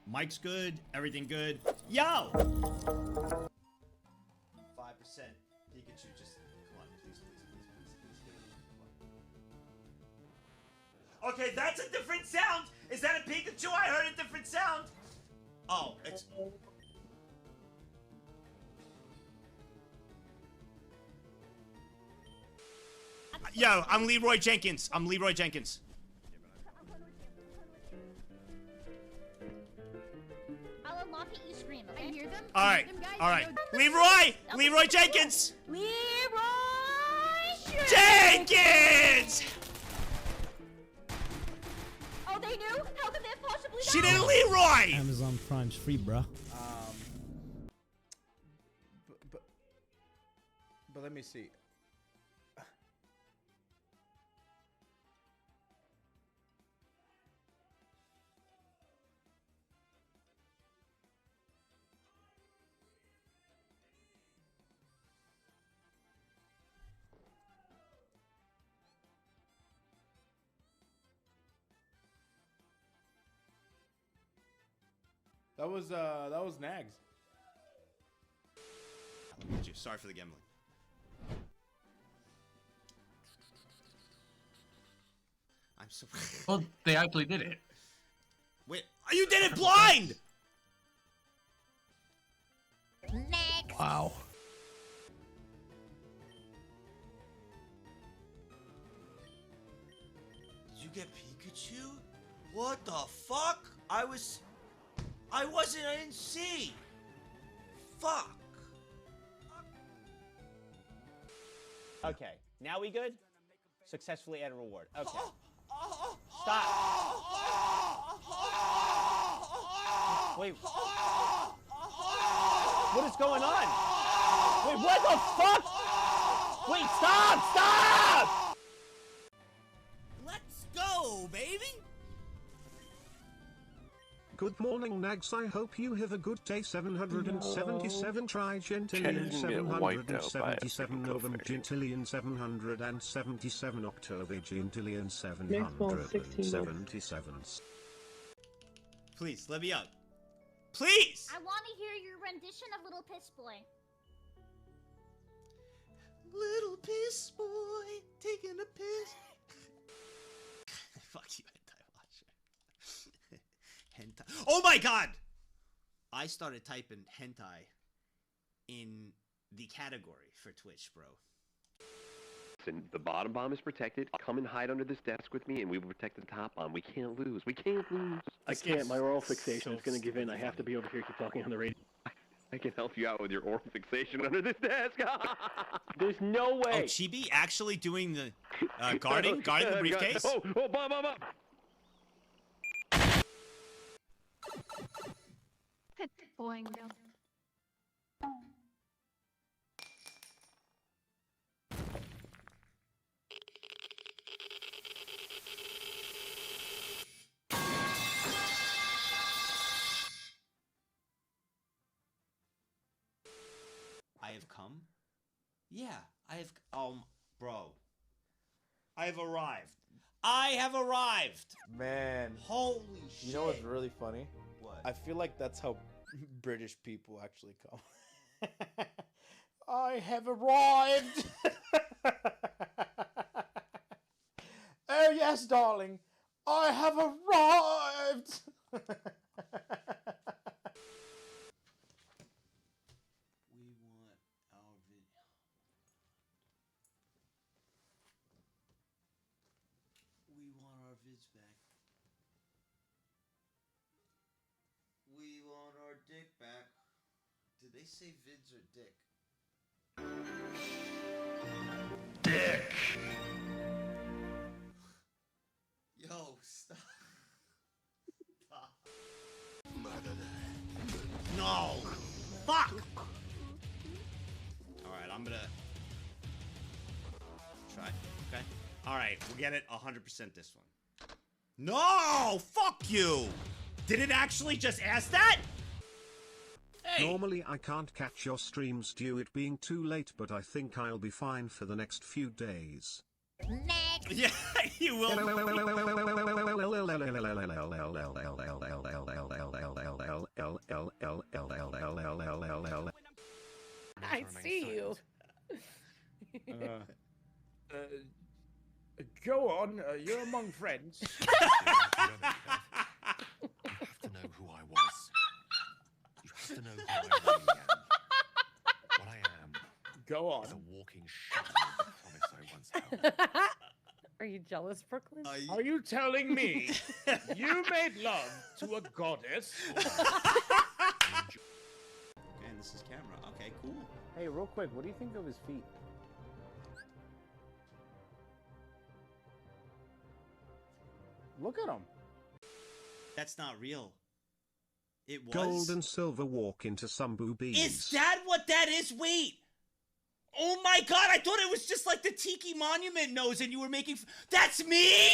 Mike's good, everything good. Yo! 5%. Pikachu, just come on, please. Okay, that's a different sound! Is that a Pikachu? I heard a different sound! Oh, it's... Yo, I'm Leroy Jenkins. I'm Leroy Jenkins. I'll unlock it, you scream, okay? I hear them. Alright, alright. Leroy Jenkins! Leroy Jenkins! Oh, they knew? How could they have possibly She didn't Leroy! Amazon Prime's free, bruh. But let me see. That was Nags. Sorry for the gambling. I'm so. Well, they actually did it. Wait, you did it blind! Next. Wow. Did you get Pikachu? What the fuck? I didn't see. Fuck. Okay, now we good? Successfully add a reward. Okay. Stop. Wait. What is going on? Wait, what the fuck? Wait, stop! Let's go, baby. Good morning, Nags. I hope you have a good day. 777 try Gentillion 777 November Gentillion 777 October Gentillion 777. Please, let me out. Please! I want to hear your rendition of Little Piss Boy. Little piss boy, taking a piss. Fuck you, hentai watcher. Hentai. Oh my god! I started typing hentai in the category for Twitch, bro. And the bottom bomb is protected. Come and hide under this desk with me, and we will protect the top bomb. We can't lose. We can't lose. I can't. My oral fixation is going to give in. I have to be over here. Keep talking on the radio. I can help you out with your oral fixation under this desk. There's no way. Oh, Chibi actually doing the guarding the briefcase? Oh, bomb, bomb, bomb. Boing. I have come? Yeah, I have... bro. I have arrived. I have arrived! Man. Holy shit. You know what's really funny? What? I feel like that's how British people actually come. I have arrived! Oh yes, darling. I have arrived! We want our vids back. We want our dick back. Did they say vids or dick? Dick. Yo, stop. Stop. No! Fuck! Alright, I'm gonna try. Okay. Alright, we'll get it 100% this one. No! Fuck you! Did it actually just ask that? Hey! Normally I can't catch your streams due it being too late, but I think I'll be fine for the next few days. Next. Yeah, you will. I see you. Go on, you're among friends. You have to know who I was. You have to know who I really am. What I am Go is on. a walking shadow of the promise I once held. Are you jealous, Brooklyn? Are you telling me you made love to a goddess? And this is camera. Okay, cool. Hey, real quick, what do you think of his feet? Look at him. That's not real. It was. Gold and silver walk into some boobies. Is that what that is? Wait. Oh my god, I thought it was just like the Tiki Monument nose and you were making. That's me?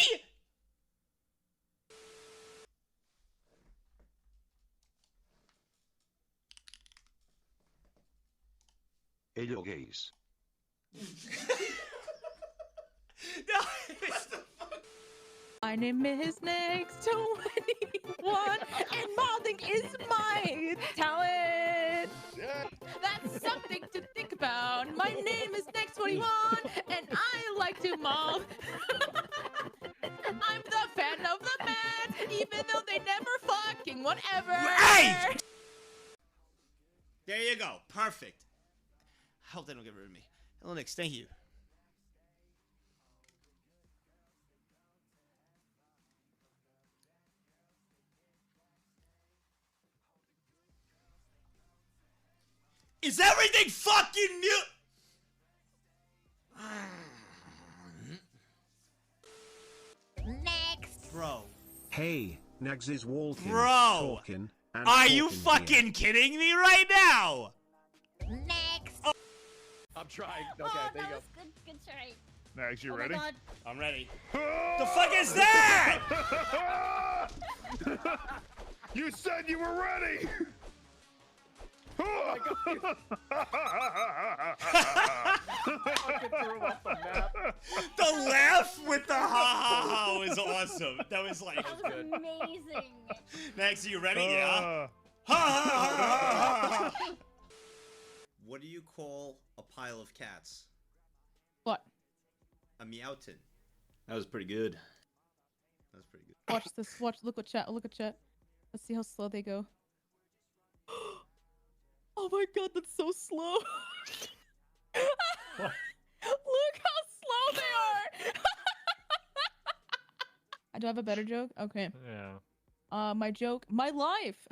Hello, gays. No, what the fuck? My name is Next 21, and modeling is my talent. That's something to think about. My name is Next 21, and I like to mold. I'm the fan of the band, even though they never fucking whatever. Hey! There you go. Perfect. I hope they don't get rid of me. Hello, Nix. Thank you. Is everything fucking mute? Next. Bro. Hey, Nags is walking, Bro. talking, and Are you talking fucking here. kidding me right now? Next. I'm trying. Okay, Oh, there you that go. was good. Good try. Max, you Oh ready? my god. I'm ready. The fuck is that? You said you were ready! The laugh with the ha ha ha was awesome. That was like. That was amazing. Max, are you ready? Yeah. Ha ha ha ha. What do you call a pile of cats? What? A meowton. That was pretty good. That was pretty good. Watch this. Watch. Look at chat. Look at chat. Let's see how slow they go. Oh my god, that's so slow. Look how slow they are. Do I have a better joke? Okay. Yeah. My joke. My life.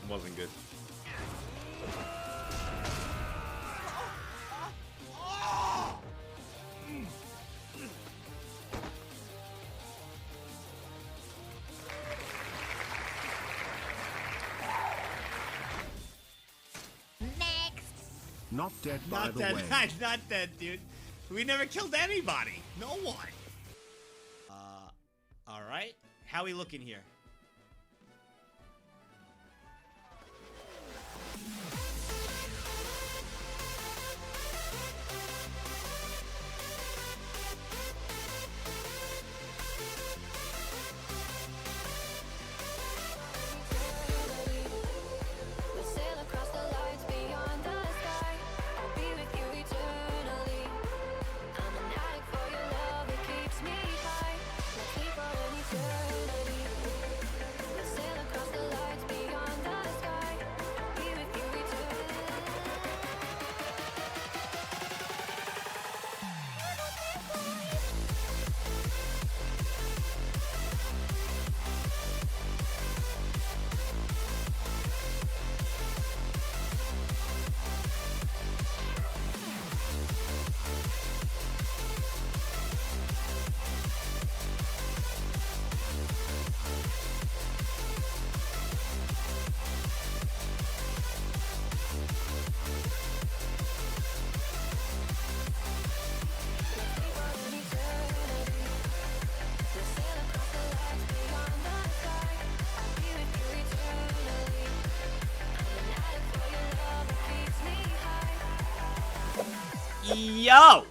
Wasn't good. Next. Not dead, by Not the dead. way. Not dead, dude. We never killed anybody. No one. All right. How we looking here? Yo!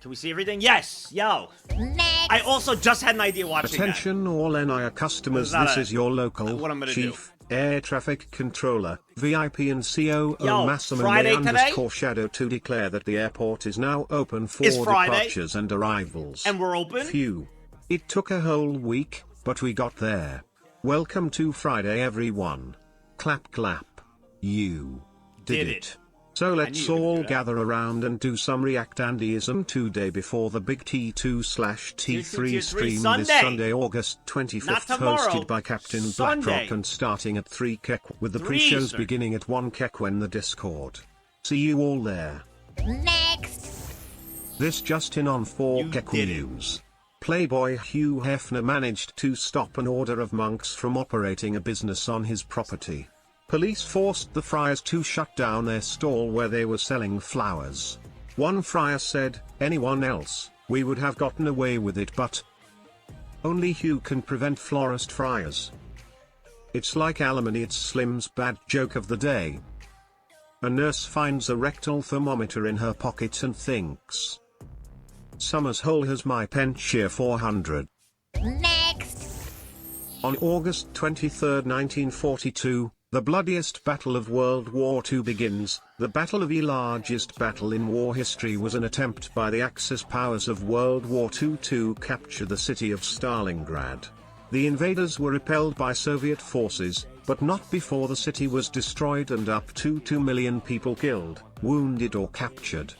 Can we see everything? Yes! Yo! Next. I also just had an idea watching Attention all NIA customers, This is not this a- is your local what I'm gonna chief air traffic controller, VIP and COO Yo, Massimo Friday today? underscore Shadow to declare that the airport is now open for It's Friday, departures and arrivals. And we're open? Phew. It took a whole week, but we got there. Welcome to Friday everyone. Clap clap. You did it. So let's all gather around and do some React Andyism today before the big T2/T3 stream this Sunday, August 25th, hosted by Captain Blackrock and starting at 3 kek with the pre-shows beginning at 1 kek when the Discord. See you all there. Next. This just in on 4 kek news. Playboy Hugh Hefner managed to stop an order of monks from operating a business on his property. Police forced the friars to shut down their stall where they were selling flowers. One friar said, "Anyone else, we would have gotten away with it, but only Hugh can prevent florist friars." It's like alimony, it's Slim's bad joke of the day. A nurse finds a rectal thermometer in her pocket and thinks, "Summer's hole has my pension 400. Next. On August 23, 1942, the bloodiest battle of World War II begins. The Battle of the largest battle in war history was an attempt by the Axis powers of World War II to capture the city of Stalingrad. The invaders were repelled by Soviet forces, but not before the city was destroyed and up to 2 million people killed, wounded or captured.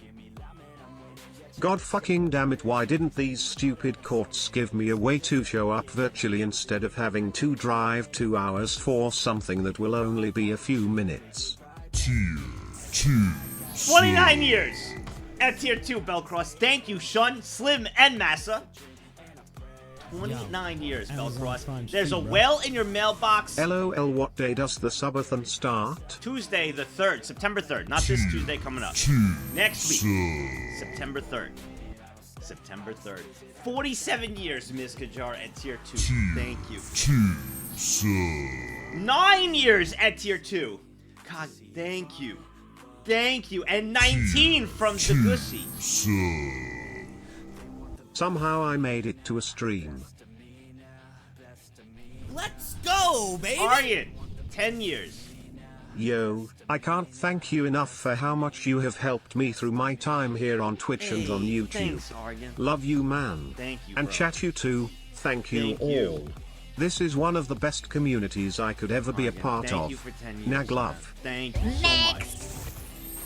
God fucking damn it, why didn't these stupid courts give me a way to show up virtually instead of having to drive 2 hours for something that will only be a few minutes? 29 years at tier 2, Bellcross. Thank you, Shun, Slim, and Massa. 29 years, Bellcross. There's a whale in your mailbox. LOL, what day does the subathon start? Tuesday the 3rd, September 3rd. Not this Tuesday coming up. Next week, September 3rd. September 3rd. 47 years, Ms. Kajar at tier 2. Thank you. 9 years at tier 2. God, thank you. Thank you. And 19 from Degussy. Somehow I made it to a stream. Let's go, baby! Aryan, 10 years. Yo, I can't thank you enough for how much you have helped me through my time here on Twitch and on YouTube. Thanks, Aryan. Love you, man. Thank you, and bro. chat you too. Thank you Thank all. you. This is one of the best communities I could ever be a part Thank of. you for 10 years. Nag love. Thank you so much.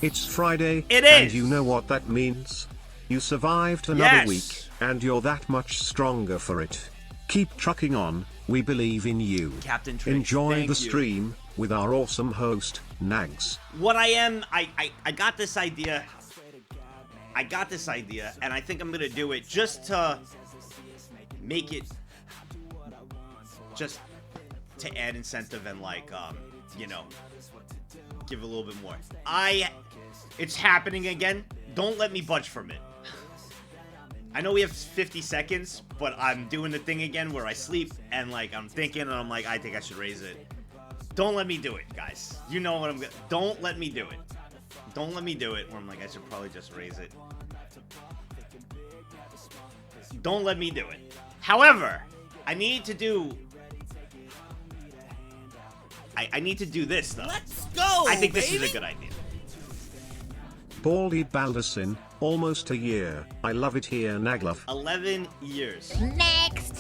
It's Friday, It and is. you know what that means? You survived another Yes. week, and you're that much stronger for it. Keep trucking on, we believe in you. Captain Tricks, Enjoy thank the you. stream with our awesome host, Nags. What I got this idea. I got this idea, and I think I'm gonna do it just to make it, just to add incentive and you know, give a little bit more. It's happening again. Don't let me budge from it. I know we have 50 seconds, but I'm doing the thing again where I sleep and I'm thinking and I'm like, I think I should raise it. Don't let me do it, guys. You know what I'm gonna. Don't let me do it. Don't let me do it. Where I'm like, I should probably just raise it. Don't let me do it. However, I need to do. I need to do this though. Let's go. I think this is a good idea. Baldy Balderson, almost a year. I love it here, Naglove. 11 years. Next.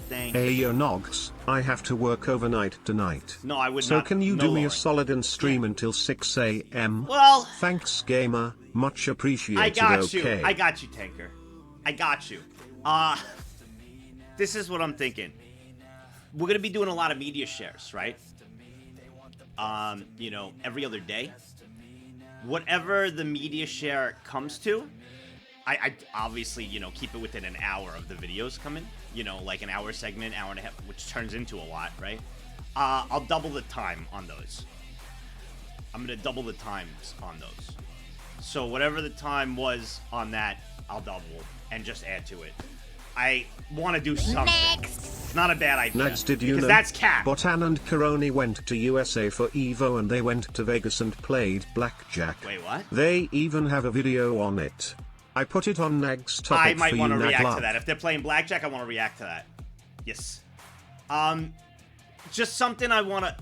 Thank Hey, you. yo, Nogs, I have to work overnight tonight. No, I would so not. can you No, do me a Lauren. solid and stream until 6 a.m.? Well, Thanks, gamer. Much appreciated. I got you. Okay. I got you, Tanker. I got you. This is what I'm thinking. We're gonna be doing a lot of media shares, right? You know, every other day. Whatever the media share comes to, I obviously, you know, keep it within an hour of the videos coming. You know, like an hour segment, hour and a half, which turns into a lot, right? I'll double the time on those. I'm gonna double the times on those. So whatever the time was on that, I'll double and just add to it. I want to do something. Next. It's not a bad idea. Nags, did you because know? that's cap. Botan and Karoni went to USA for Evo and they went to Vegas and played blackjack. Wait, what? They even have a video on it. I put it on Nag's topic I might for want to you, Nag react love. to that. If they're playing blackjack, I want to react to that. Yes. Just something I want to...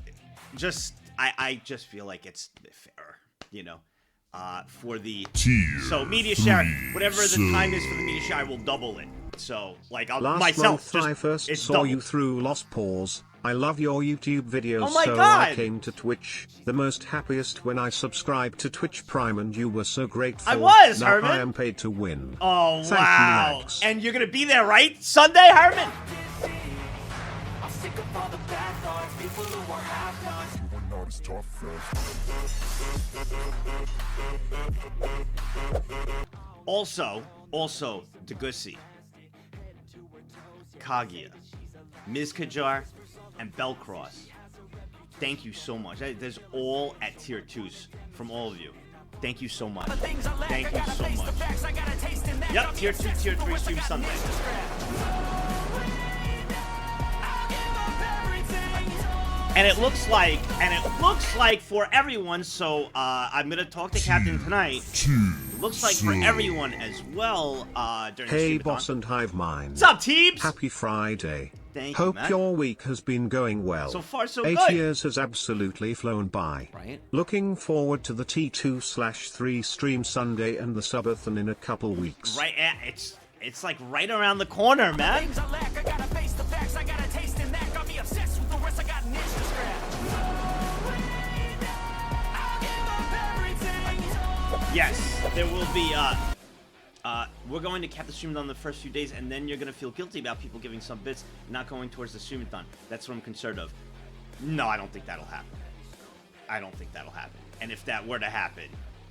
I just feel like it's fair, you know, for the... So, media share, whatever the time is for the media share, I will double it. So, like, I'll Last myself, month I first it's saw double. you through Lost Paws. I love your YouTube videos, Oh my so God! I came to Twitch. The most happiest when I subscribed to Twitch Prime and you were so grateful. I was, now Herman. I am paid to win. Oh, Thank wow. you, Nags. And you're going to be there, right? Sunday, Herman? Also, Degussy, Kaguya, Ms. Kajar, and Bellcross. Thank you so much. There's all at tier 2s from all of you. Thank you so much. Thank you so much. Yep, tier 2, tier 3 stream Sunday. And it looks like for everyone, so I'm gonna talk to Captain tonight. It looks like for everyone as well, during the Hey stream. boss and Hive Mind. What's up, Teebs? Happy Friday. Thank you, Hope man. your week has been going well. So far, so 8 good. years has absolutely flown by. Right. Looking forward to the T2/3 stream Sunday and the subathon in a couple weeks. Right, it's like right around the corner, man. Yes, there will be, we're going to cap the stream on the first few days, and then you're going to feel guilty about people giving some bits not going towards the streamathon. That's what I'm concerned of. No, I don't think that'll happen. I don't think that'll happen. And if that were to happen,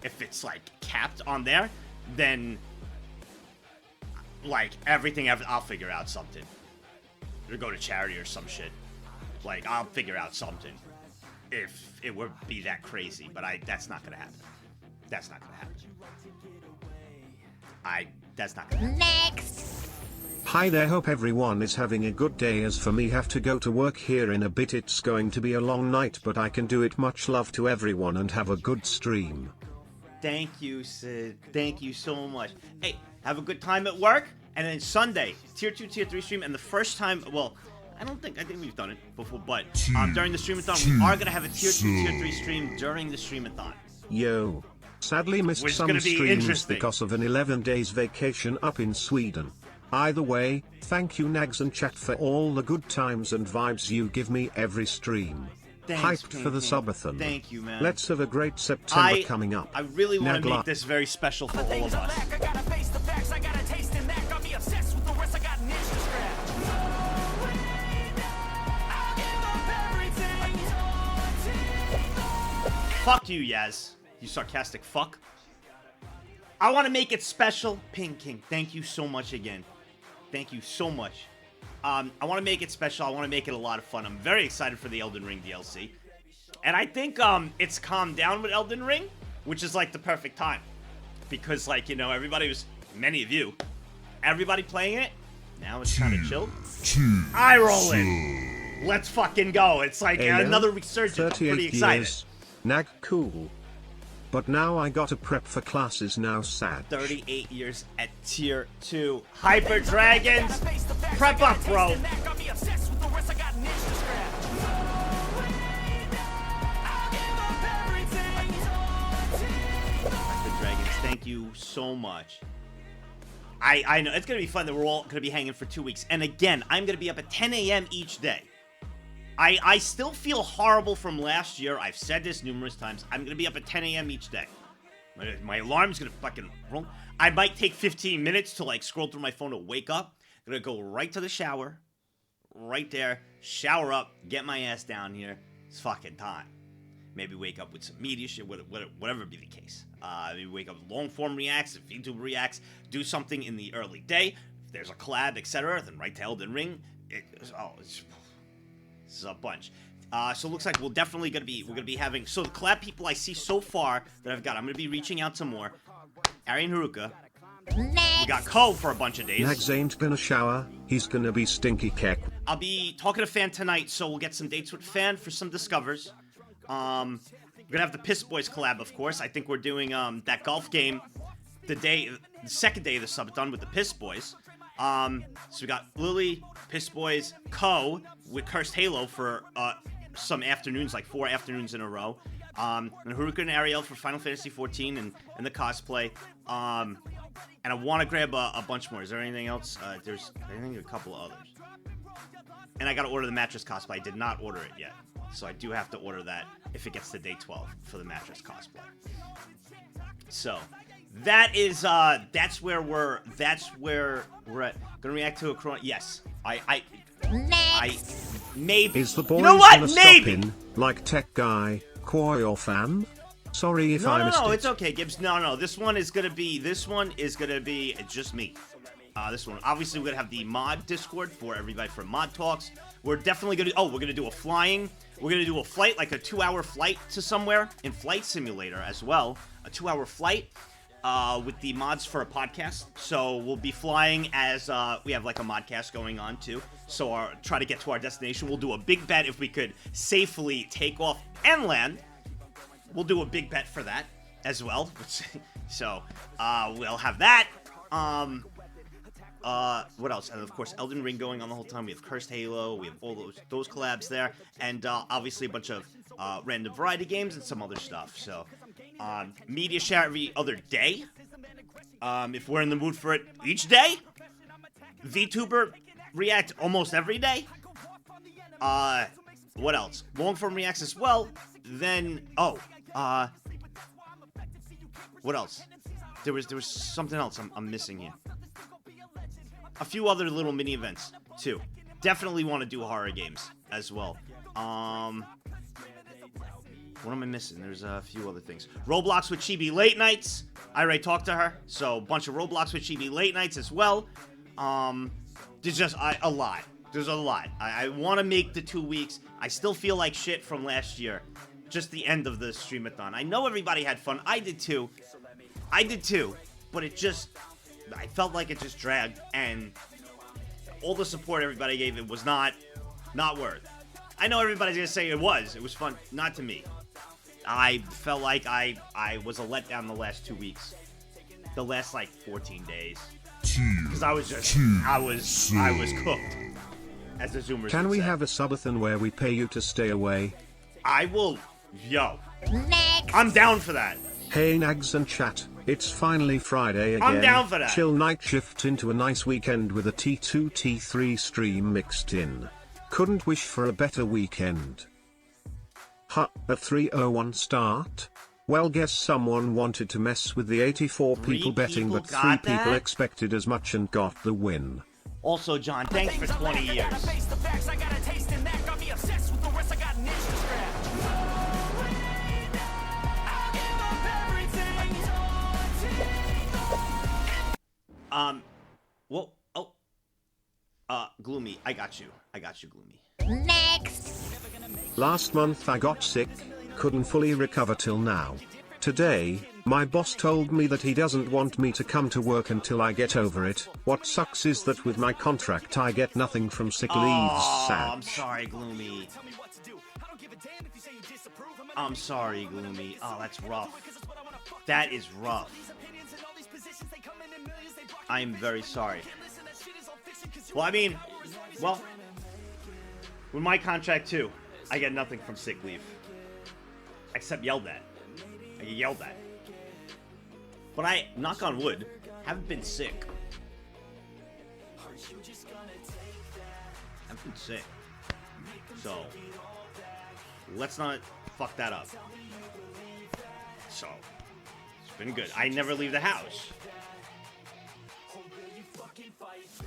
if it's, like, capped on there, then, like, everything, I'll figure out something. Or go to charity or some shit. Like, I'll figure out something. If it would be that crazy. But that's not gonna happen. That's not gonna happen. That's not gonna happen. Next. Hi there, hope everyone is having a good day. As for me, have to go to work here in a bit. It's going to be a long night, but I can do it. Much love to everyone and have a good stream. Thank you, Sid. Thank you so much. Hey, have a good time at work. And then Sunday, tier 2, tier 3 stream. And the first time, well, I think we've done it before, but during the streamathon, we are gonna have a tier 2, tier 3 stream during the streamathon. Yo. Sadly missed Which is some gonna be streams interesting. because of an 11 days vacation up in Sweden. Either way, thank you Nags and chat for all the good times and vibes you give me every stream. Thanks, Hyped for the subathon. Thank you, man. Let's have a great September coming up. I really want to Nagla- make this very special for all of us. Fuck you, Yaz. You sarcastic fuck. I want to make it special. Ping King, thank you so much again. Thank you so much. I want to make it special. I want to make it a lot of fun. I'm very excited for the Elden Ring DLC. And I think it's calmed down with Elden Ring, which is like the perfect time. Because, like, you know, many of you, everybody playing it, now it's kind of chill. Eye rolling. Let's fucking go. It's like another resurgence. I'm 38 pretty excited. years. Nag cool. But now I gotta prep for classes, now sad. 38 years at tier 2. Hyper Dragons. Prep up, bro. Hyper Dragons, thank you so much. I know, it's going to be fun that we're all going to be hanging for 2 weeks. And again, I'm going to be up at 10 a.m. each day. I still feel horrible from last year. I've said this numerous times. I'm going to be up at 10 a.m. each day. My alarm's going to fucking roll. I might take 15 minutes to, like, scroll through my phone to wake up. I'm going to go right to the shower. Right there. Shower up. Get my ass down here. It's fucking time. Maybe wake up with some media shit, whatever be the case. Maybe wake up with long-form reacts, if Vtubers reacts, do something in the early day. If there's a collab, etc., then right to Elden Ring. This is a bunch. So it looks like we're gonna be having. So the collab people I see so far that I've got, I'm gonna be reaching out to more. Arian Haruka. Next. We got Ko for a bunch of days. Nags ain't gonna shower, he's gonna be stinky keck. I'll be talking to Fan tonight, so we'll get some dates with Fan for some discovers. We're gonna have the Piss Boys collab, of course. I think we're doing that golf game the second day of the subathon with the Piss Boys. So we got Lily, Piss Boys, Co with Cursed Halo for some afternoons, like 4 afternoons in a row. And Haruka and Ariel for Final Fantasy 14 and the cosplay. And I want to grab a bunch more. Is there anything else? There's, I think, a couple of others. And I got to order the mattress cosplay. I did not order it yet. So I do have to order that if it gets to day 12 for the mattress cosplay. So that is, that's where we're at. Gonna react to a Corona. Yes. I maybe. Is the boys you know what? gonna Maybe. stop in, like Tech Guy, Koi or Fan? Sorry if I missed No, it. it's okay, Gibbs. No. This one is gonna be just me. This one. Obviously, we're gonna have the mod Discord for everybody for mod talks. We're definitely gonna. We're gonna do a flying. We're gonna do a flight, like a 2-hour flight to somewhere in Flight Simulator as well. A 2-hour flight with the mods for a podcast. So we'll be flying as we have like a modcast going on too. So try to get to our destination. We'll do a big bet if we could safely take off and land. We'll do a big bet for that as well. So we'll have that. What else? And of course, Elden Ring going on the whole time. We have Cursed Halo. We have all those collabs there, and obviously a bunch of random variety games and some other stuff. So, media share every other day. If we're in the mood for it, each day. VTuber react almost every day. What else? Long form reacts as well. Then what else? There was something else I'm missing here. A few other little mini events too. Definitely want to do horror games as well. What am I missing? There's a few other things. Roblox with Chibi late nights. I already talked to her, so a bunch of Roblox with Chibi late nights as well. There's just a lot. There's a lot. I want to make the 2 weeks. I still feel like shit from last year. Just the end of the streamathon. I know everybody had fun. I did too. But I felt like it just dragged, and all the support everybody gave it was not worth. I know everybody's gonna say it was fun. Not to me. I felt like I was a letdown the last 2 weeks. The last like 14 days. Because I was cooked. As the Zoomers Can would we say. have a subathon where we pay you to stay away? I will. Yo. Next. I'm down for that. Hey Nags and chat, it's finally Friday again. I'm down for that. Chill night shift into a nice weekend with a T2 T3 stream mixed in. Couldn't wish for a better weekend. A 3:01 start? Well, guess someone wanted to mess with the 84 people betting, but 3 people expected as much and got the win. Also, John, thanks for 20 years. Gloomy, I got you, Gloomy. Next. Last month I got sick, couldn't fully recover till now. Today, my boss told me that he doesn't want me to come to work until I get over it. What sucks is that with my contract I get nothing from sick leaves. Sad. I'm sorry, Gloomy. I'm sorry, Gloomy. Oh, that's rough. That is rough. I'm very sorry. Well, I mean, with my contract too, I get nothing from sick leave. Except yelled at. I get yelled at. But I, knock on wood, haven't been sick. I've been sick. So, let's not fuck that up. So, it's been good. I never leave the house.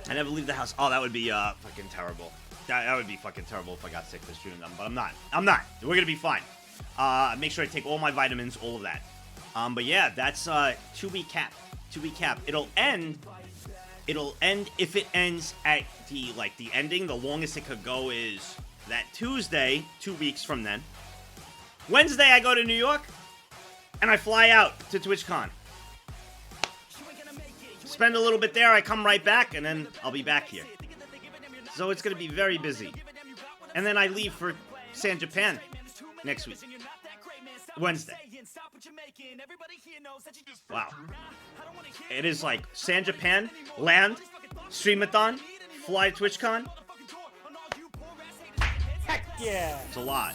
I never leave the house. Oh, that would be fucking terrible. That would be fucking terrible if I got sick this June. But I'm not. We're gonna be fine. Make sure I take all my vitamins, all of that. But yeah, that's 2-week cap. 2-week cap. It'll end if it ends at the ending. The longest it could go is that Tuesday, 2 weeks from then. Wednesday, I go to New York, and I fly out to TwitchCon. Spend a little bit there, I come right back, and then I'll be back here. So it's going to be very busy. And then I leave for San Japan next week. Wednesday. Wow. It is like San Japan, land, Streamathon, fly TwitchCon. Heck yeah! It's a lot.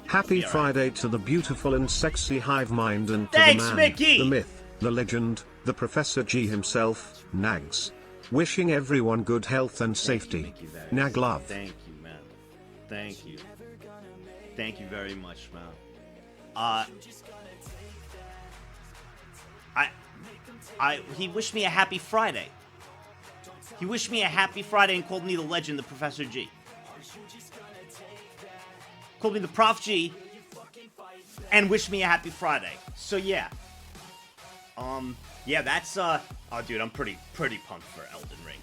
Happy Yeah, right. Friday to the beautiful and sexy hive mind and to Thanks, the man, Mickey! the myth, the legend, the Professor G himself, Nags. Wishing everyone good health and safety. Nag love. Thank you, man. Thank you. Thank you very much, man. He wished me a happy Friday. He wished me a happy Friday and called me the legend, the Professor G. Called me the Prof G and wished me a happy Friday. So yeah. Yeah, that's oh dude, I'm pretty pumped for Elden Ring.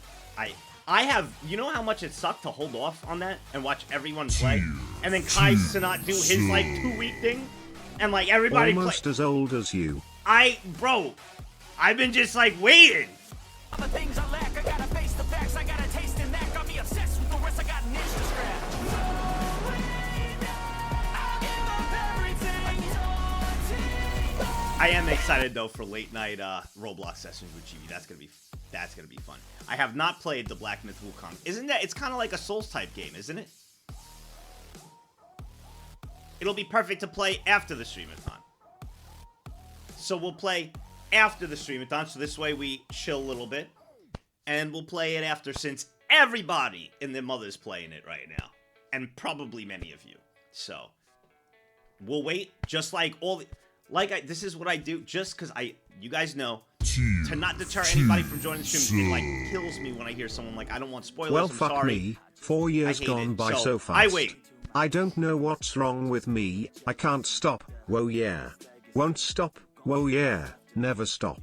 I have, you know how much it sucked to hold off on that and watch everyone play? And then Kai Cenat do his like 2-week thing? And like everybody Almost as old as you. Bro, I've been just like waiting. The things I lack, I gotta face the facts, I gotta taste in that, got me obsessed with the rest, I got an itch to scratch. I am excited though for late night Roblox sessions with GB. That's gonna be fun. I have not played the Black Myth Wukong. Isn't that? It's kind of like a Souls type game, isn't it? It'll be perfect to play after the streamathon. So we'll play after the streamathon, so this way we chill a little bit, and we'll play it after since everybody and their mother's playing it right now, and probably many of you. So we'll wait, just like all the. This is what I do, just because you guys know, to not deter anybody from joining the stream. It like kills me when I hear someone like, I don't want spoilers. Well, I'm fuck sorry. me. 4 years gone by so fast. I wait. I don't know what's wrong with me. I can't stop. Whoa yeah. Won't stop. Whoa yeah. Never stop.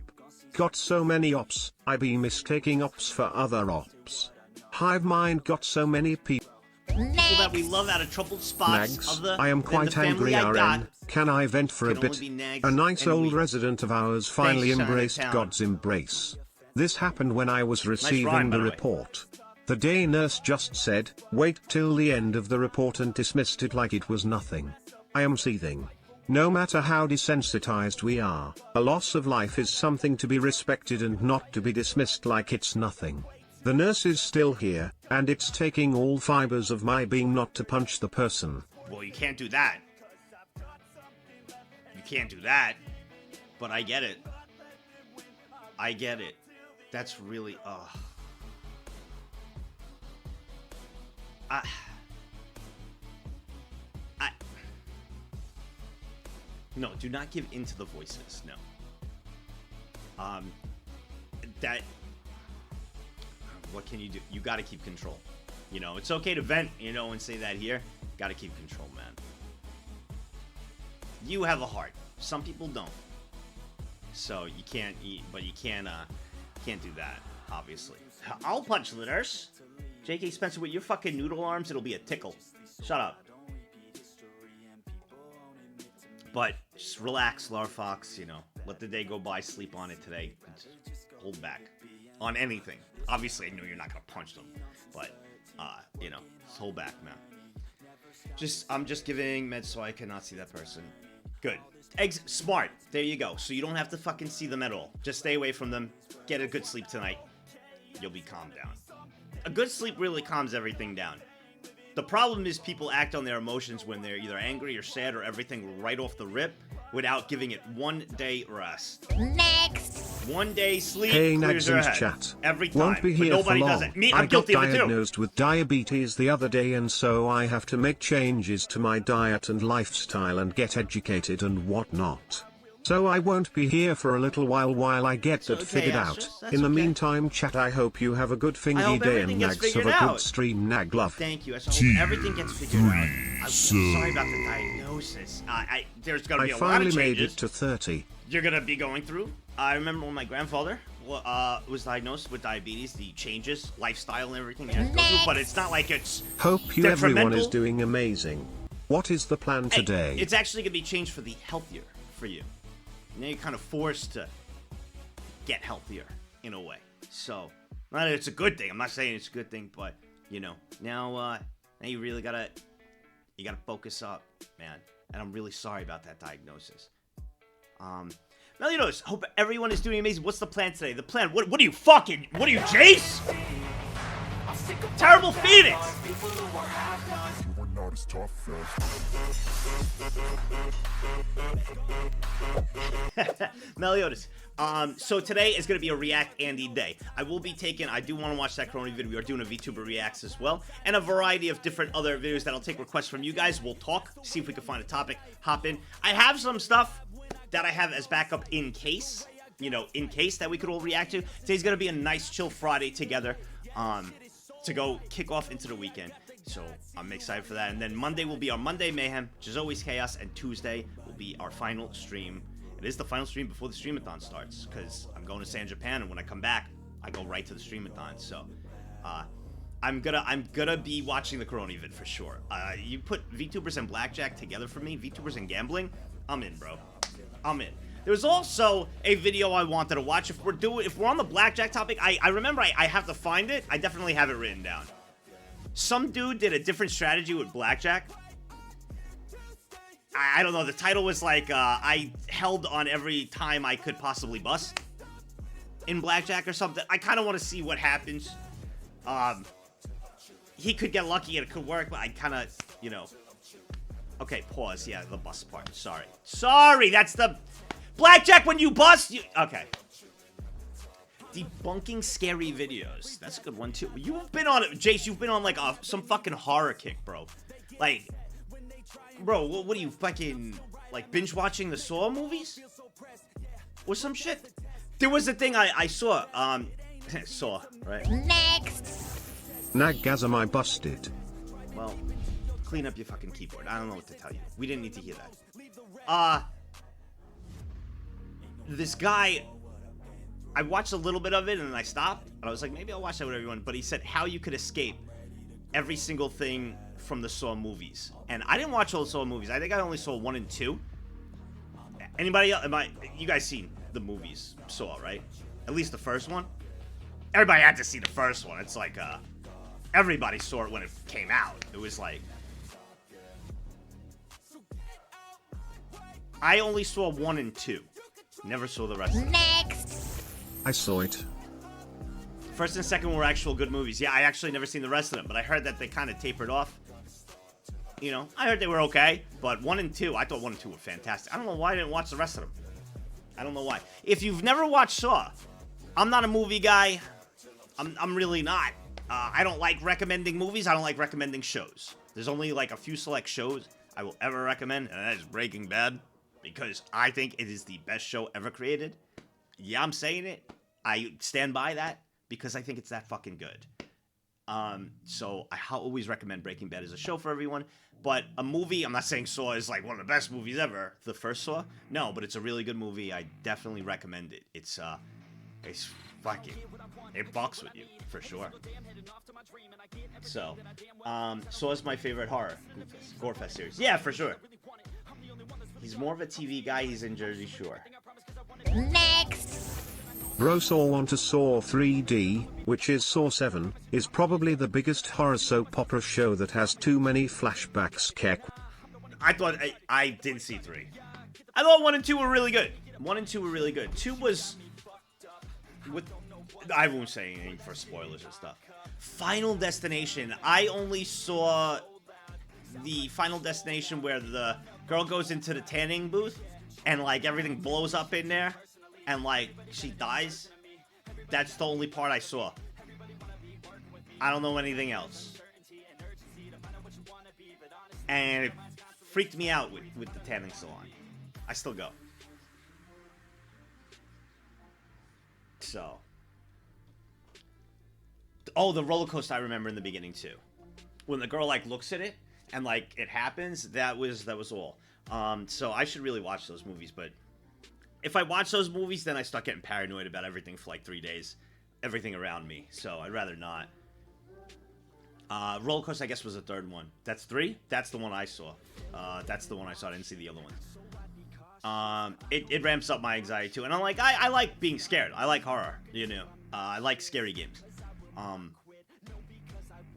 Got so many ops. I be mistaking ops for other ops. Hive mind got so many people That we love out of troubled spots. Nags, I am quite angry RN. Can I vent for a bit? A nice old resident of ours finally embraced God's embrace. This happened when I was receiving the report. The day nurse just said, wait till the end of the report, and dismissed it like it was nothing. I am seething. No matter how desensitized we are, a loss of life is something to be respected and not to be dismissed like it's nothing. The nurse is still here, and it's taking all fibers of my being not to punch the person. Well, you can't do that. You can't do that. But I get it. I get it. That's really, No, do not give in to the voices, no. What can you do? You gotta keep control. You know, it's okay to vent, and say that here. Gotta keep control, man. You have a heart. Some people don't. So you can't eat, but you can't do that, obviously. I'll punch the nurse. J.K. Spencer, with your fucking noodle arms, it'll be a tickle. Shut up. But just relax, Larfox, let the day go by, sleep on it today. Just hold back on anything. Obviously, I know you're not gonna punch them, but, just hold back, man. I'm just giving meds so I cannot see that person. Good. Smart. There you go. So you don't have to fucking see them at all. Just stay away from them. Get a good sleep tonight. You'll be calmed down. A good sleep really calms everything down. The problem is people act on their emotions when they're either angry or sad or everything right off the rip without giving it 1 day rest. Next. 1 day sleep Hey clears your Nagson's head. chat. Every time. Won't be But here nobody for does long. it. Me, I I'm got guilty of it too. diagnosed with diabetes the other day, and so I have to make changes to my diet and lifestyle and get educated and whatnot. So I won't be here for a little while I get that figured out. In the meantime, chat, I hope you have a good fingy day and Nags have a good stream. Nag love. Thank you. I hope everything gets figured out. I'm sorry about the diagnosis. There's gonna be a lot finally of changes. made it to 30. You're gonna be going through. I remember when my grandfather was diagnosed with diabetes, the changes, lifestyle, and everything. Go through, but it's not like it's Hope you everyone is detrimental. doing amazing. What is the plan today? It's actually gonna be changed for the healthier for you. Now you're kind of forced to get healthier in a way. So, not that it's a good thing. I'm not saying it's a good thing, but now you really gotta focus up, man. And I'm really sorry about that diagnosis. Meliodas, hope everyone is doing amazing. What's the plan today? The plan, what are you fucking, what are you, Jace? Terrible Phoenix! You were not as tough Meliodas, so today is going to be a React Andy day. I will be taking, I do want to watch that Corona video. We are doing a VTuber Reacts as well, and a variety of different other videos that I'll take requests from you guys. We'll talk, see if we can find a topic, hop in. I have some stuff that I have as backup in case, you know, in case that we could all react to. Today's going to be a nice chill Friday together, to go kick off into the weekend. So I'm excited for that. And then Monday will be our Monday Mayhem, which is always chaos, and Tuesday will be our final stream. It is the final stream before the Streamathon starts, because I'm going to San Japan, and when I come back, I go right to the Streamathon. So, I'm gonna be watching the Corona vid for sure. You put VTubers and Blackjack together for me, VTubers and gambling, I'm in, bro. I'm in. There's also a video I wanted to watch. If we're on the Blackjack topic, I remember I have to find it. I definitely have it written down. Some dude did a different strategy with Blackjack. I don't know, the title was like, I held on every time I could possibly bust in Blackjack or something. I kind of want to see what happens. He could get lucky and it could work, but I kind of, you know. Okay, pause. Yeah, the bust part. Sorry. Sorry, that's the... Blackjack when you bust! Okay. Debunking scary videos. That's a good one, too. You've been on it, Jace, you've been on, like, some fucking horror kick, bro. Like... Bro, what are you, fucking, like, binge-watching the Saw movies? Or some shit? There was a thing I saw, Saw, right? Next. Naggasm, I busted. Well, clean up your fucking keyboard. I don't know what to tell you. We didn't need to hear that. This guy, I watched a little bit of it and then I stopped. And I was like, maybe I'll watch that with everyone. But he said how you could escape every single thing from the Saw movies. And I didn't watch all the Saw movies. I think I only saw 1 and 2. Anybody else? You guys seen the movies Saw, right? At least the first one? Everybody had to see the first one. It's like, everybody saw it when it came out. It was like... I only saw 1 and 2. Never saw the rest of them. Next. I saw it. First and second were actual good movies. Yeah, I actually never seen the rest of them, but I heard that they kind of tapered off. You know, I heard they were okay, but 1 and 2, I thought 1 and 2 were fantastic. I don't know why I didn't watch the rest of them. I don't know why. If you've never watched Saw, I'm not a movie guy. I'm really not. I don't like recommending movies. I don't like recommending shows. There's only like a few select shows I will ever recommend, and that is Breaking Bad, because I think it is the best show ever created. Yeah, I'm saying it. I stand by that because I think it's that fucking good. So I always recommend Breaking Bad as a show for everyone. But a movie, I'm not saying Saw is like one of the best movies ever, the first Saw. No, but it's a really good movie. I definitely recommend it. It's fucking, it bucks with you, for sure. So, Saw is my favorite horror Gorefest series. Yeah, for sure. He's more of a TV guy. He's in Jersey Shore. Next. Bro Saw 1 to Saw 3D, which is Saw 7, is probably the biggest horror soap opera show that has too many flashbacks. Kek. I thought, I didn't see 3. I thought 1 and 2 were really good. 1 and 2 were really good. 2 was, I won't say anything for spoilers and stuff. Final Destination, I only saw the Final Destination where the girl goes into the tanning booth and like everything blows up in there and like she dies. That's the only part I saw. I don't know anything else. And it freaked me out with the tanning salon. I still go. So. Oh, the roller coaster I remember in the beginning too. When the girl like looks at it and like it happens, that was all. So I should really watch those movies, but if I watch those movies, then I start getting paranoid about everything for like 3 days. Everything around me. So I'd rather not. Roller coaster, I guess, was the third one. That's 3? That's the one I saw. That's the one I saw. I didn't see the other ones. It ramps up my anxiety too. And I'm like, I like being scared. I like horror, you know. I like scary games.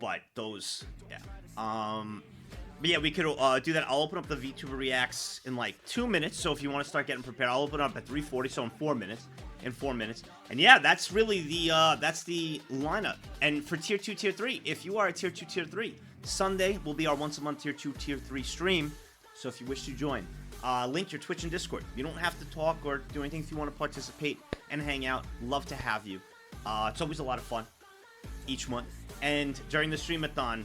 But those, yeah. But yeah, we could do that. I'll open up the VTuber Reacts in like 2 minutes. So if you want to start getting prepared, I'll open up at 3:40. So in 4 minutes. And yeah, that's really the lineup. And for tier 2, tier 3, if you are a tier 2, tier 3, Sunday will be our once a month tier 2, tier 3 stream. So if you wish to join, link your Twitch and Discord. You don't have to talk or do anything if you want to participate and hang out. Love to have you. It's always a lot of fun each month. And during the streamathon,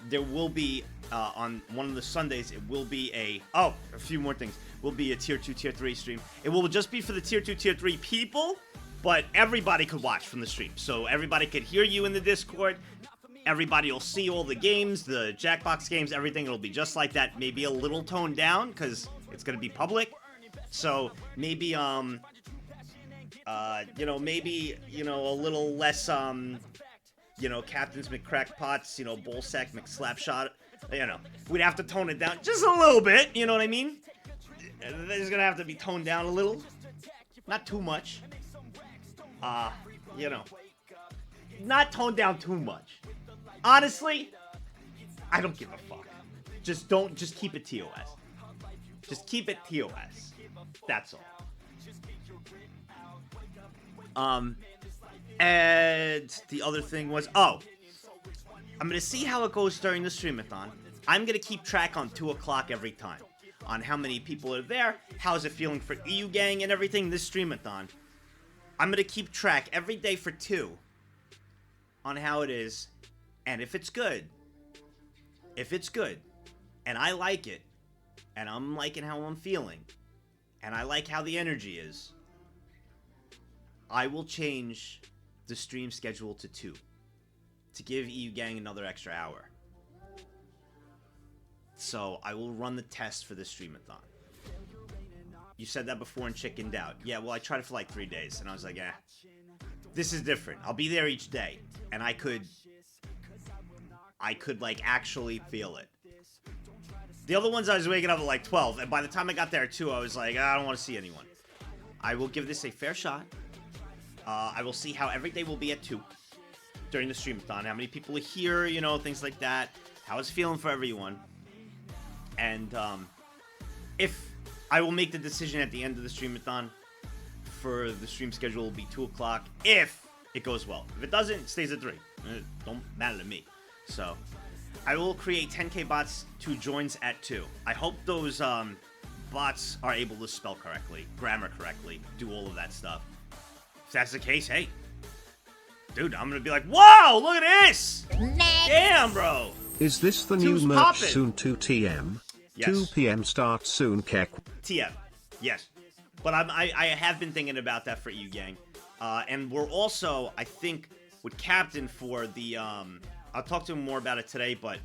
there will be on one of the Sundays, it will be a few more things. Will be a tier 2, tier 3 stream. It will just be for the tier 2, tier 3 people, but everybody could watch from the stream. So everybody could hear you in the Discord. Everybody will see all the games, the Jackbox games, everything. It'll be just like that. Maybe a little toned down because it's gonna be public. So maybe maybe a little less Captain's McCrackpots, Bullsack McSlapshot. We'd have to tone it down just a little bit. You know what I mean? There's gonna have to be toned down a little, not too much. Not toned down too much. Honestly, I don't give a fuck. Just keep it TOS. Just keep it TOS. That's all. And the other thing was, I'm gonna see how it goes during the streamathon. I'm gonna keep track on 2 o'clock every time on how many people are there, how's it feeling for EU Gang and everything this streamathon. I'm gonna keep track every day for 2 on how it is, and if it's good, and I like it, and I'm liking how I'm feeling, and I like how the energy is, I will change the stream schedule to 2 to give EU Gang another extra hour. So I will run the test for the streamathon. You said that before and chickened out. Yeah, well, I tried it for like 3 days, and I was like, this is different. I'll be there each day, and I could like actually feel it. The other ones I was waking up at like 12, and by the time I got there at 2, I was like, I don't want to see anyone. I will give this a fair shot. I will see how every day will be at 2 during the streamathon. How many people are here, things like that. How it's feeling for everyone. And if I will make the decision at the end of the streamathon for the stream schedule will be 2 o'clock if it goes well. If it doesn't, it stays at 3. It don't matter to me. So I will create 10k bots to joins at 2. I hope those bots are able to spell correctly, grammar correctly, do all of that stuff. If that's the case, hey, dude, I'm gonna be like, whoa, look at this! Next. Damn, bro! Is this the new merch soon 2 TM? Yes. 2 PM start soon, Kek. TM, yes. But I have been thinking about that for EU Gang. And we're also, I think, with Captain for the, I'll talk to him more about it today, but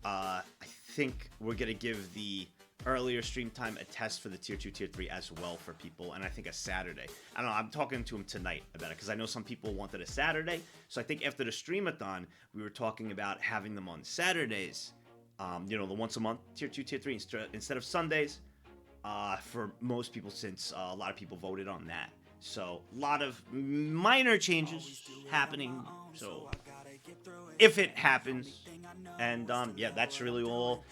I think we're gonna give the earlier stream time a test for the tier 2, tier 3 as well for people, and I think a Saturday. I don't know, I'm talking to him tonight about it, because I know some people wanted a Saturday, so I think after the streamathon, we were talking about having them on Saturdays, the once a month, tier 2, tier 3, instead of Sundays, for most people, since a lot of people voted on that. So, a lot of minor changes happening, so if it happens, and yeah, that's really all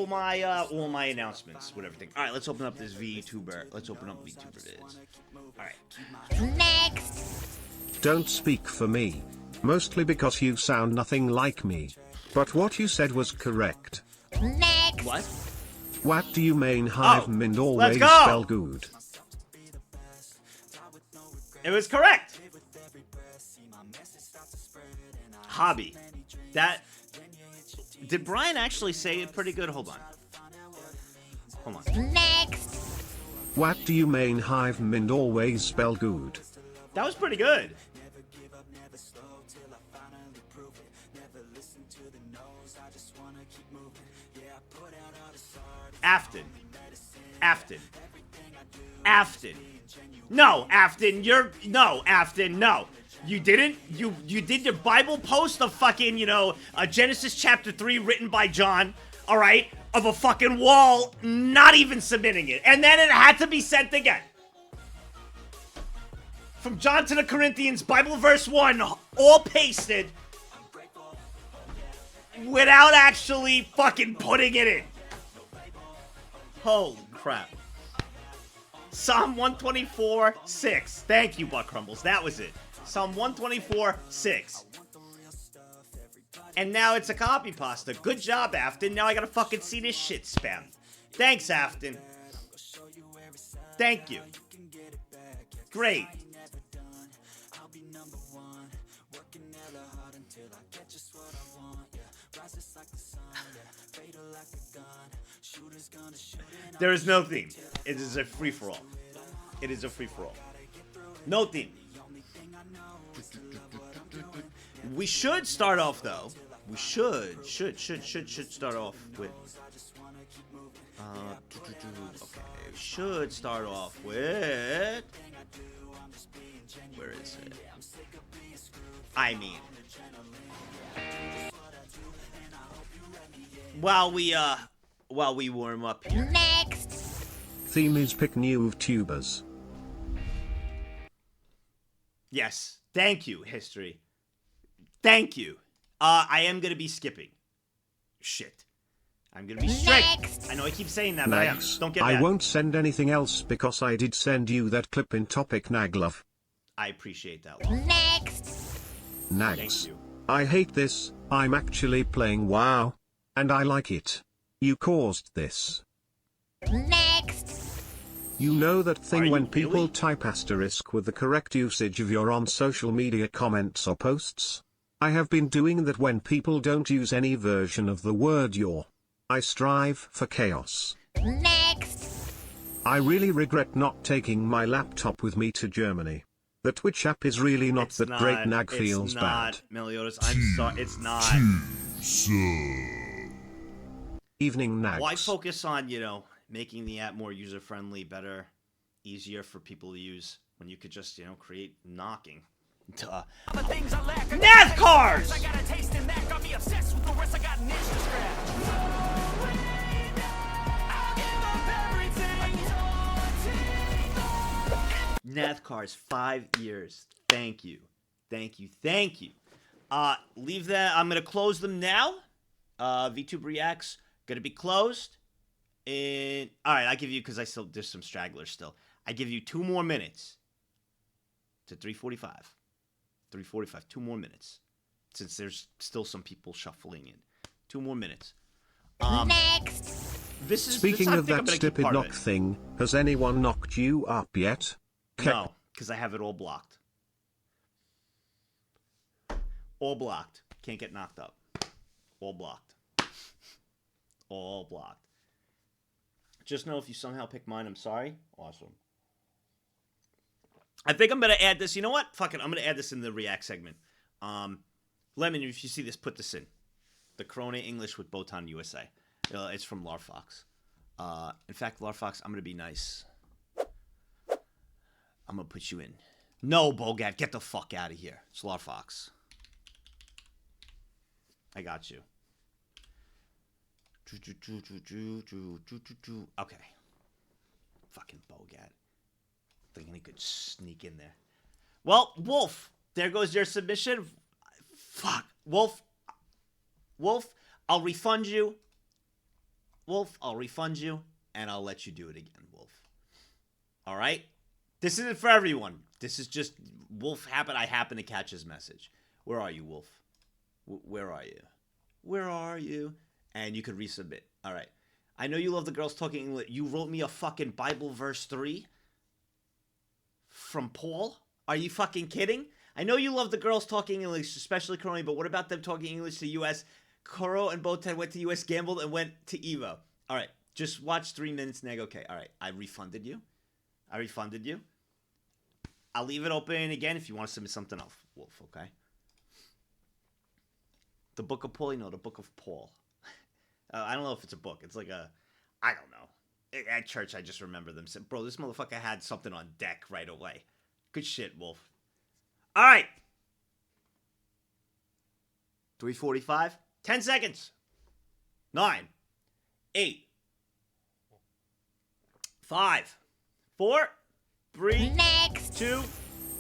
my announcements with everything. All right, let's open up this VTuber. Let's open up VTuber vids. All right. Next. Don't speak for me, mostly because you sound nothing like me. But what you said was correct. Next. What? What do you mean hive mind always go. spell good? It was correct. Hobby. That. Did Brian actually say it pretty good? Hold on. Next. What do you mean hive mind always spell good? That was pretty good. Afton. No, Afton, no. You didn't. You did your Bible post of fucking, Genesis chapter 3 written by John, all right, of a fucking wall, not even submitting it. And then it had to be sent again. From John to the Corinthians, Bible verse 1, all pasted. without actually fucking putting it in. Holy crap. Psalm 124:6. Thank you, Buck Crumbles. That was it. Psalm 124:6. And now it's a copy pasta. Good job, Afton. Now I gotta fucking see this shit spam. Thanks, Afton. Thank you. Great. There is no theme. It is a free-for-all. It is a free-for-all. No theme. We should start off, though. We should start off with... okay. We should start off with... Where is it? I mean... While we warm up here. Next. Theme is pick new Vtubers. Yes. Thank you, history. Thank you. I am gonna be skipping. Shit. I'm gonna be strict. Next. I know I keep saying that, but I am. Nags, Don't get I mad. won't send anything else because I did send you that clip in topic Naglove. I appreciate that. Love. Next. Thank Nags. you. I hate this, I'm actually playing WoW. And I like it. You caused this. Next. You know that Are thing you when people really? type asterisk with the correct usage of your on social media comments or posts? I have been doing that when people don't use any version of the word your. I strive for chaos. Next. I really regret not taking my laptop with me to Germany. The Twitch app is really not It's that not, great. Nag feels it's bad. not, Meliodas. I'm sorry. It's not. Evening Nags. Why focus on, making the app more user-friendly, better, easier for people to use, when you could just, create knocking? Duh. NASCARs! NASCARs, 5 years. Thank you. Thank you. Thank you. Leave that. I'm going to close them now. VTube Reacts going to be closed. And all right, I give you, because there's some stragglers still. I give you 2 more minutes to 3:45. 3:45. 2 more minutes, since there's still some people shuffling in. 2 more minutes. Next. Speaking of that stupid knock thing, has anyone knocked you up yet? No, because I have it all blocked. All blocked. Can't get knocked up. All blocked. All blocked. Just know if you somehow pick mine, I'm sorry. Awesome. I think I'm going to add this. You know what? Fuck it. I'm going to add this in the React segment. Lemon, if you see this, put this in. The Corona English with Botan USA. It's from Larfox. In fact, Larfox, I'm going to be nice. I'm going to put you in. No, Bogat, get the fuck out of here. It's Larfox. I got you. Okay. Fucking Bogat. Thinking he could sneak in there. Well, Wolf, there goes your submission. Fuck. Wolf, I'll refund you. Wolf, I'll refund you, and I'll let you do it again, Wolf. All right? This isn't for everyone. This is just Wolf I happen to catch his message. Where are you, Wolf? Where are you? Where are you? And you could resubmit. All right. I know you love the girls talking English. You wrote me a fucking Bible verse 3 from Paul? Are you fucking kidding? I know you love the girls talking English, especially Corona, but what about them talking English to U.S.? Koro and Botan went to U.S., gambled, and went to Evo. All right. Just watch 3 minutes, Neg. Okay. All right. I refunded you. I'll leave it open again if you want to submit something else, Wolf, okay? The Book of Paul? You know, the Book of Paul. I don't know if it's a book. It's like I don't know. At church, I just remember them saying, bro, this motherfucker had something on deck right away. Good shit, Wolf. All right. 3:45. 10 seconds. 9, 8, 5, 4, 3, Next. 2,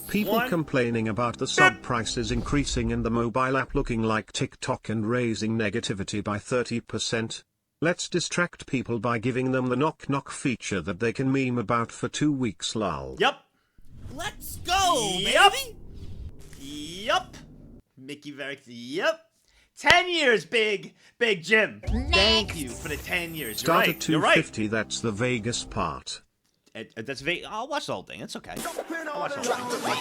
People One. complaining about the sub prices increasing and the mobile app looking like TikTok and raising negativity by 30%. Let's distract people by giving them the knock knock feature that they can meme about for 2 weeks lol. Yup. Let's go, Yup. baby. Yup. Mickey Varick. Yup. 10 years, Big Jim. Thank you for the 10 years. You're Start right. at You're right. 250, that's the Vegas part. That's I'll watch the whole thing. It's okay. I'll watch the whole thing.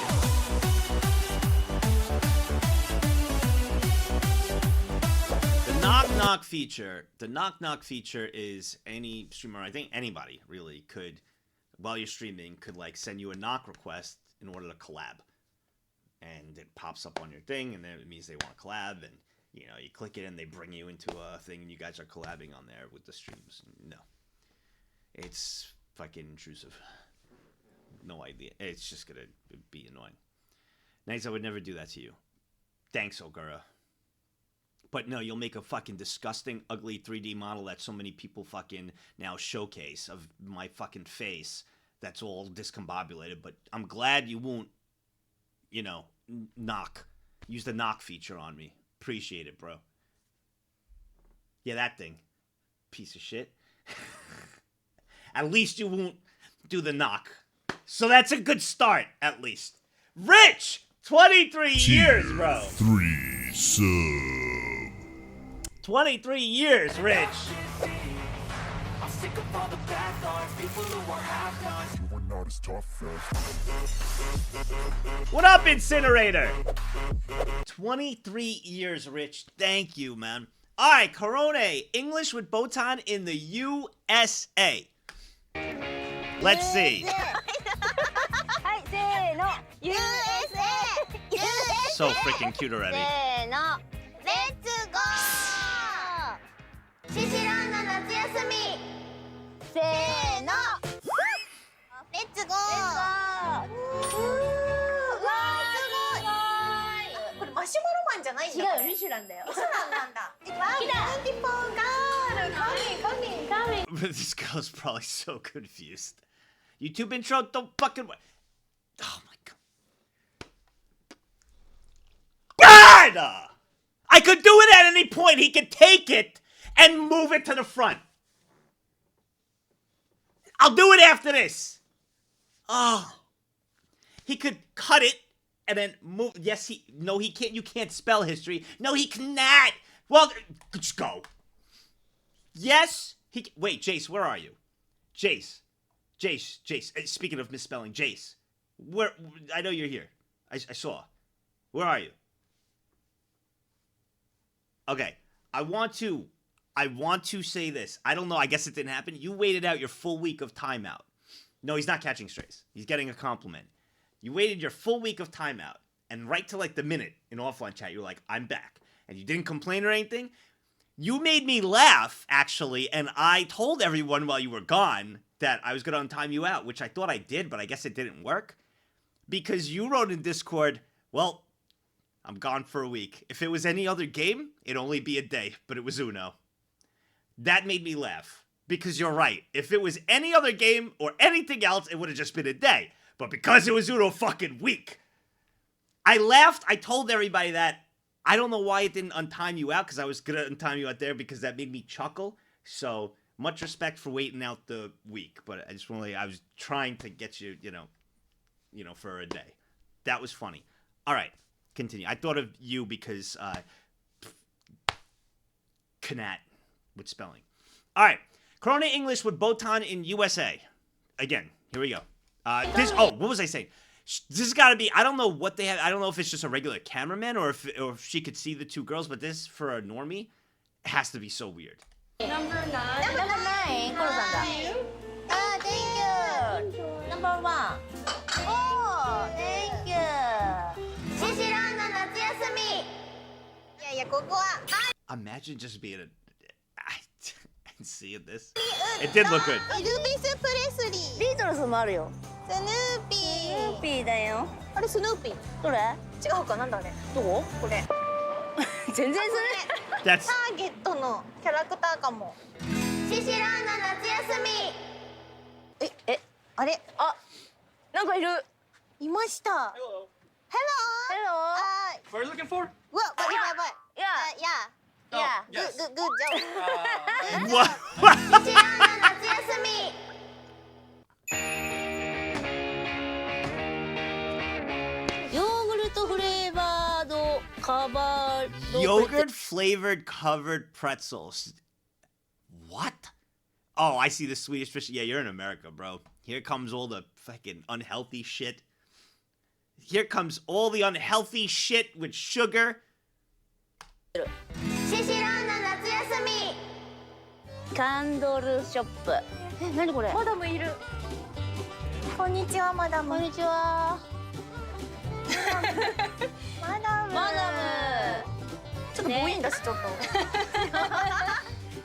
The knock feature. The knock feature is any streamer. I think anybody really could, while you're streaming, could like send you a knock request in order to collab, and it pops up on your thing, and then it means they want to collab, and you know you click it, and they bring you into a thing, and you guys are collabing on there with the streams. No, it's fucking intrusive. No idea. It's just gonna be annoying. Nice, I would never do that to you. Thanks, Ogura. But no, you'll make a fucking disgusting, ugly 3D model that so many people fucking now showcase of my fucking face that's all discombobulated. But I'm glad you won't, you know, use the knock feature on me. Appreciate it, bro. Yeah, that thing. Piece of shit. At least you won't do the knock. So that's a good start, at least. Rich! 23 years, bro. 3 sub. 23 years, Rich. I'm sick of all the bad thoughts, people who are half-nots. You were not as tough as. What up, Incinerator? 23 years, Rich. Thank you, man. All right, Corone, English with Botan in the USA. Let's see. So freaking cute already. Let's go! シシランの夏休みせーのレッツゴーわーすごいこれマシュマロマンじゃないんだ違うミシュランだよミシュランなんだわービューティフォーガールカミン This girl's probably so confused. YouTube intro, don't fucking... Oh my god. God! I could do it at any point. He could take it and move it to the front. I'll do it after this. Oh. He could cut it and then move. Yes, no, he can't. You can't spell history. No, he cannot. Well, just go. Yes, he. Wait, Jace, where are you? Jace. Speaking of misspelling, Jace. Where? I know you're here. I saw. Where are you? Okay, I want to say this. I don't know. I guess it didn't happen. You waited out your full week of timeout. No, he's not catching strays. He's getting a compliment. You waited your full week of timeout, and right to like the minute in offline chat, you were like, "I'm back," and you didn't complain or anything. You made me laugh, actually, and I told everyone while you were gone that I was going to untime you out, which I thought I did, but I guess it didn't work. Because you wrote in Discord, well, I'm gone for a week. If it was any other game, it'd only be a day, but it was Uno. That made me laugh, because you're right. If it was any other game or anything else, it would have just been a day. But because it was Uno fucking week, I laughed. I told everybody that. I don't know why it didn't untime you out, because I was going to untime you out there because that made me chuckle. So, much respect for waiting out the week. But I just want to, I was trying to get you, you know, for a day. That was funny. All right, continue. I thought of you because, Knat with spelling. All right, Corona English with Botan in USA. Again, here we go. What was I saying? This has got to be, I don't know what they have. I don't know if it's just a regular cameraman or if she could see the two girls, but this, for a normie, has to be so weird. Number 9 コロさんだThank you Number 1 Oh Thank you シシランの夏休みいやここは Imagine just being and seeing this. It did look good. エルビス・プレスリービートルズもあるよスヌーピーだよあれスヌーピーどれ違うかなんだあれどここれ全然それターゲットのキャラクターかもシシランの夏休みあれあなんかいるいました。Hello. Hello. What are you looking for? What? Yeah. Oh, Yeah. yes. Good job. What? シシラーの夏休み。ヨーグルトフレーバードカバード Yogurt flavored covered pretzels. What? Oh, I see the Swedish fish. Yeah, you're in America, bro. Here comes all the fucking unhealthy shit. Here comes all the unhealthy shit with sugar. シシラーの夏休み。カンドルショップ。何これ？マダムいる。こんにちは、マダム。こんにちは。マダム。ちょっと母音だし、ちょっと。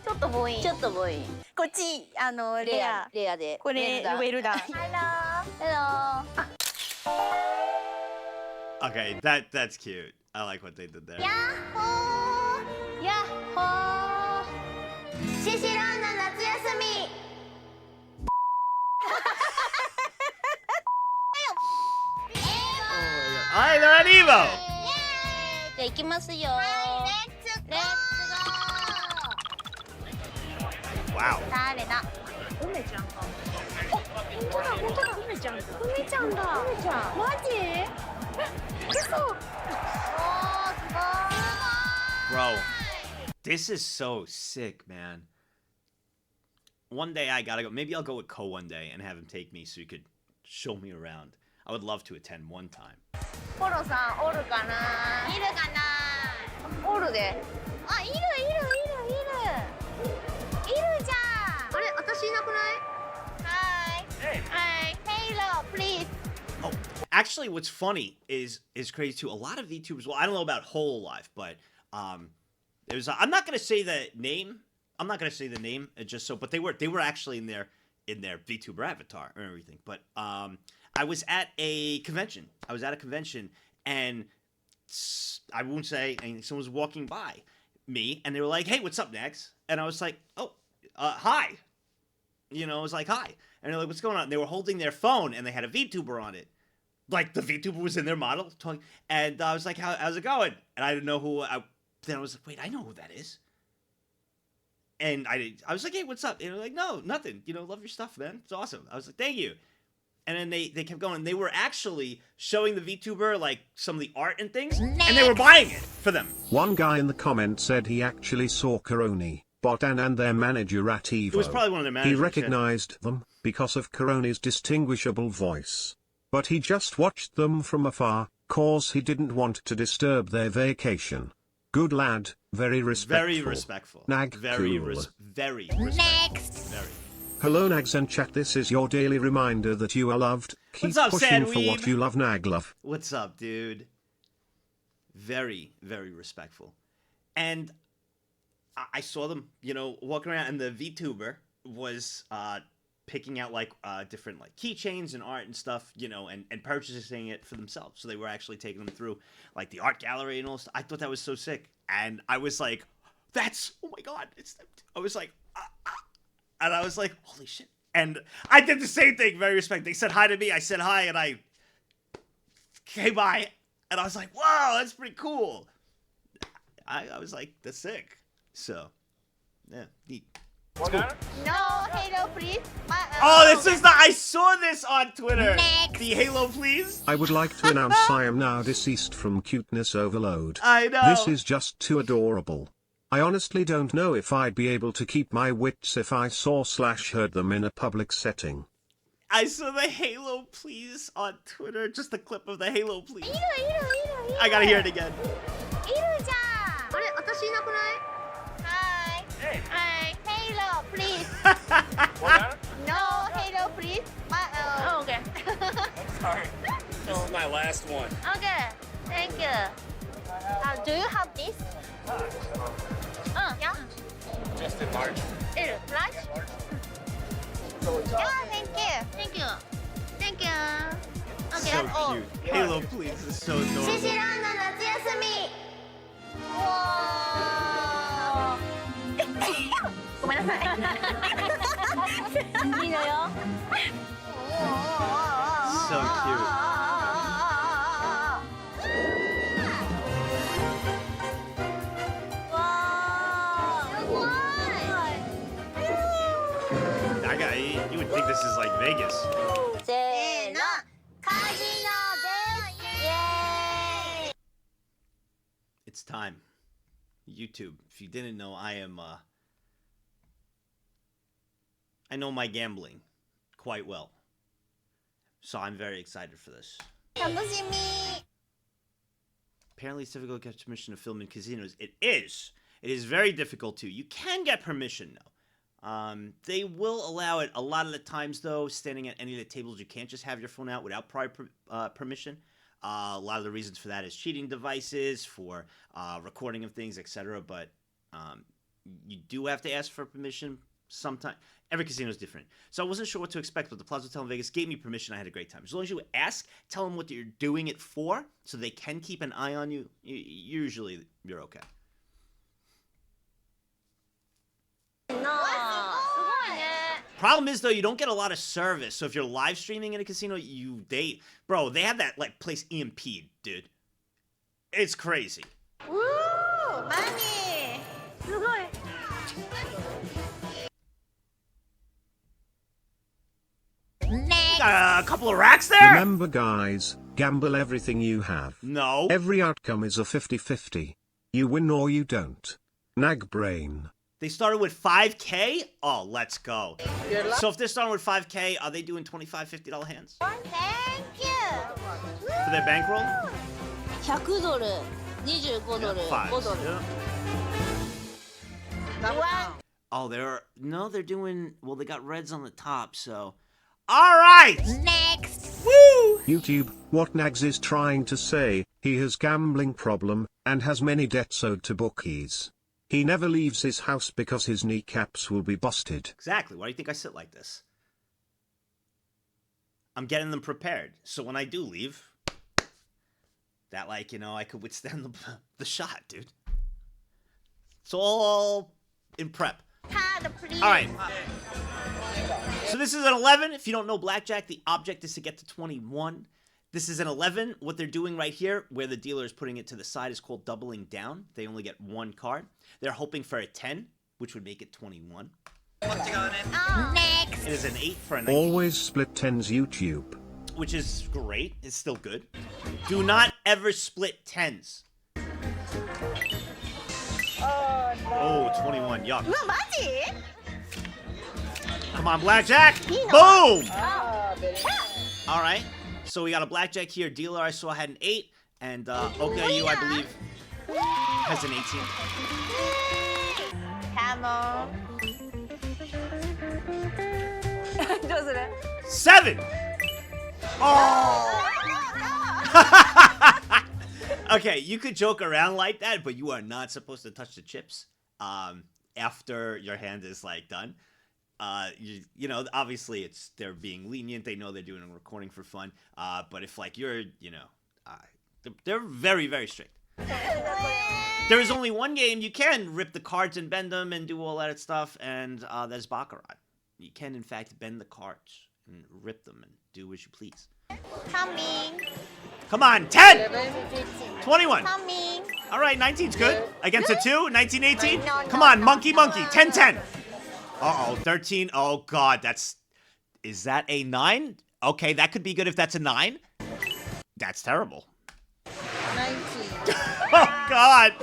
ちょっと母音。ちょっと母音。こっちレアで。これウェルダン。Hello. Okay, that's cute. I like what they did there. ヤッホー。ヤッホー。シシラーの夏休み。Alright, they're at Evo. じゃあ行きますよ。レッツゴー。Wow. 誰だ？梅ちゃんか。あ、本当だ。梅ちゃんだ。梅ちゃんだ。梅ちゃん。マジ？嘘。おー、すごい。Bro, this is so sick, man. One day I gotta go. Maybe I'll go with Ko one day and have him take me so you could show me around. I would love to attend one time. ポロさんおるかな？いるかな？おるで。あ、いるじゃん。あれ、私いなくない？はい。Halo, please. Oh, actually, what's funny is crazy too. A lot of VTubers. Well, I don't know about whole life, but it was. I'm not gonna say the name. Just so. But they were actually in their VTuber avatar and everything. But I was at a convention. And I won't say anything. Someone was walking by me, and they were like, "Hey, what's up, Nex?" And I was like, "Oh, hi." You know, I was like, "Hi," and they're like, "What's going on?" And they were holding their phone, and they had a VTuber on it. Like the VTuber was in their model talking, and I was like, "How's it going?" And I didn't know who. Then I was like, "Wait, I know who that is." And I was like, "Hey, what's up?" And they're like, "No, nothing. You know, love your stuff, man. It's awesome." I was like, "Thank you." And then they kept going. They were actually showing the VTuber like some of the art and things, and they were buying it for them. One guy in the comment said he actually saw Coroni, Botan and their manager at Evo. It was probably one of their managers. He recognized them because of Coroni's distinguishable voice. But he just watched them from afar, cause he didn't want to disturb their vacation. Good lad, very respectful. Very respectful. Nag very cool. Very respectful. Next. Very. Hello Nags and chat, this is your daily reminder that you are loved. Keep What's up, pushing for Sandweed? what you love, Naglove. What's up, dude? Very, very respectful. And I saw them, you know, walking around, and the VTuber was picking out like different like keychains and art and stuff, you know, and purchasing it for themselves. So they were actually taking them through like the art gallery and all stuff. I thought that was so sick. And I was like, that's, oh my God. I was like, and I was like, holy shit. And I did the same thing, very respectful. They said hi to me. I said hi, and I came by, and I was like, wow, that's pretty cool. I was like, that's sick. So, yeah, neat. It's cool. No, Halo, please. Oh, this is I saw this on Twitter. Next. The Halo, please. I would like to announce I am now deceased from cuteness overload. I know. This is just too adorable. I honestly don't know if I'd be able to keep my wits if I saw/heard them in a public setting. I saw the Halo, please on Twitter. Just a clip of the Halo, please. I gotta hear it again. いるじゃん。あれ、私いなくない？はい。Hey. はい。Halo, please. No, Halo, please. Oh, okay. I'm sorry. This is my last one. Okay. Thank you. Do you have this? Yeah. Just in March. Large? Yeah, thank you. Thank you. Thank you. Okay, So that's all. cute. Halo, please is so シシ adorable. ラーの夏休み。ごめんなさい。いいのよ。So cute. This is like Vegas. せーの、カジノです。イエーイ。 It's time. YouTube. If you didn't know, I know my gambling quite well. So I'm very excited for this. 楽しみ。 Apparently it's difficult to get permission to film in casinos. It is. It is very difficult to. You can get permission, though. They will allow it a lot of the times, though. Standing at any of the tables, you can't just have your phone out without prior permission. A lot of the reasons for that is cheating devices, for recording of things, etc. But you do have to ask for permission sometimes. Every casino is different. So I wasn't sure what to expect, but the Plaza Hotel in Vegas gave me permission. I had a great time. As long as you ask, tell them what you're doing it for, so they can keep an eye on you, usually you're okay. Problem is, though, you don't get a lot of service. So if you're live streaming in a casino, bro, they have that like place EMP'd, dude. It's crazy. Woo! Money! すごい。 Got a couple of racks there? Remember guys, gamble everything you have. No. Every outcome is a 50-50. You win or you don't. Nag brain. They started with 5K? Oh, let's go. So if they're starting with 5K, are they doing $25, $50 hands? Thank you! For their bankroll? 100ドル、25ドル、5ドル。 Oh, they're doing, well, they got reds on the top, so. All right! Next! Woo! YouTube, what Nags is trying to say, he has gambling problem, and has many debts owed to bookies. He never leaves his house because his kneecaps will be busted. Exactly. Why do you think I sit like this? I'm getting them prepared. So when I do leave, that, like, you know, I could withstand the shot, dude. It's all in prep. All right. So this is an 11. If you don't know blackjack, the object is to get to 21. This is an 11. What they're doing right here, where the dealer is putting it to the side, is called doubling down. They only get one card. They're hoping for a 10, which would make it 21. Next! It is an 8 for a 19. Always split 10s YouTube. Which is great. It's still good. Do not ever split 10s. Oh, 21. Yuck. Come on, blackjack. Boom! All right. So we got a blackjack here. Dealer I saw had an 8. And OKU, I believe, has an 18. 7! Oh! Okay, you could joke around like that, but you are not supposed to touch the chips after your hand is, like, done. You know, obviously they're being lenient. They know they're doing a recording for fun. But if, like, you're, you know, they're very, very strict. There is only one game you can rip the cards and bend them and do all that stuff, and that's Baccarat. You can, in fact, bend the cards and rip them and do as you please. Coming. Come on, 10! 21. Coming. All right, 19's good. Against a 2, 19, 18. Come on, monkey, 10, 10. Uh-oh, 13. Oh, God, is that a 9? Okay, that could be good if that's a 9. That's terrible. 19. Oh, God.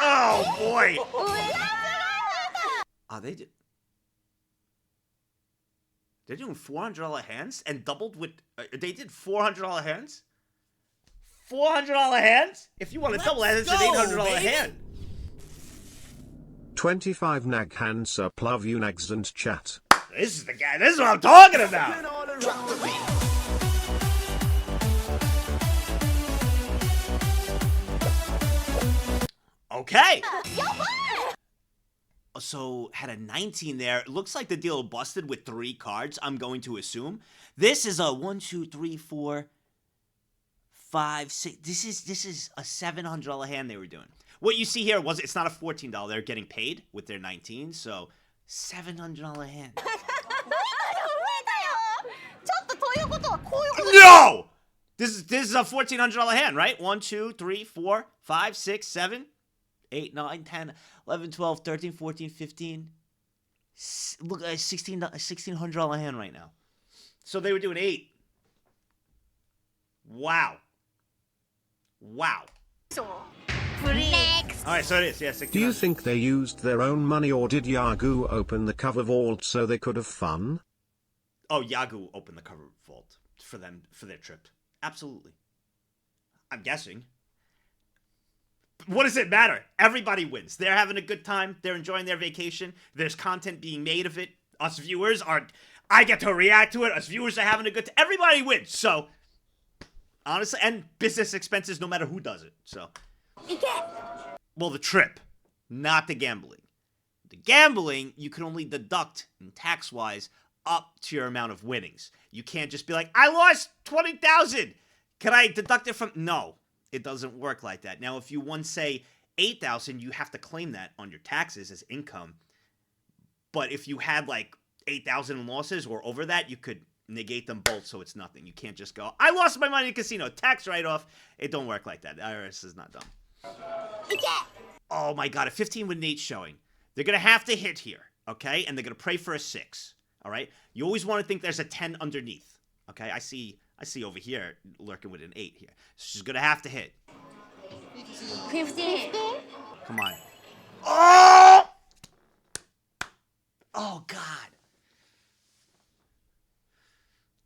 Oh, boy. Oh, they're doing $400 hands and doubled with, they did $400 hands? $400 hands? If you want to double that, it's an $800 hand. 25 Nag hands up, love you Nags and chat. This is the guy, this is what I'm talking about. Okay. So, had a 19 there. It looks like the deal busted with 3 cards, I'm going to assume. This is a 1, 2, 3, 4, 5, 6. This is a $700 hand they were doing. What you see here it's not a $14. They're getting paid with their 19, so $700 hand. No! This is a $1,400 hand, right? 1, 2, 3, 4, 5, 6, 7, 8, 9, 10, 11, 12, 13, 14, 15, Look at a $1,600 hand right now. So they were doing 8. Wow. Next. All right, so it is. Yeah, 16. Do you think they used their own money or did Yahoo open the cover vault so they could have fun? Oh, Yahoo opened the cover vault for them for their trip. Absolutely. I'm guessing. What does it matter? Everybody wins. They're having a good time. They're enjoying their vacation. There's content being made of it. Us viewers are... I get to react to it. Us viewers are having a good time. Everybody wins. So, honestly, and business expenses no matter who does it. So, well, the trip, not the gambling. The gambling, you can only deduct, tax-wise, up to your amount of winnings. You can't just be like, I lost 20,000. Can I deduct it from... No. It doesn't work like that. Now, if you won, say, 8,000, you have to claim that on your taxes as income. But if you had, like, 8,000 in losses or over that, you could negate them both so it's nothing. You can't just go, I lost my money in casino. Tax write-off. It don't work like that. The IRS is not dumb. Oh, my God. A 15 with Nate showing. They're going to have to hit here, okay? And they're going to pray for a 6, all right? You always want to think there's a 10 underneath, okay? I see over here lurking with an 8 here. So she's going to have to hit. 15. Come on. Oh! Oh, God.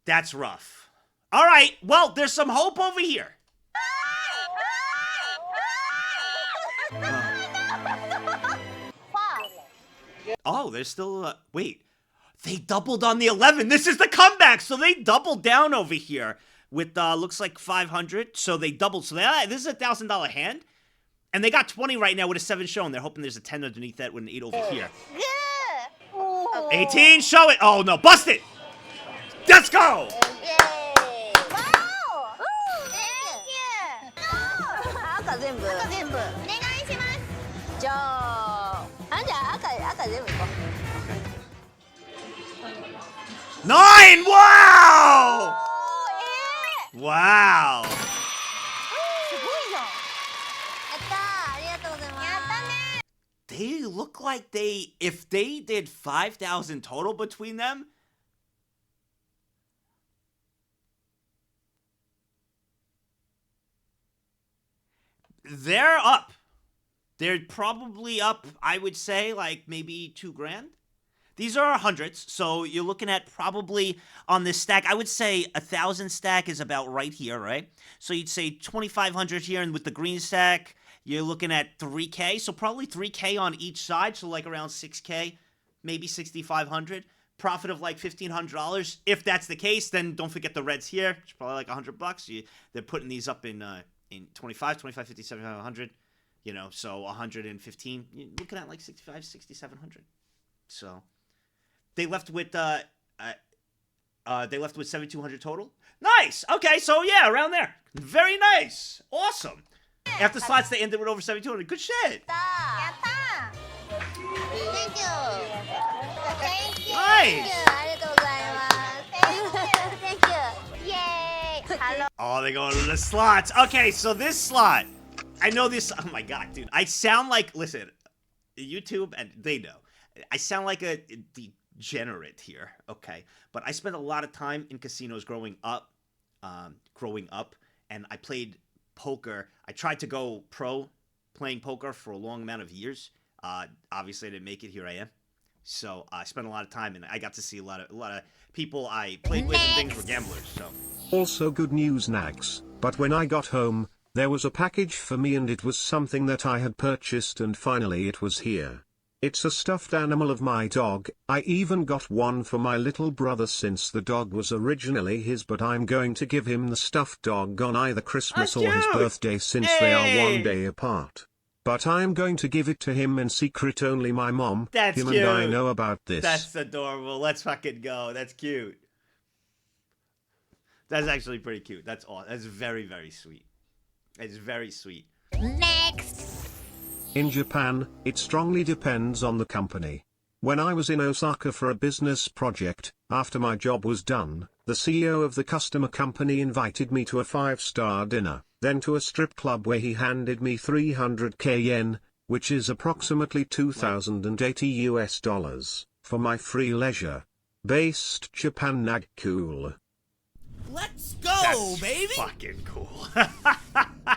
That's rough. All right. Well, there's some hope over here. Oh, there's still... wait. They doubled on the 11. This is the comeback. So they doubled down over here with, looks like 500. So they doubled. So this is a $1,000 hand. And they got 20 right now with a 7 showing. They're hoping there's a 10 underneath that with an 8 over here. 18, show it. Oh, no. Bust it. Let's go. Nine! Wow! Wow! They look like if they did 5,000 total between them, they're up. They're probably up, I would say, like maybe $2,000. These are hundreds, so you're looking at probably on this stack, I would say 1,000 stack is about right here, right? So you'd say 2,500 here, and with the green stack, you're looking at 3K. So probably 3K on each side, so like around 6K, maybe 6,500. Profit of like $1,500. If that's the case, then don't forget the reds here. It's probably like $100. They're putting these up in 25, 50, 700. You know, so 115. You're looking at like 65, 6,700. So they left with 7,200 total. Nice. Okay, so yeah, around there. Very nice. Awesome. After slots, they ended with over 7,200. Good shit. Thank you. Nice. Thank you. Yay. Hello. Oh, they go to the slots. Okay, so this slot. I know this. Oh my God, dude. I sound like, listen, YouTube, and they know. I sound like a degenerate here, okay? But I spent a lot of time in casinos growing up, and I played poker. I tried to go pro playing poker for a long amount of years. Obviously, I didn't make it. Here I am. So I spent a lot of time, and I got to see a lot of people I played with and things were gamblers. So also good news, Nags. But when I got home, there was a package for me, and it was something that I had purchased, and finally it was here. It's a stuffed animal of my dog. I even got one for my little brother since the dog was originally his, but I'm going to give him the stuffed dog on either Christmas or his birthday since they are one day apart. But I'm going to give it to him in secret. Only my mom, That's him cute. and I know about this. That's adorable. Let's fucking go. That's cute. That's actually pretty cute. That's awesome. That's very, very sweet. It's very sweet. Next. In Japan, it strongly depends on the company. When I was in Osaka for a business project, after my job was done, the CEO of the customer company invited me to a 5-star dinner, then to a strip club where he handed me 300k yen, which is approximately $2,080 for my free leisure. Based Japan nag cool. Let's go, That's baby! fucking cool.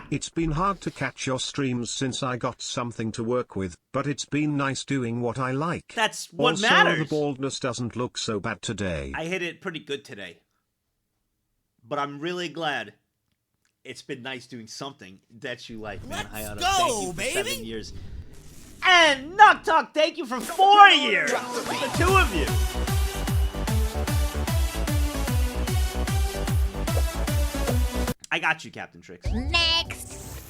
It's been hard to catch your streams since I got something to work with, but it's been nice doing what I like. That's what also, matters. The baldness doesn't look so bad today. I hit it pretty good today. But I'm really glad it's been nice doing something that you like, man. Let's Hayato, go, thank you for baby. 7 years. And Knock Talk, thank you for 4 years. The two of you. I got you, Captain Tricks. Next.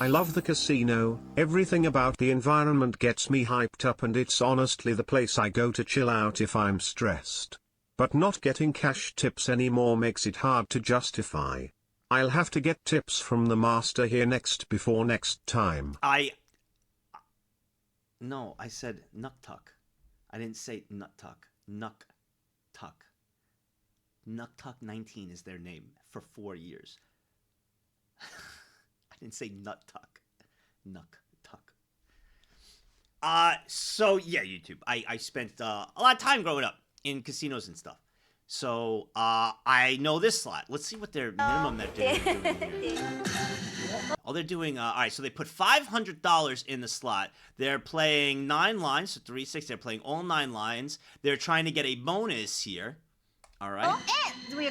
I love the casino, everything about the environment gets me hyped up and it's honestly the place I go to chill out if I'm stressed. But not getting cash tips anymore makes it hard to justify. I'll have to get tips from the master here before next time. No, I said Nut Tuck. I didn't say Nut Tuck. Nuck Tuck. Nuck Tuck 19 is their name for 4 years. I didn't say Nut Tuck. Nuck Tuck. So yeah, YouTube. I spent a lot of time growing up in casinos and stuff. So I know this slot. Let's see what their minimum that they're doing here. Oh, they're doing all right. So they put $500 in the slot. They're playing 9 lines, so 3, 6. They're playing all 9 lines. They're trying to get a bonus here. All right. Okay.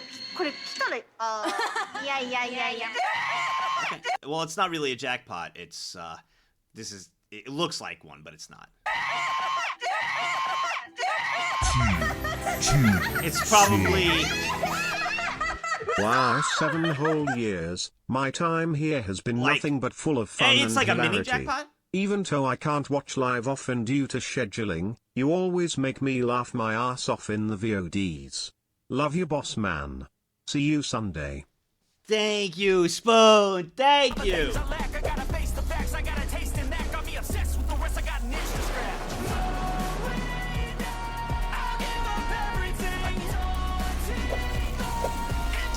Well, it's not really a jackpot. It's it looks like one, but it's not. It's probably... Wow, 7 whole years. My time here has been nothing but full of fun it's and like hilarity. a mini jackpot? Even though I can't watch live often due to scheduling, you always make me laugh my ass off in the VODs. Love you, boss man. See you Sunday. Thank you, Spoon. Thank you.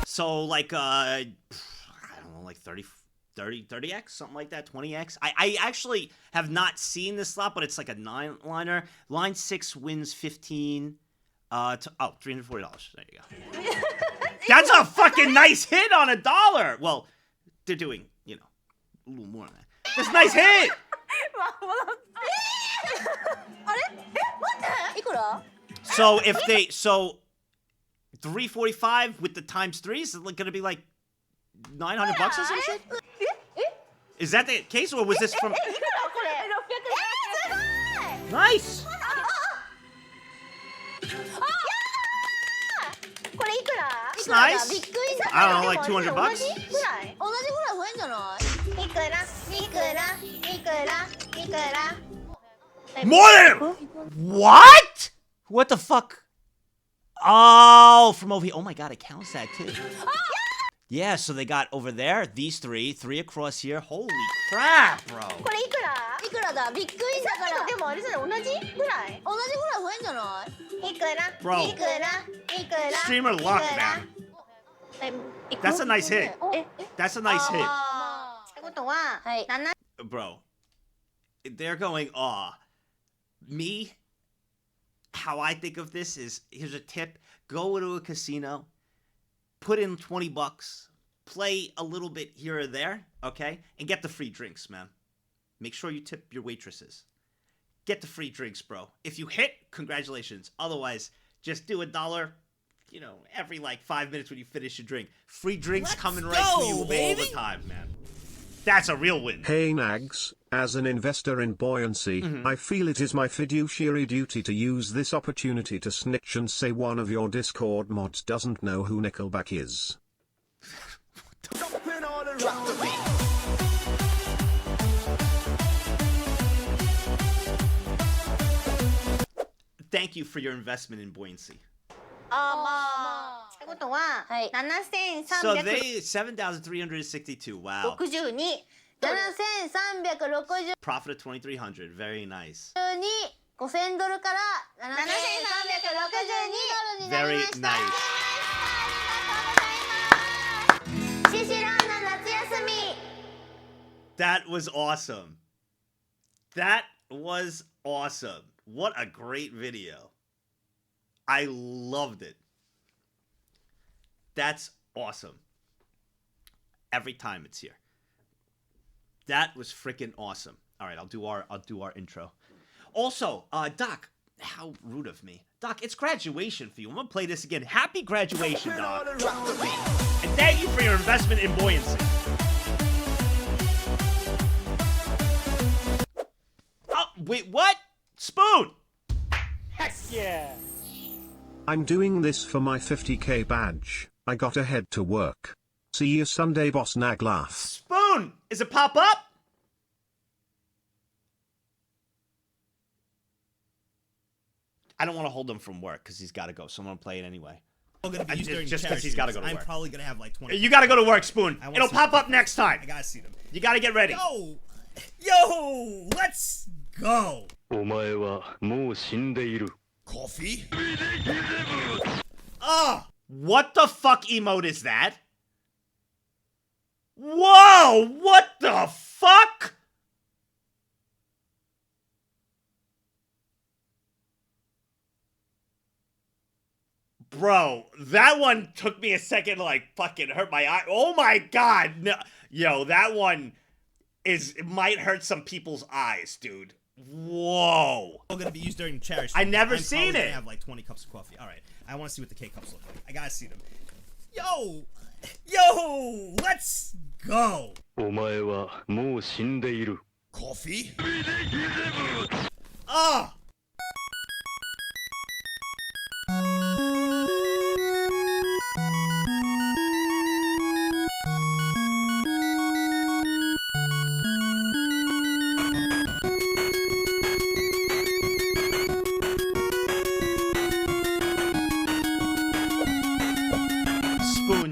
So like I don't know, like 30x, something like that, 20x. I actually have not seen this slot, but it's like a 9-liner. Line 6 wins 15. $340. There you go. That's a fucking nice hit on $1. Well, they're doing, a little more than that. That's a nice hit. So if they 345 with the times 3 is it gonna be like $900 or some shit? Is that the case, or was this from? Nice. It's nice. I don't know, like $200. More than what? What the fuck? Oh, from over here. Oh my god, it counts that too. Yeah, so they got over there these 3 across here. Holy crap, bro. Bro, streamer luck, man. That's a nice hit. That's a nice hit. Bro, they're going, me, how I think of this is, here's a tip. Go to a casino, put in $20, play a little bit here or there, okay? And get the free drinks, man. Make sure you tip your waitresses. Get the free drinks, bro. If you hit, congratulations. Otherwise, just do $1, every like 5 minutes when you finish your drink. Free drinks coming right to you all the time, man. That's a real win. Hey Nags, as an investor in buoyancy, I feel it is my fiduciary duty to use this opportunity to snitch and say one of your Discord mods doesn't know who Nickelback is. Thank you for your investment in buoyancy. So they 7,362. Wow. Profit of 2,300. Very nice. Very nice. That was awesome. That was awesome. What a great video. I loved it. That's awesome. Every time it's here. That was freaking awesome. All right, I'll do our intro. Also, Doc, how rude of me. Doc, it's graduation for you. I'm gonna play this again. Happy graduation, Doc. And thank you for your investment in buoyancy. Oh, wait, what? Spoon! Heck yeah! I'm doing this for my 50k badge. I gotta head to work. See you Sunday, boss. Nag laugh. Spoon! Is it pop up? I don't want to hold him from work because he's got to go, so I'm going to play it anyway. Just because he's got to go to work. I'm probably going to have like 20. You got to go to work, Spoon. It'll pop up next time. I got to see them. You got to get ready. Yo, let's go. Coffee? What the fuck emote is that? Whoa, what the fuck? Bro, that one took me a second to like fucking hurt my eye. Oh my god. No. Yo, that one it might hurt some people's eyes, dude. Whoa. All gonna be used during the charity. I never seen it. I have like 20 cups of coffee. All right, I want to see what the K cups look like. I gotta see them. Yo, let's go. Coffee?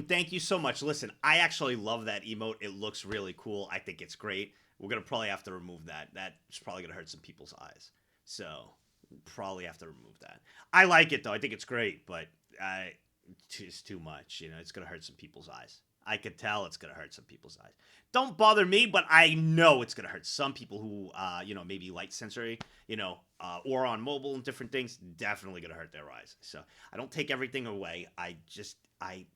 Thank you so much. Listen, I actually love that emote. It looks really cool. I think it's great. We're going to probably have to remove that. That's probably going to hurt some people's eyes. So, probably have to remove that. I like it, though. I think it's great, but it's too much. You know, it's going to hurt some people's eyes. I could tell it's going to hurt some people's eyes. Don't bother me, but I know it's going to hurt some people who, maybe light sensory, or on mobile and different things. Definitely going to hurt their eyes. So, I don't take everything away. I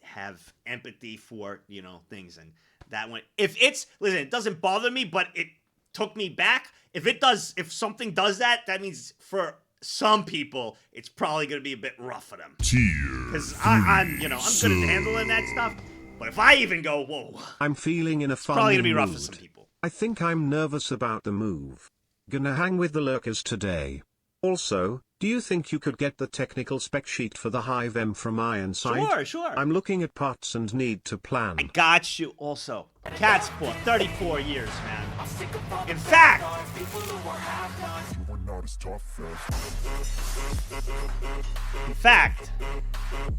have empathy for, things. And that one, listen, it doesn't bother me, but it took me back. If something does that, that means for some people, it's probably going to be a bit rough for them. Because I'm good at handling that stuff. But if I even go, whoa. I'm feeling in a fun probably going to be rough mood. for some people. I think I'm nervous about the move. Gonna hang with the lurkers today. Also, do you think you could get the technical spec sheet for the Hive M from Ironside? Sure. I'm looking at parts and need to plan. I got you also. Catsport, 34 years, man. In fact,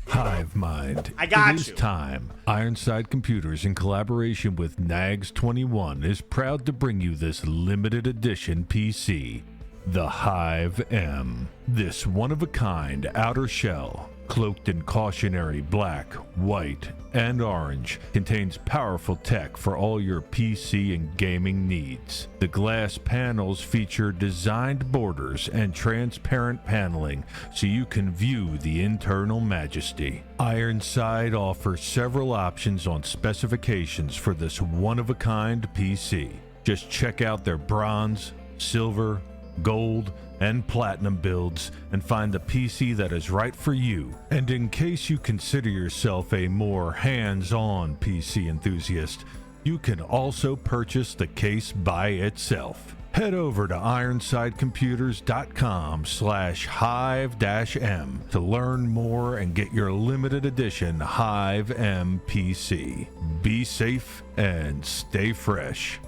Hive Mind. I got It is you. time. Ironside Computers, in collaboration with Nags21, is proud to bring you this limited edition PC. The Hive M. This one-of-a-kind outer shell, cloaked in cautionary black, white, and orange, contains powerful tech for all your PC and gaming needs. The glass panels feature designed borders and transparent paneling so you can view the internal majesty. Ironside offers several options on specifications for this one-of-a-kind PC. Just check out their bronze, silver, gold, and platinum builds and find the PC that is right for you. And in case you consider yourself a more hands-on PC enthusiast, you can also purchase the case by itself. Head over to ironsidecomputers.com/hive-m to learn more and get your limited edition Hive M PC. Be safe and stay fresh.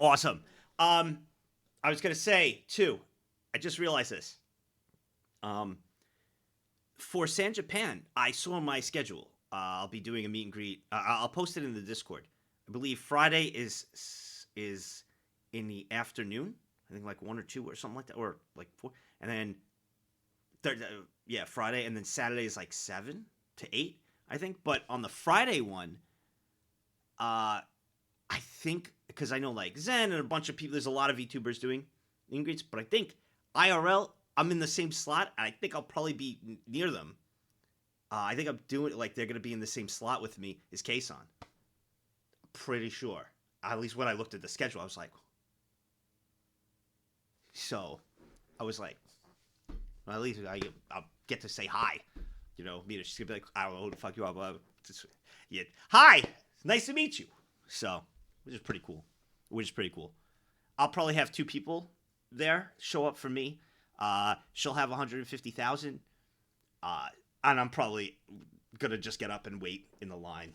Awesome. I was going to say, too, I just realized this. For San Japan, I saw my schedule. I'll be doing a meet and greet. I'll post it in the Discord. I believe Friday is in the afternoon. I think like 1 or 2 or something like that. Or like 4. And then, Friday. And then Saturday is like 7 to 8, I think. But on the Friday one, I think, because I know like Zen and a bunch of people, there's a lot of VTubers doing meet and greets, but I think IRL I'm in the same slot, and I think I'll probably be near them. I think I'm doing it like they're going to be in the same slot with me. Is Kason? Pretty sure. At least when I looked at the schedule, I was like... So, I was like... Well, at least I'll get to say hi. You know, meet her. She's going to be like, I don't know who the fuck you are, but... Yeah. Hi! Nice to meet you. So, which is pretty cool. I'll probably have 2 people there show up for me. She'll have 150,000. And I'm probably gonna just get up and wait in the line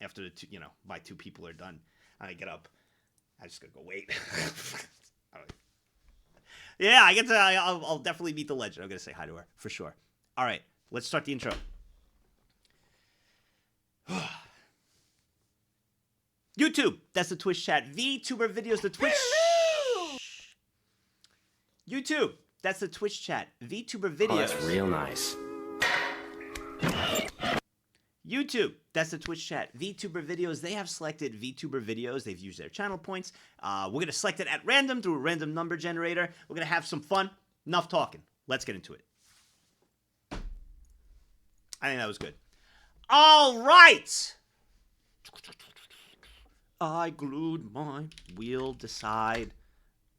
after the 2, my 2 people are done. I get up. I just gotta go wait. Yeah, I get to. I'll definitely meet the legend. I'm gonna say hi to her for sure. All right, let's start the intro. YouTube, that's the Twitch chat. Vtuber videos, the Twitch. YouTube, that's the Twitch chat. Vtuber videos. Oh, that's real nice. YouTube, that's the Twitch chat. Vtuber videos, they have selected Vtuber videos. They've used their channel points. We're going to select it at random through a random number generator. We're going to have some fun. Enough talking. Let's get into it. I think that was good. All right. I glued my wheel decide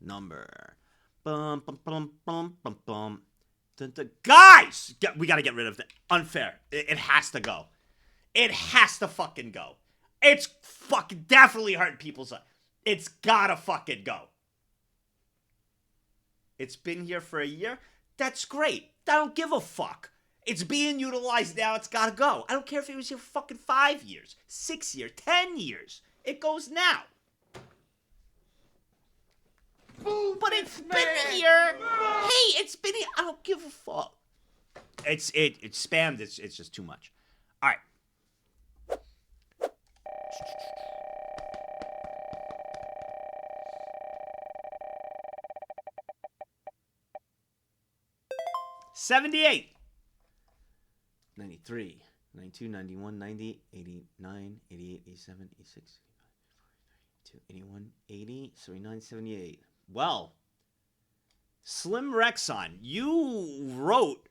number. Bum, bum, bum, bum, bum, bum. Dun, dun. Guys! We got to get rid of that. Unfair. It has to go. It has to fucking go. It's fucking definitely hurting people's lives. It's gotta fucking go. It's been here for a year. That's great. I don't give a fuck. It's being utilized now. It's gotta go. I don't care if it was here for fucking 5 years, 6 years, 10 years. It goes now. But it's been here. Hey, it's been here. I don't give a fuck. It's spammed. It's just too much. All right. $78, 93, 92, 91, 90, 89, 88, 87, 86, 81, 80, 79, 78. Well, Slim Rexon, you wrote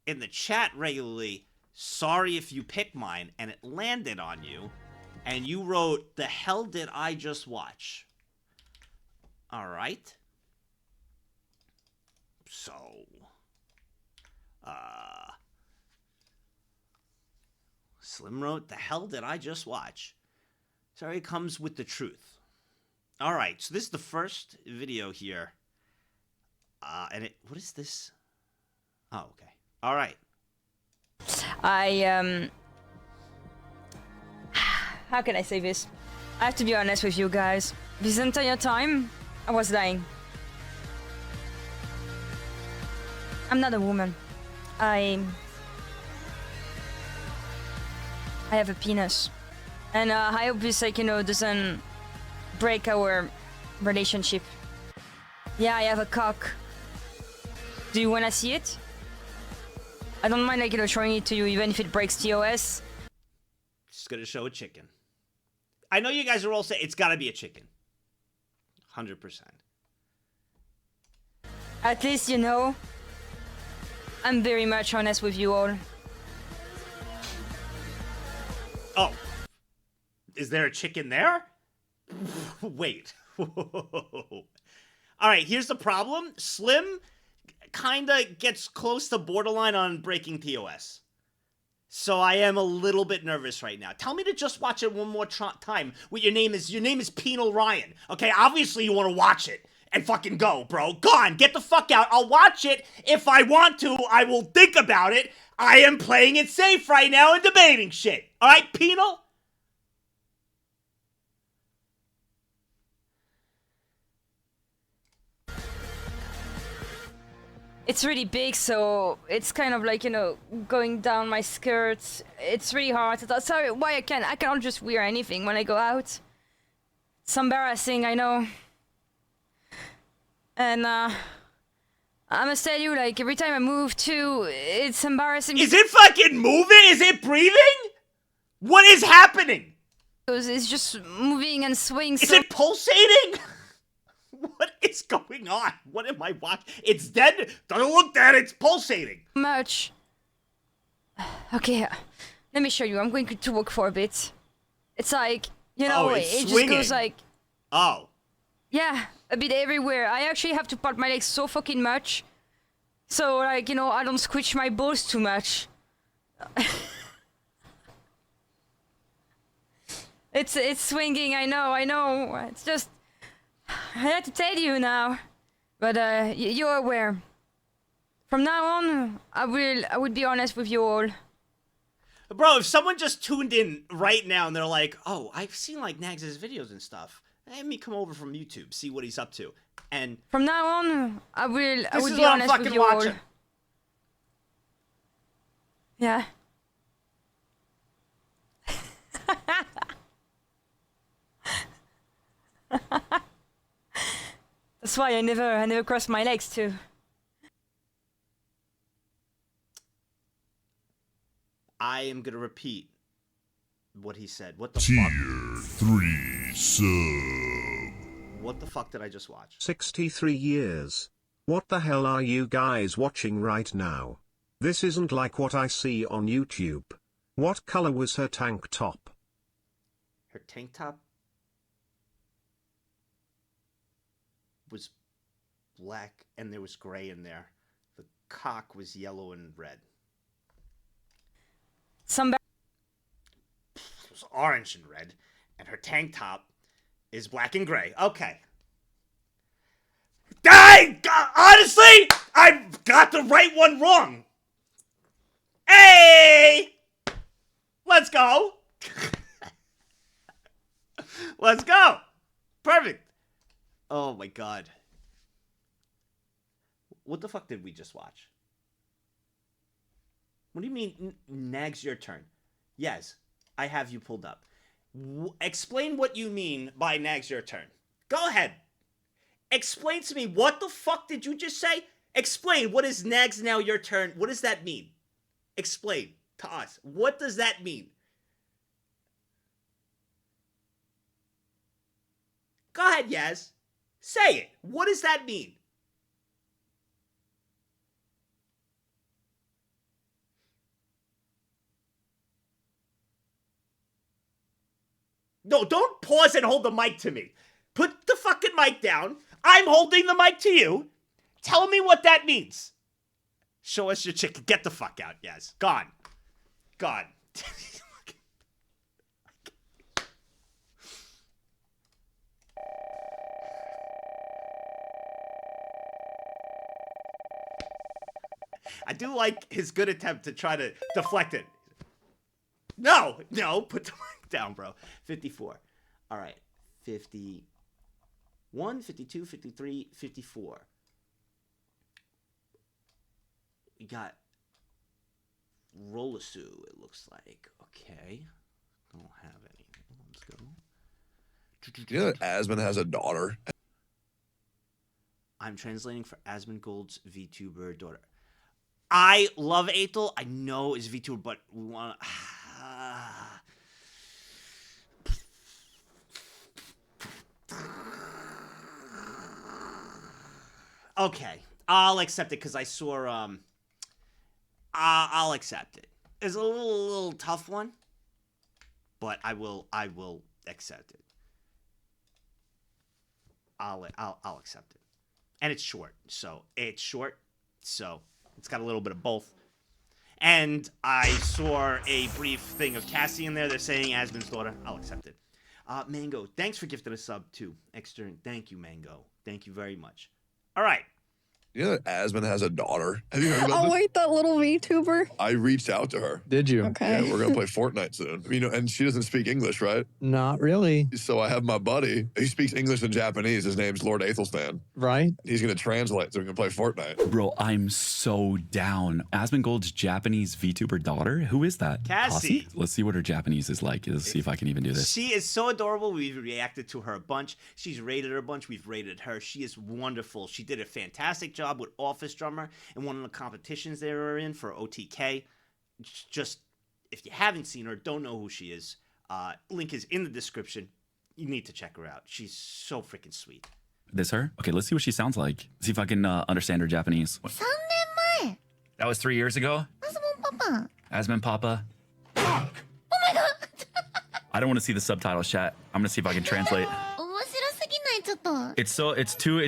in the chat regularly, sorry if you pick mine, and it landed on you, and you wrote, the hell did I just watch? All right. So, Slim wrote, the hell did I just watch? Sorry, it comes with the truth. All right, so this is the first video here. And what is this? Oh, okay. All right. How can I say this? I have to be honest with you guys. This entire time, I was dying. I'm not a woman. I have a penis. And I hope this, doesn't break our relationship. Yeah, I have a cock. Do you wanna see it? I don't mind, showing it to you, even if it breaks TOS. Just gonna show a chicken. I know you guys are all saying it's gotta be a chicken. 100%. At least, I'm very much honest with you all. Oh. Is there a chicken there? Wait. All right, here's the problem. Slim kinda gets close to borderline on breaking TOS. So I am a little bit nervous right now. Tell me to just watch it one more time. What your name is Penal Ryan. Okay, obviously you want to watch it. And fucking go, bro. Gone. Get the fuck out. I'll watch it. If I want to, I will think about it. I am playing it safe right now and debating shit. Alright, Penal? It's really big, so it's kind of like, going down my skirts. It's really hard. Sorry, why I cannot just wear anything when I go out. It's embarrassing, I know. And, I must tell you, every time I move too, it's embarrassing. Is it fucking moving? Is it breathing? What is happening? It's just moving and swaying. Is it pulsating? What is is going on? What am I watching? It's dead? Doesn't look dead. It's pulsating. Much. Okay, let me show you. I'm going to walk for a bit. It's like, you know, Oh, it it's just swinging. goes like... Oh. Yeah, a bit everywhere. I actually have to part my legs so fucking much. So, like, you know, I don't squish my balls too much. It's swinging, I know. It's just... I had to tell you now. But, you're aware. From now on, I would be honest with you all. Bro, if someone just tuned in right now and they're like, oh, I've seen, like, Nags' videos and stuff. Let me come over from YouTube, see what he's up to. And... From now on, I would be what I'm honest with fucking you watching. all. Yeah. That's why I never cross my legs too. I am gonna repeat what he said. What the Tier fuck? 3 sub. What the fuck did I just watch? 63 years. What the hell are you guys watching right now? This isn't like what I see on YouTube. What color was her tank top? Her tank top was black and there was gray in there. The cock was yellow and red. Some It was orange and red, and her tank top is black and gray. Okay. Honestly, I got the right one wrong. Hey! Let's go. Let's go. Perfect. Oh my god. What the fuck did we just watch? What do you mean, Nags, your turn? Yes, I have you pulled up. Explain what you mean by Nags, your turn. Go ahead. Explain to me, what the fuck did you just say? Explain, what is Nags now your turn? What does that mean? Explain to us. What does that mean? Go ahead, Yaz. Say it. What does that mean? No, don't pause and hold the mic to me. Put the fucking mic down. I'm holding the mic to you. Tell me what that means. Show us your chicken. Get the fuck out, Yaz. Gone. Gone. I do like his good attempt to try to deflect it. No, put the mic down, bro. 54. All right. 51, 52, 53, 54. We got Rolasu, it looks like. Okay. Don't have any. Let's go. You know that Asmund has a daughter? I'm translating for Asmongold's VTuber daughter. I love Aethel. I know it's VTuber, but we want to... Okay, I'll accept it because I saw. I'll accept it. It's a little tough one, but I will accept it. I'll accept it, and it's short, so it's got a little bit of both. And I saw a brief thing of Cassie in there. They're saying Asmund's daughter. I'll accept it. Mango, thanks for gifting a sub too. Extern, thank you, Mango. Thank you very much. All right. You know that Asmund has a daughter? Have you heard about this? Wait, that little VTuber? I reached out to her. Did you? Okay. Yeah, we're gonna play Fortnite soon. You know, and she doesn't speak English, right? Not really. So I have my buddy. He speaks English and Japanese. His name's Lord Aethelstan. Right. He's gonna translate so we can play Fortnite. Bro, I'm so down. Asmongold's Japanese VTuber daughter? Who is that? Cassie. Posse? Let's see what her Japanese is like. Let's see if I can even do this. She is so adorable. We've reacted to her a bunch. She's rated her a bunch. We've rated her. She is wonderful. She did a fantastic job with Office Drummer in one of the competitions they were in for OTK. Just, if you haven't seen her, don't know who she is, link is in the description. You need to check her out. She's so freaking sweet. This her? Okay, let's see what she sounds like. See if I can understand her Japanese. 3年前 That was 3 years ago? Asmon Papa. Asmon Papa. Oh my god. I don't want to see the subtitles, chat. I'm gonna see if I can translate. 面白すぎないちょっと。 It's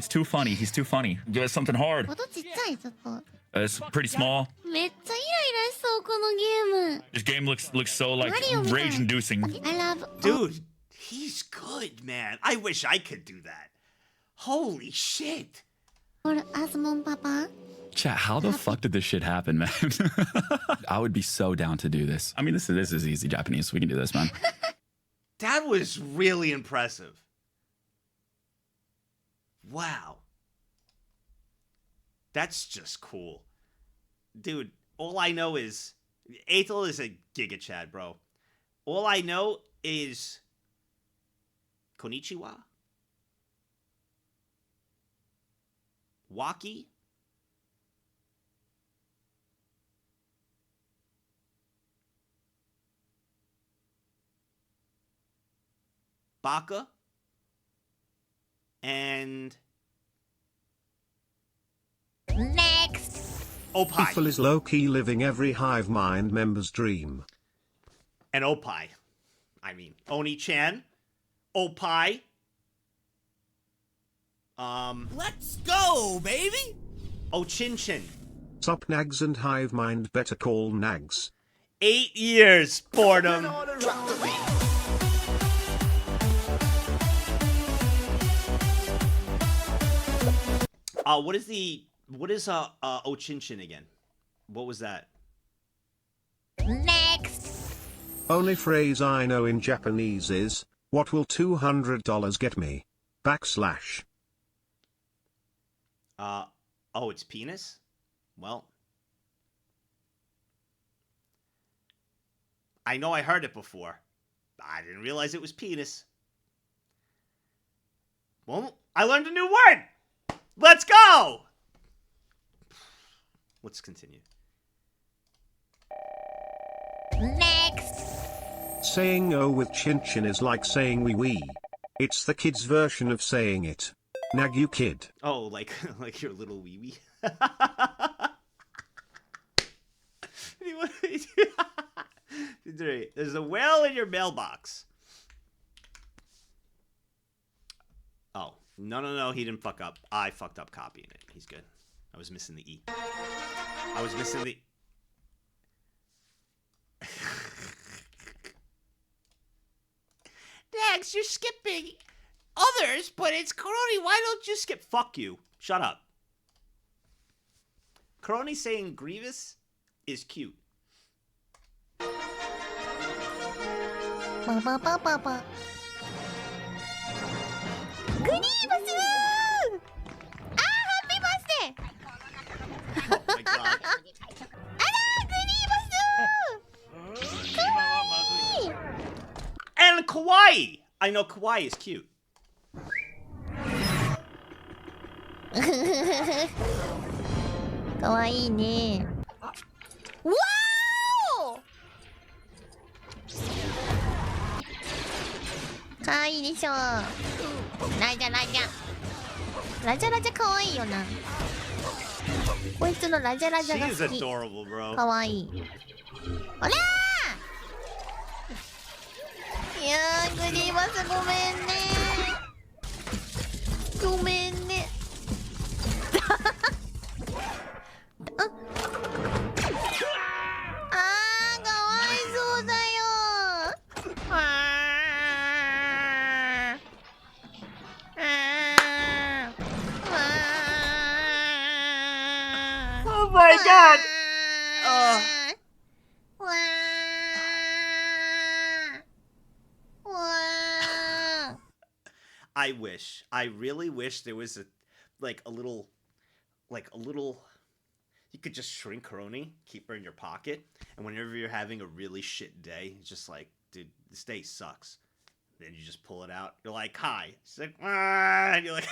too funny. He's too funny. Give us something hard. 音ちっちゃいちょっと。 It's pretty small. めっちゃイライラしそうこのゲーム。 This game looks so like Marioみたい。 rage-inducing. I love. Dude, he's good, man. I wish I could do that. Holy shit. For Asmon Papa. Chat, how the fuck did this shit happen, man? I would be so down to do this. I mean, this is easy Japanese. We can do this, man. That was really impressive. Wow. That's just cool. Dude, all I know is... Aethel is a Giga Chad, bro. All I know is... Konnichiwa? Waki? Baka? And... Next. Opie. Aethel is low-key living every Hive Mind member's dream. And Opie. I mean, Oni-chan. Opie. Let's go, baby! Ochin-chin. Sup Nags and Hive Mind better call Nags. 8 years, boredom. What is Ochin-chin again? What was that? Next. Only phrase I know in Japanese is, what will $200 get me? /. Oh, it's penis? Well, I know I heard it before. I didn't realize it was penis. Well, I learned a new word! Let's go! Let's continue. Next. Saying oh with chin-chin is like saying wee. It's the kid's version of saying it. Nag you kid. Oh, like your little wee wee. There's a whale in your mailbox. Oh, no, he didn't fuck up. I fucked up copying it. He's good. I was missing the E. I was missing the... Next, you're skipping others, but it's Karoni. Why don't you skip? Fuck you. Shut up. Karoni saying Grievous is cute. Ba. Grievous! Ah, happy birthday! Oh my god. Grievous! And Kawaii! I know Kawaii is cute. Kawaii ne. Wow! Kawaii でしょ。ラジャ可愛いよな。こいつのラジャが She 好 is き。 adorable, bro. 可愛い。あらー。いやー、グリーバスごめんね。ごめんね。あー、かわいそうだよ。Oh my god! I wish. I really wish there was a little. You could just shrink Karoni, keep her in your pocket, and whenever you're having a really shit day, it's just like, dude, this day sucks. Then you just pull it out. You're like, hi. She's like, ah, and you're like,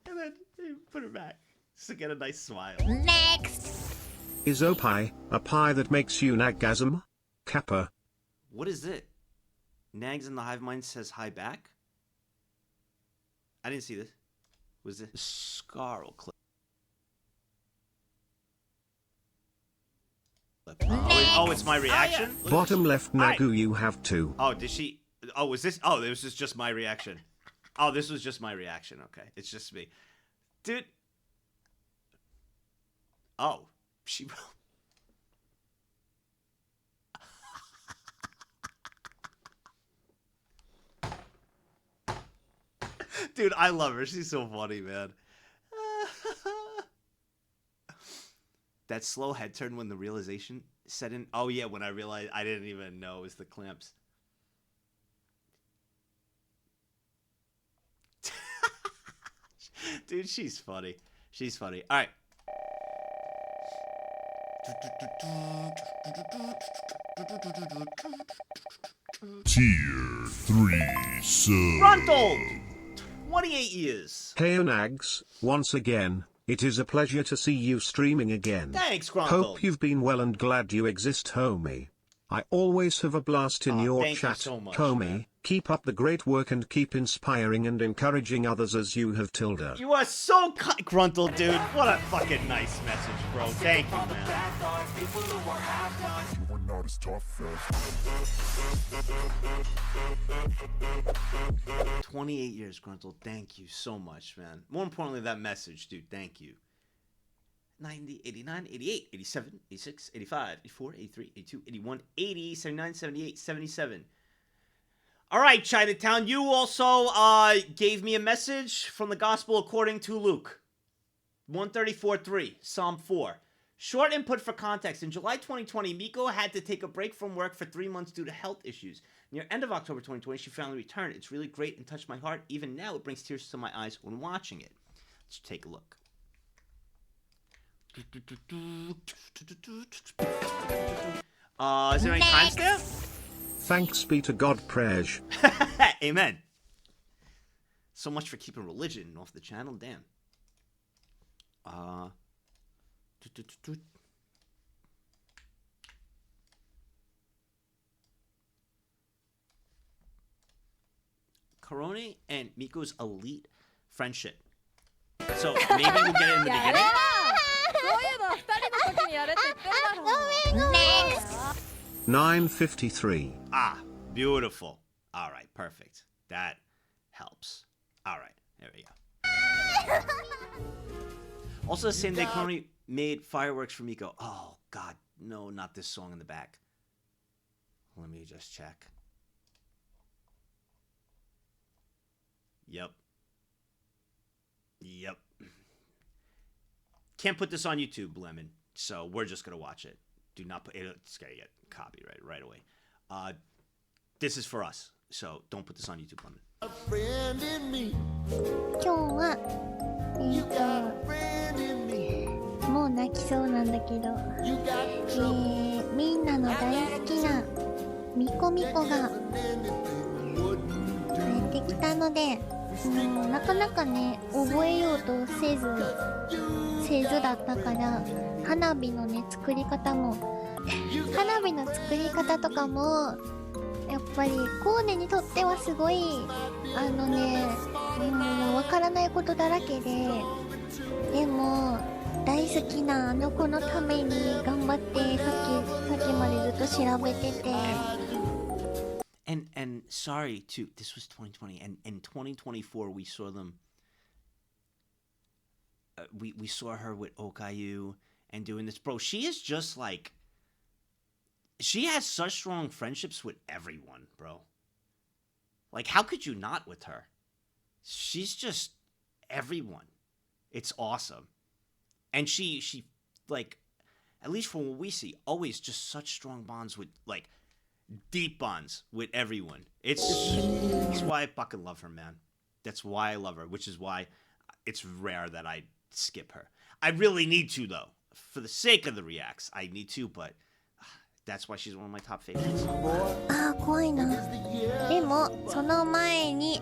and then you put her back just to get a nice smile. Next. Is Opie a pie that makes you nagasm? Kappa. What is it? Nags in the Hive Mind says hi back? I didn't see this. Was it Scarl clip? Oh, it's my reaction? Bottom left, Nagu, you have two. Oh, did she? Oh, was this? Oh, this was just my reaction. Oh, this was just my reaction. Okay, it's just me. Dude. Oh, she... Dude, I love her. She's so funny, man. That slow head turn when the realization set in. Oh, yeah, when I realized I didn't even know it was the clamps. Dude, she's funny. She's funny. All right. Tier 3 sub. Gruntled! 28 years. Hey Nags, once again, it is a pleasure to see you streaming again. Thanks, Gruntled. Hope you've been well and glad you exist, homie. I always have a blast in your thank you chat, so much, homie. man. Keep up the great work and keep inspiring and encouraging others as you have Tilda. You are so Gruntled, dude. What a fucking nice message, bro. Thank you, man. You are not as tough as 28 years, Gruntled. Thank you so much, man. More importantly, that message, dude. Thank you. 90, 89, 88, 87, 86, 85, 84, 83, 82, 81, 80, 79, 78, 77. All right, Chinatown, you also gave me a message from the Gospel according to Luke. 134.3, Psalm 4. Short input for context. In July 2020, Miko had to take a break from work for 3 months due to health issues. Near end of October 2020, she finally returned. It's really great and touched my heart. Even now, it brings tears to my eyes when watching it. Let's take a look. Is there any timestamp? Thanks be to God, Prej. Amen. So much for keeping religion off the channel. Damn. Korone and Miko's elite friendship. So maybe we'll get it in the beginning. Next. 9:53. Ah, beautiful. All right, perfect. That helps. All right, there we go. Also, the same day, Korone made fireworks for Miko. Oh, God. No, not this song in the back. Let me just check. Yep. Can't put this on YouTube, Lemon. So we're just going to watch it. Do not put it. It's going to get copyrighted right away. This is for us. So don't put this on YouTube, Lemon. 今日はもう泣きそうなんだけど、みんなの大好きなミコミコが帰ってきたので、なかなかね覚えようとせずだったから、花火のね作り方とかもやっぱりコーネにとってはすごいわからないことだらけで、でも大好きなあの子のために頑張ってさっきまでずっと調べてて。And sorry too, this was 2020, and in 2024 we saw them. We saw her with Okayu and doing this, bro. She is just like, she has such strong friendships with everyone, bro. Like, how could you not with her? She's just everyone. It's awesome. And she like, at least from what we see, always just such strong bonds with, like, deep bonds with everyone. It's why I fucking love her, man. That's why I love her, which is why it's rare that I skip her. I really need to, though. For the sake of the reacts, I need to, but that's why she's one of my top favorites. あー、怖いな。でもその前に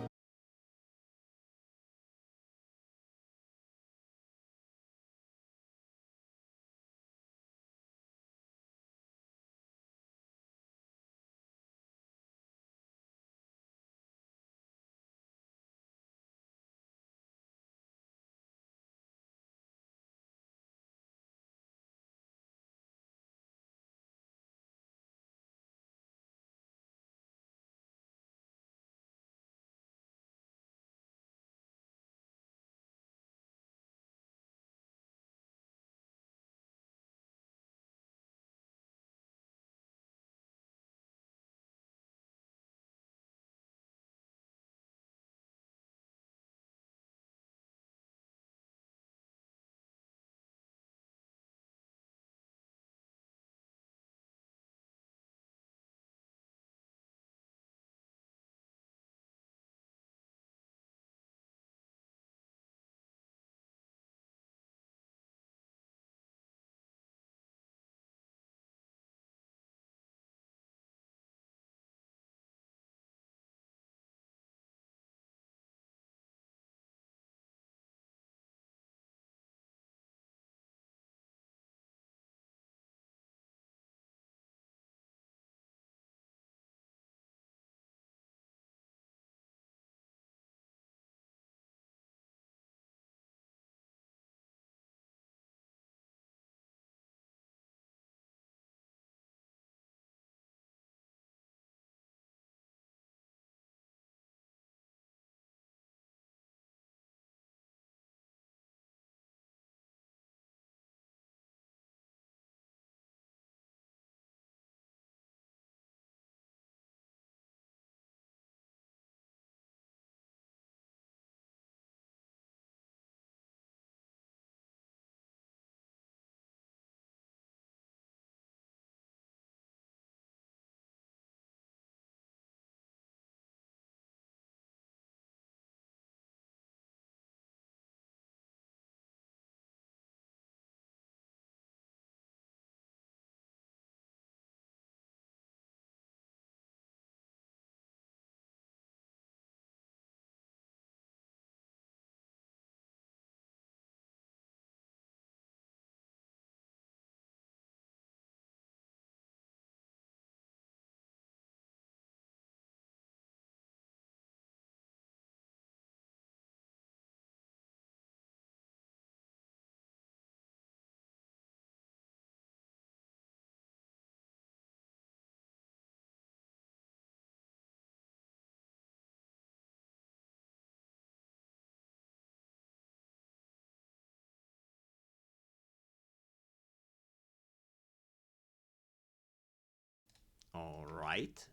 All right.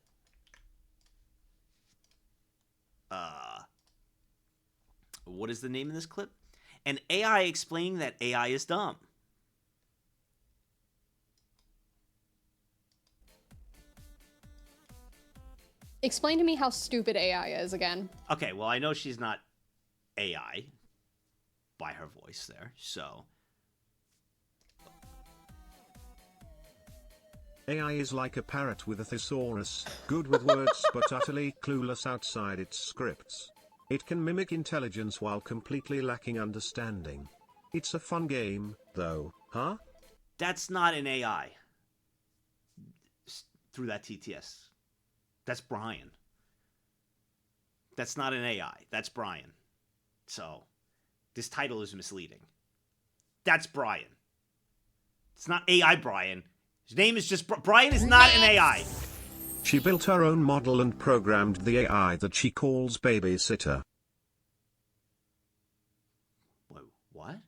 What is the name of this clip? An AI explaining that AI is dumb. Explain to me how stupid AI is again. Okay, well, I know she's not AI by her voice there, so. AI is like a parrot with a thesaurus, good with words but utterly clueless outside its scripts. It can mimic intelligence while completely lacking understanding. It's a fun game, though, huh? That's not an AI. Through that TTS. That's Brian. That's not an AI. That's Brian. So, this title is misleading. That's Brian. It's not AI Brian. His name is just... Brian is not an AI. She built her own model and programmed the AI that she calls Babysitter. Whoa, what?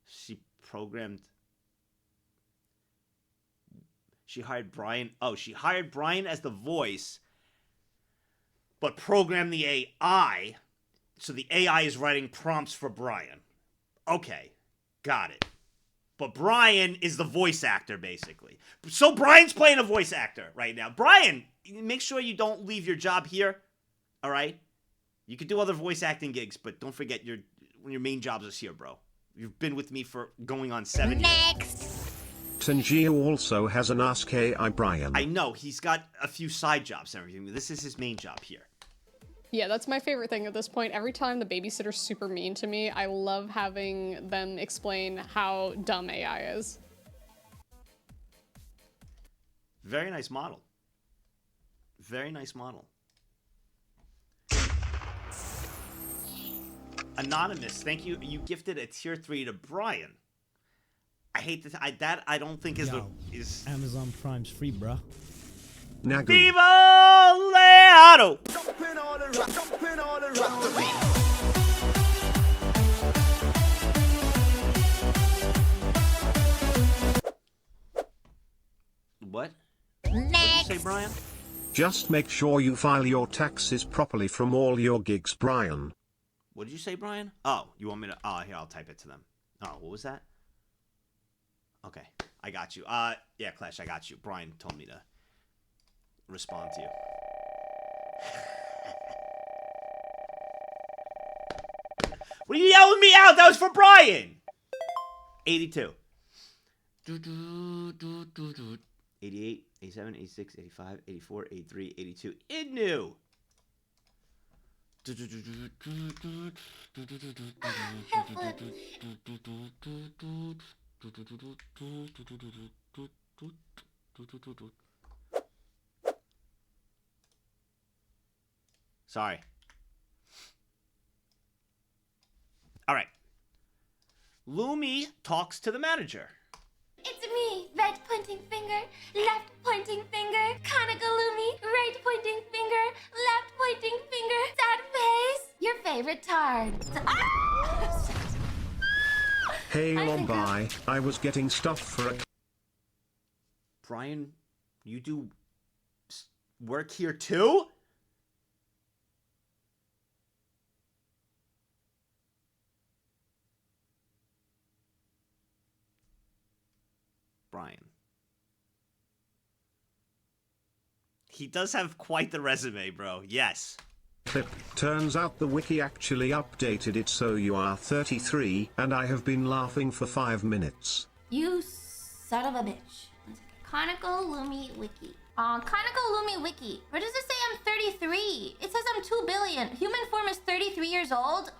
She programmed... She hired Brian... Oh, she hired Brian as the voice, but programmed the AI... So the AI is writing prompts for Brian. Okay, got it. But Brian is the voice actor, basically. So Brian's playing a voice actor right now. Brian, make sure you don't leave your job here, all right? You can do other voice acting gigs, but don't forget your main jobs is here, bro. You've been with me for going on 7 years. Tenjio also has an Ask AI Brian. I know, he's got a few side jobs and everything. This is his main job here. Yeah, that's my favorite thing at this point. Every time the babysitter's super mean to me, I love having them explain how dumb AI is. Very nice model. Very nice model. Anonymous, thank you. You gifted a tier 3 to Brian. I hate that. I don't think is Amazon Prime's free, bro. Nagu. Viva Leado! What? What did you say, Brian? Just make sure you file your taxes properly from all your gigs, Brian. What did you say, Brian? Oh, you want me to... Oh, here, I'll type it to them. Oh, what was that? Okay, I got you. Yeah, Clash, I got you. Brian told me to respond to you. What are you yelling me out? That was for Brian! 82. 88, 87, 86, 85, 84, 83, 82. Inu! Sorry. All right. Lumi talks to the manager. It's me, right pointing finger, left pointing finger, Kanagalumi, right pointing finger, left pointing finger, sad face, your favorite tard. Hey Lombi, I was getting stuff for a... Brian, you do work here too? Brian. He does have quite the resume, bro. Yes. Clip. Turns out the wiki actually updated it so you are 33, and I have been laughing for 5 minutes. You son of a bitch. Kanagalumi wiki. Kanagalumi wiki. Where does it say I'm 33? It says I'm 2 billion. Human form is 33 years old.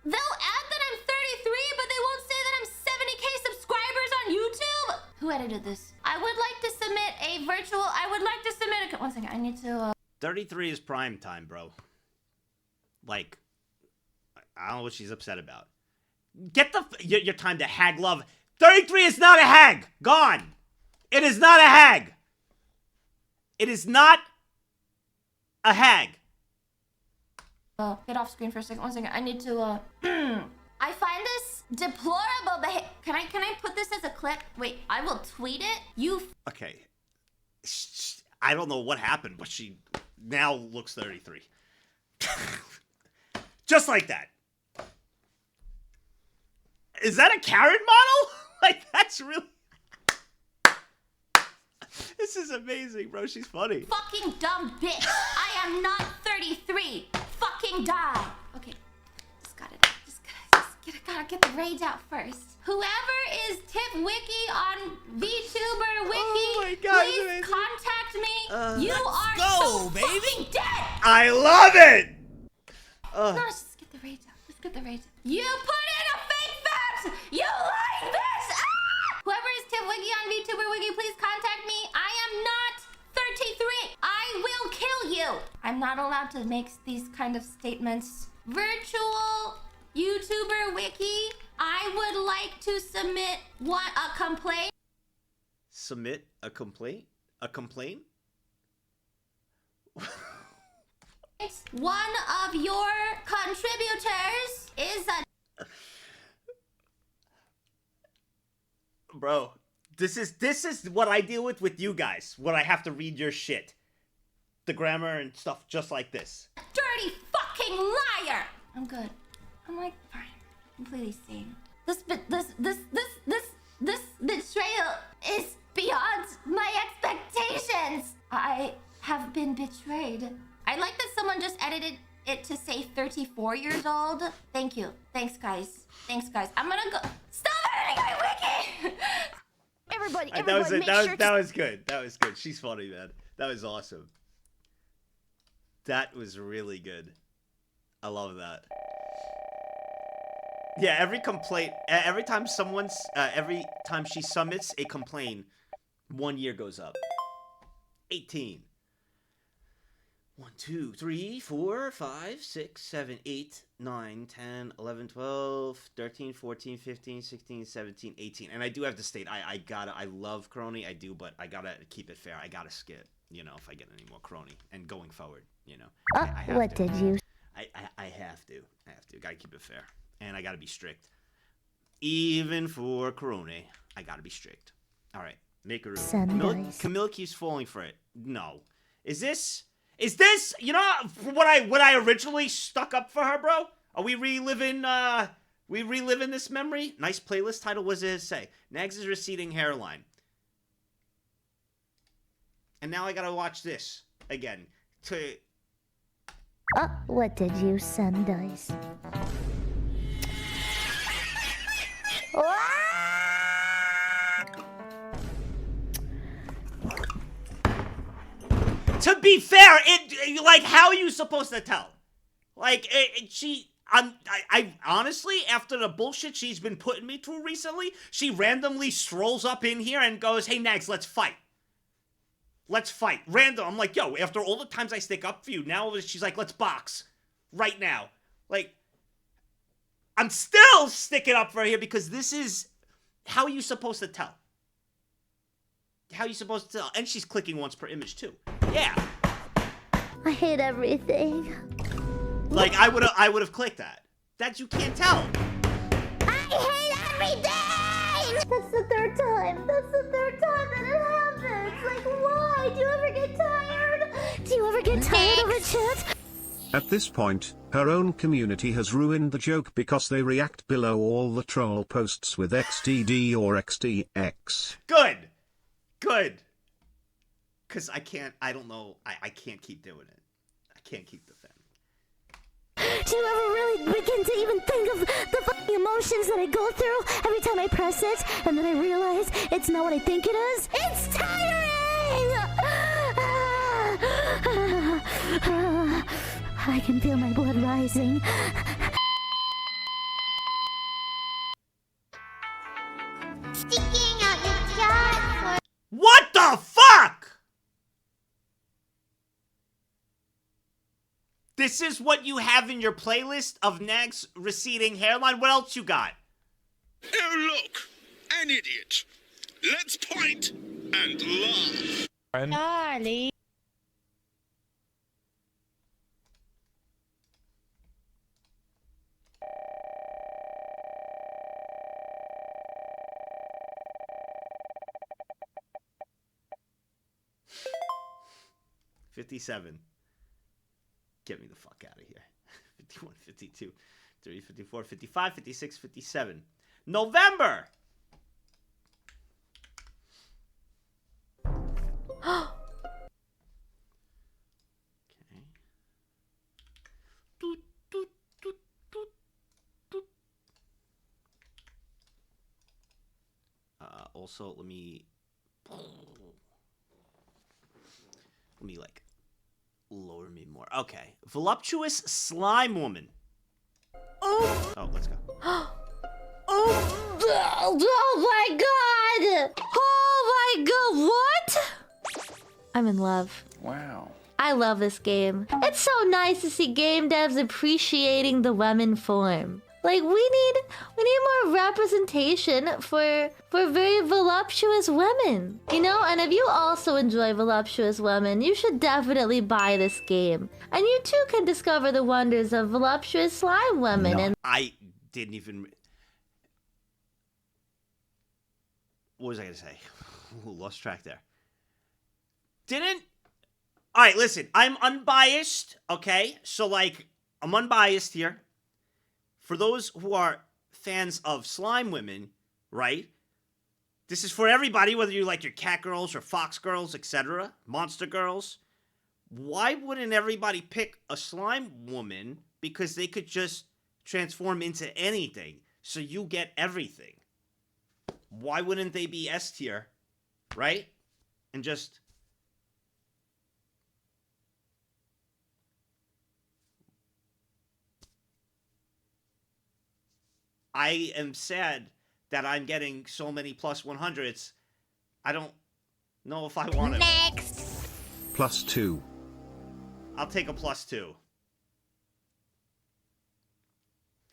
They'll add that I'm 33, but they won't say that I'm 70k subscribers on YouTube? Who edited this? I would like to submit a virtual... I would like to submit a... One second, I need to... 33 is prime time, bro. Like, I don't know what she's upset about. Get your time to hag love. 33 is not a hag. Gone. It is not a hag. It is not a hag. Get off screen for a second. 1 second. I need to, I find this Deplorable behavior. Can I put this as a clip? Wait, I will tweet it. You. Okay. I don't know what happened, but she now looks 33. Just like that. Is that a Karen model? Like, that's really... This is amazing, bro. She's funny. Fucking dumb bitch. I am not 33. Fucking die. Okay. Gotta get the rage out first. Whoever is Tip Wiki on VTuber Wiki, please contact me. You are so fucking dead. I love it. No, let's just get the rage out. Let's get the rage out. You put in a fake fact. You lying bitch. Ah! Whoever is Tip Wiki on VTuber Wiki, please contact me. I am not 33. I will kill you. I'm not allowed to make these kind of statements. Virtual YouTuber Wiki, I would like to submit a complaint. Submit a complaint? A complaint? One of your contributors is a... Bro, this is what I deal with you guys. When I have to read your shit. The grammar and stuff just like this. Dirty fucking liar! I'm good. I'm like, fine, completely sane. This betrayal is beyond my expectations. I have been betrayed. I like that someone just edited it to say 34 years old. Thank you. Thanks, guys. Thanks, guys. I'm gonna go. Stop editing my wiki! Everybody, that was good. That was good. She's funny, man. That was awesome. That was really good. I love that. Yeah, every complaint, every time every time she submits a complaint, 1 year goes up. 18. 1, 2, 3, 4, 5, 6, 7, 8, 9, 10, 11, 12, 13, 14, 15, 16, 17, 18. And I do have to state, I love Crony, I do, but I gotta keep it fair. I gotta skip, you know, if I get any more Crony. And going forward, you know. I have what to. did you? I have to. Gotta keep it fair. And I gotta be strict. Even for Crony, I gotta be strict. Alright, make a rule. Camille keeps falling for it. No. Is this, you know, what I originally stuck up for her, bro? Are we reliving this memory? Nice playlist title, what does it say? Nags' receding hairline. And now I gotta watch this again. What did you send us? To be fair, like, how are you supposed to tell? Like, I honestly, after the bullshit she's been putting me through recently, she randomly strolls up in here and goes, "Hey, Nags, let's fight. Let's fight." Random. I'm like, yo, after all the times I stick up for you, now she's like, let's box. Right now. Like, I'm still sticking up for her here because this is, how are you supposed to tell? How are you supposed to tell? And she's clicking once per image, too. Yeah. I hate everything. Like, I would have clicked that. That you can't tell. I hate everything! That's the third time. That's the third time that it happens. Like, why? Do you ever get tired? Do you ever get tired of it, chat? At this point, her own community has ruined the joke because they react below all the troll posts with XTD or XTX. Good. Good. Because I can't keep doing it. I can't keep defending. Do you ever really begin to even think of the fucking emotions that I go through every time I press it, and then I realize it's not what I think it is? It's tiring! I can feel my blood rising. Sticking out your jaw. What the fuck? This is what you have in your playlist of Nags' receding hairline? What else you got? Oh, look! An idiot! Let's point and laugh! Charlie. 57. Get me the fuck out of here. 51, 52, 53, 54, 55, 56, 57. November! Also, let me like lower me more. Okay, voluptuous slime woman. Oh, let's go. Oh my god! Oh my god, what? I'm in love. Wow. I love this game. It's so nice to see game devs appreciating the women form. Like, we need more representation for very voluptuous women, you know? And if you also enjoy voluptuous women, you should definitely buy this game. And you too can discover the wonders of voluptuous slime women. No, And I didn't even... What was I going to say? Ooh, lost track there. Didn't... All right, listen. I'm unbiased, okay? So, like, I'm unbiased here. For those who are fans of slime women, right? This is for everybody, whether you like your cat girls or fox girls, etc., monster girls. Why wouldn't everybody pick a slime woman? Because they could just transform into anything, so you get everything. Why wouldn't they be S tier, right? And just... I am sad that I'm getting so many plus 100s. I don't know if I want it. Next. +2. I'll take a +2.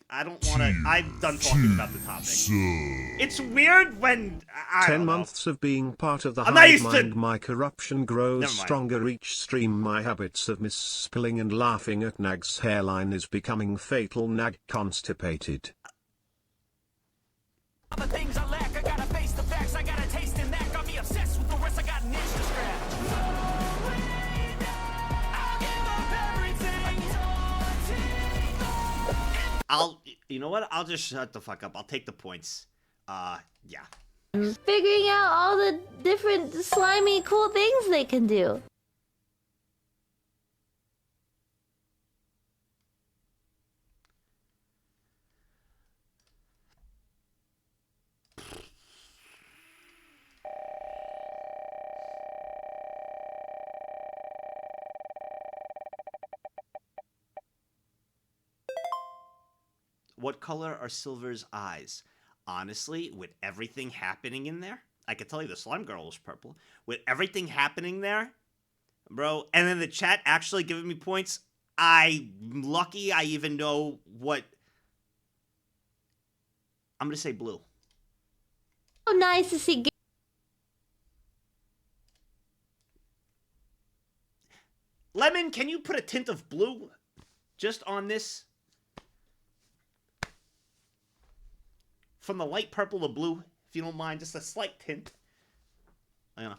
I don't want to... I'm done talking about the topic. It's weird when... I 10 don't know. months of being part of the I'm not hive used to- mind. My corruption grows Never mind. stronger each stream. My habits of misspelling and laughing at Nag's hairline is becoming fatal. Nag constipated. All the things I lack, I gotta face the facts, I gotta taste in that. Got me obsessed with the rest, I got an itch to scratch. You know what? I'll just shut the fuck up. I'll take the points. Yeah. Figuring out all the different slimy cool things they can do. What color are Silver's eyes? Honestly, with everything happening in there, I could tell you the slime girl is purple. With everything happening there, bro, and then the chat actually giving me points, I'm lucky I even know what... I'm going to say blue. So nice to see. Lemon, can you put a tint of blue just on this? From the light purple to blue, if you don't mind, just a slight tint. I don't know.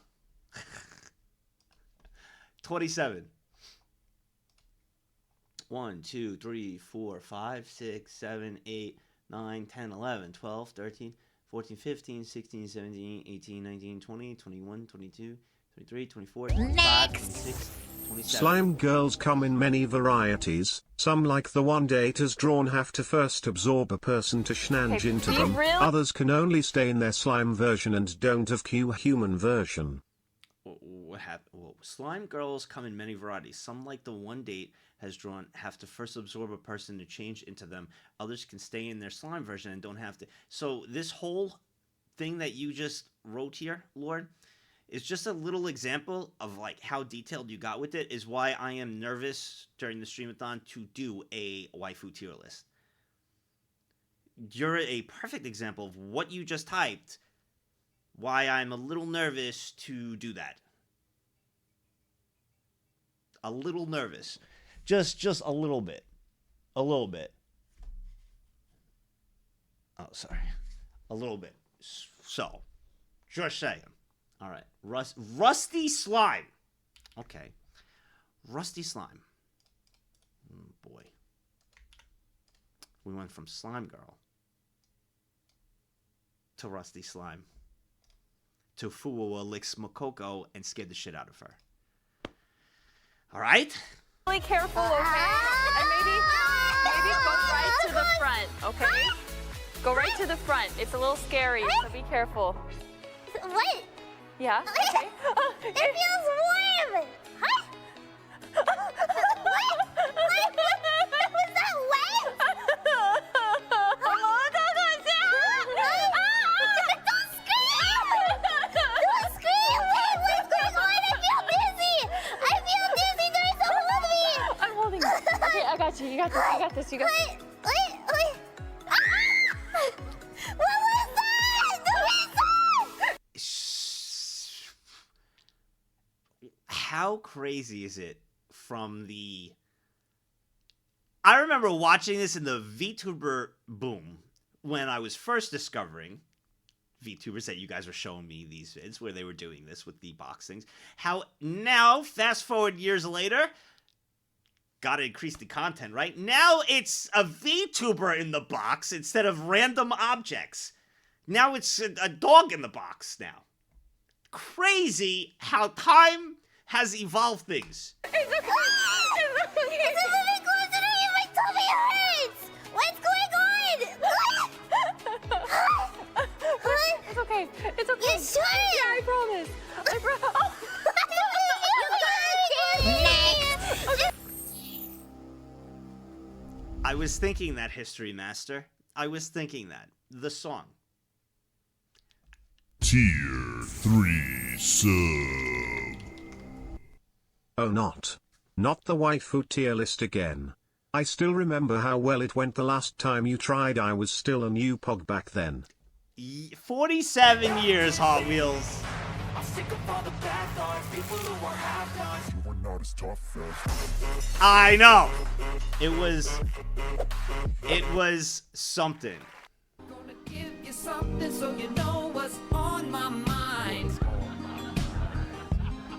27. 1, 2, 3, 4, 5, 6, 7, 8, 9, 10, 11, 12, 13, 14, 15, 16, 17, 18, 19, 20, 21, 22, 23, 24, 25, 26, 27. Slime girls come in many varieties. Some, like the one Date has drawn, have to first absorb a person to schnange into them. Others can only stay in their slime version and don't have Q human version. What happened? Well, slime girls come in many varieties. Some, like the one Date has drawn, have to first absorb a person to change into them. Others can stay in their slime version and don't have to. So this whole thing that you just wrote here, Lord, is just a little example of like how detailed you got with it. Is why I am nervous during the streamathon to do a waifu tier list. You're a perfect example of what you just typed. Why I'm a little nervous to do that. A little nervous. Just a little bit. A little bit. Oh, sorry. A little bit. So, just saying. All right. Rusty slime. Okay. Rusty Slime. Oh, boy. We went from Slime Girl to Rusty Slime to Fuwa licks Makoko and scared the shit out of her. All right? Really careful, okay? And maybe go right to the front, okay? Go right to the front. It's a little scary, so be careful. What? Yeah? Okay. It feels warm! Huh? What? What was that wet? Don't scream! Don't scream! Wait, what's going on? I feel dizzy! I feel dizzy! There's a hold me! I'm holding you. Okay, I got you. You got this. You got this. You got this. Wait. Ah! What was that? The How crazy is it from the... I remember watching this in the VTuber boom when I was first discovering VTubers that you guys were showing me these vids where they were doing this with the box things. How now, fast forward years later, gotta increase the content, right? Now it's a VTuber in the box instead of random objects. Now it's a dog in the box now. Crazy how time has evolved things. It's okay. It's a little closer to me. My tummy hurts. What's going on? It's okay. It's okay. You sure? Yeah, I promise. I promise. Oh. I was thinking that, History Master. I was thinking that. The song. Tier 3 sub. Oh, not the waifu tier list again. I still remember how well it went the last time you tried. I was still a new pog back then. 47 years, Hot Wheels. I know. It was something. Gonna give you something so you know what's on my mind.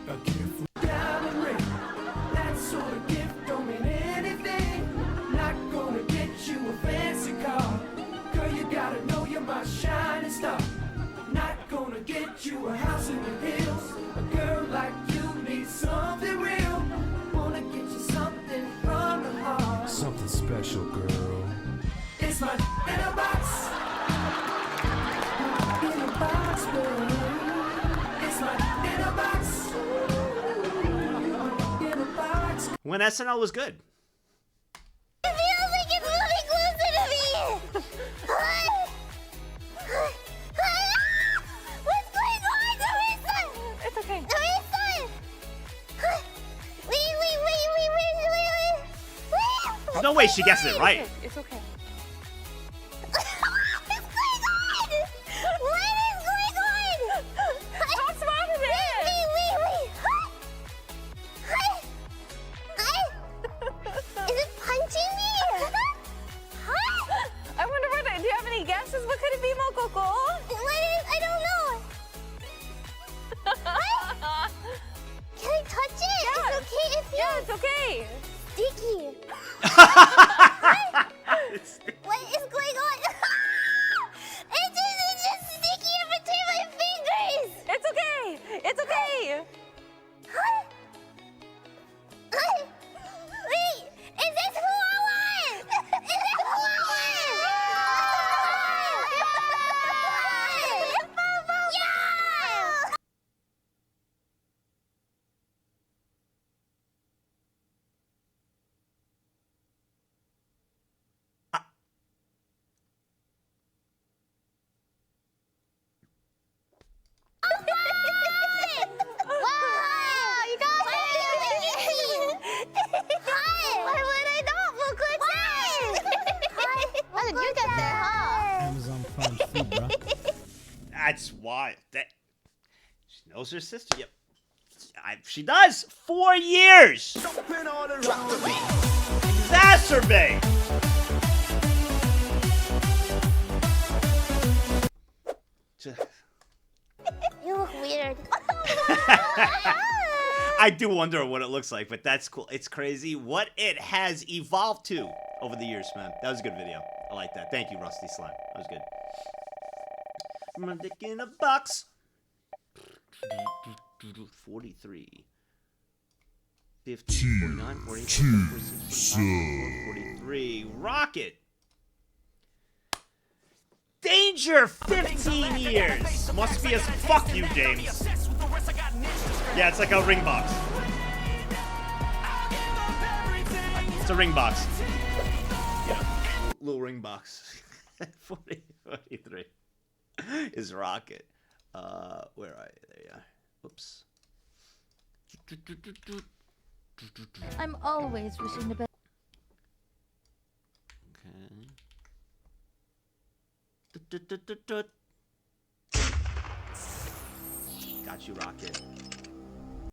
A gift, diamond ring. That sort of gift don't mean anything. Not gonna get you a fancy car. Girl, you gotta know you're my shining star. Not gonna get you a house in the hills. A girl like you needs something real. Wanna get you something from the heart. Something special, girl. It's my in a box. In a box, girl. It's my in a box. In a box. When SNL was good. It feels like it's moving closer to me. What's going on? It's okay. Wait. There's no way she gets it right. It's okay. What's going on? What is going on? What's wrong with it? Is it punching me? I wonder what. Do you have any guesses? What could it be, Mokoko? I don't know. Can I touch it? Yeah. It's okay. It feels Yeah, it's okay. sticky. What is going on? It's just sticky in between my fingers. It's okay. It's okay. Wait, is this who I want? Is this who I want? Yeah! Wow, you got it! Why would I not? Look what's that? How did you get there, huh? Amazon Prime food, bro. That's why. She knows her sister. Yep. She does. 4 years. Exacerbate. You look weird. I do wonder what it looks like, but that's cool. It's crazy what it has evolved to over the years, man. That was a good video. I like that. Thank you, Rusty Slime. That was good. My dick in a box. 43. 50, 49, 48, 46, 45, 43. Rocket. Danger 15 years. Must be as fuck you, James. Yeah, it's like a ring box. It's a ring box. Yeah, little ring box. 40, 43 is Rocket. Where are you? There you are. Whoops. I'm always wishing the best. Okay. Got you, Rocket.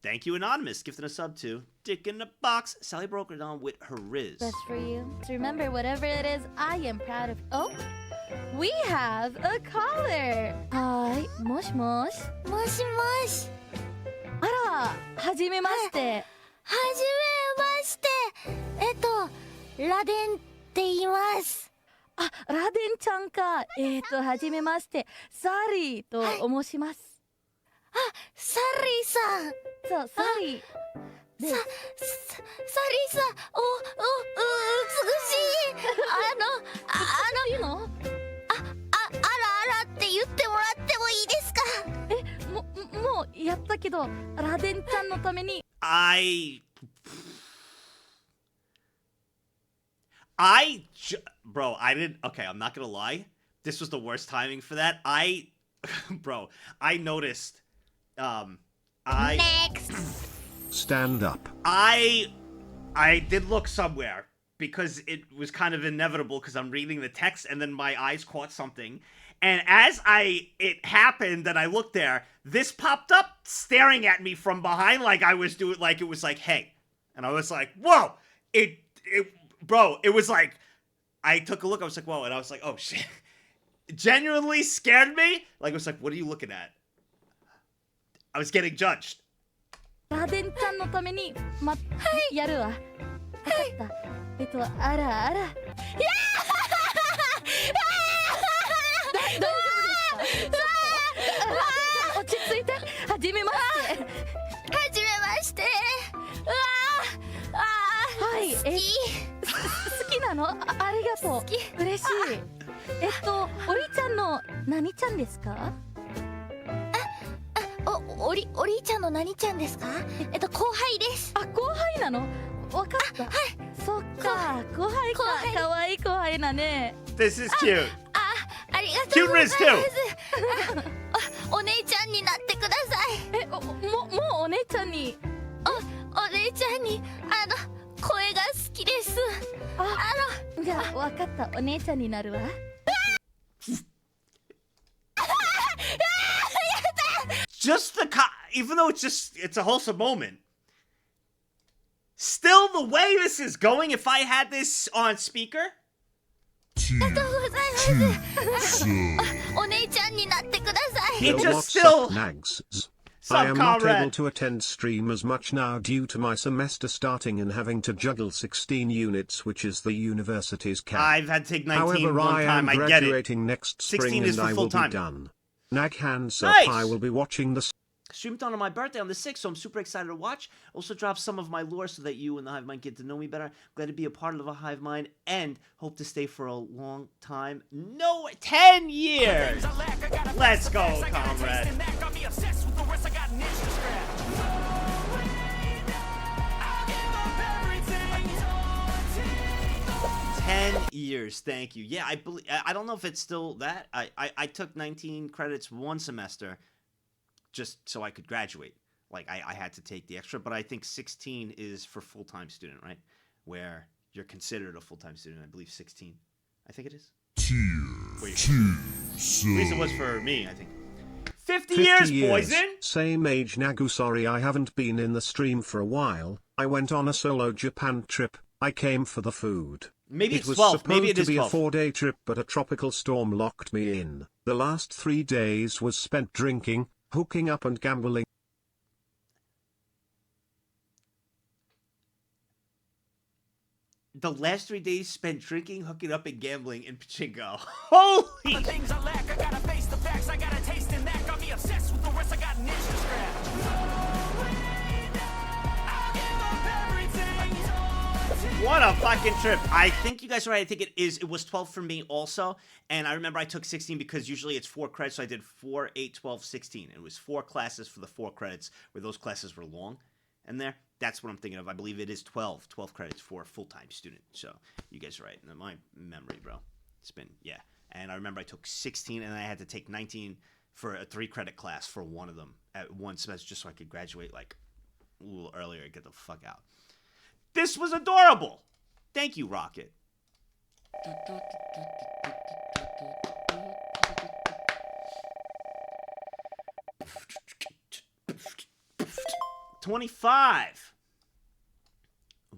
Thank you, Anonymous, gifting a sub to Dick in the Box. Sally broke it on with her Riz. Best for you. So remember, whatever it is, I am proud of. Oh, we have a caller. Hi, mosh mosh. Mosh mosh. あら、はじめまして。はじめまして。ラデンって言います。あ、ラデンちゃんか。はじめまして。サリーと申します。あ、サリーさん。そう、サリー。サリーさん、美しい。いうの？あらって言ってもらってもいいですか？もうやったけど、ラデンちゃんのために。Bro, I didn't. Okay, I'm not gonna lie. This was the worst timing for that. Bro, I noticed. Next. Stand up. I did look somewhere because it was kind of inevitable because I'm reading the text and then my eyes caught something. And as it happened that I looked there, this popped up staring at me from behind like I was doing, like it was like, hey. And I was like, whoa! Bro, it was like, I took a look, I was like, whoa, and I was like, oh shit. It genuinely scared me. Like, it was like, what are you looking at? I was getting judged. ラデンちゃんのために、やるわ。わかった。あらあら。いや大丈夫ですか？落ち着いて。はじめまして。はじめまして。はい。好きなの？ありがとう。嬉しい。おりちゃんの何ちゃんですか？おりちゃんの何ちゃんですか？後輩です。あ、後輩なの？わかった。はい。そっか、後輩か。かわいい後輩だね。This is cute. ありがとうございます。 Cute Riz too. お姉ちゃんになってください。もうお姉ちゃんに。お姉ちゃんに声が好きです。じゃあわかった。お姉ちゃんになるわ。Just even though it's a wholesome moment. Still, the way this is going, if I had this on speaker. ありがとうございます。お姉ちゃんになってください。 It just What's still. up, Nags? Sup, I am not comrade? able to attend stream as much now due to my semester starting and having to juggle 16 units, which is the university's cap. I've had to take 19 However, one I time. am I get it. graduating next 16 spring is and for I full will time. be done. Nag hands up. Nice. I will be watching the. Streamed on my birthday on the 6th, so I'm super excited to watch. Also dropped some of my lore so that you and the Hive Mind get to know me better. Glad to be a part of a Hive Mind and hope to stay for a long time. No, 10 years! Let's go, comrade. $10, thank you. Yeah, I don't know if it's still that. I took 19 credits one semester just so I could graduate. Like, I had to take the extra, but I think 16 is for full-time student, right? Where you're considered a full-time student. I believe 16. I think it is. At least it was for me, I think. 50 years, Poison! Same age, Nagu. Sorry I haven't been in the stream for a while. I went on a solo Japan trip. I came for the food. Maybe it it's was 12. supposed Maybe it is to be 12. a 4-day trip, but a tropical storm locked me in. The last 3 days was spent drinking, hooking up and gambling. The last 3 days spent drinking, hooking up, and gambling in pachinko. Holy! The things I lack, I gotta face the facts. I gotta taste in that. Got me obsessed with the rest. I got an itch to scratch. What a fucking trip. I think you guys are right. I think it was 12 for me also. And I remember I took 16 because usually it's 4 credits. So I did 4, 8, 12, 16. It was 4 classes for the 4 credits where those classes were long. And there, that's what I'm thinking of. I believe it is 12 credits for a full-time student. So you guys are right. In my memory, bro. It's been, yeah. And I remember I took 16 and I had to take 19 for a 3-credit class for one of them at one semester just so I could graduate like a little earlier and get the fuck out. This was adorable. Thank you, Rocket. $25.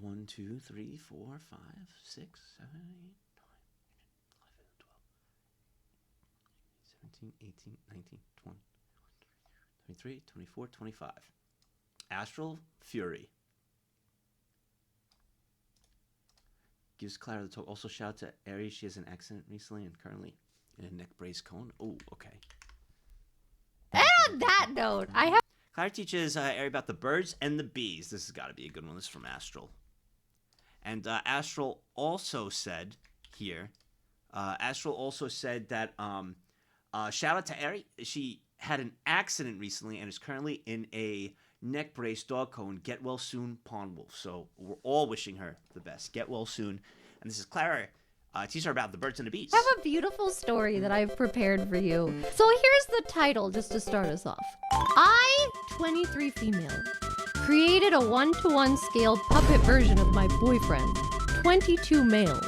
1, 2, 3, 4, 5, 6, 7, 8, 9, 10, 11, 12, 17, 18, 19, 20, 23, 24, 25. Astral Fury. Gives Clara the talk. Also, shout out to Aries. She has an accident recently and currently in a neck brace cone. Oh, okay. And on that note, I have. Clara teaches Aries about the birds and the bees. This has got to be a good one. This is from Astral. And Astral also said here. Astral also said that shout out to Aries. She had an accident recently and is currently in a neck brace dog cone. Get well soon, Pawn Wolf. So we're all wishing her the best. Get well soon. And this is Clara. Teach her about the birds and the bees. I have a beautiful story that I've prepared for you. So here's the title just to start us off. I, 23 female, created a 1-to-1 scaled puppet version of my boyfriend, 22 male,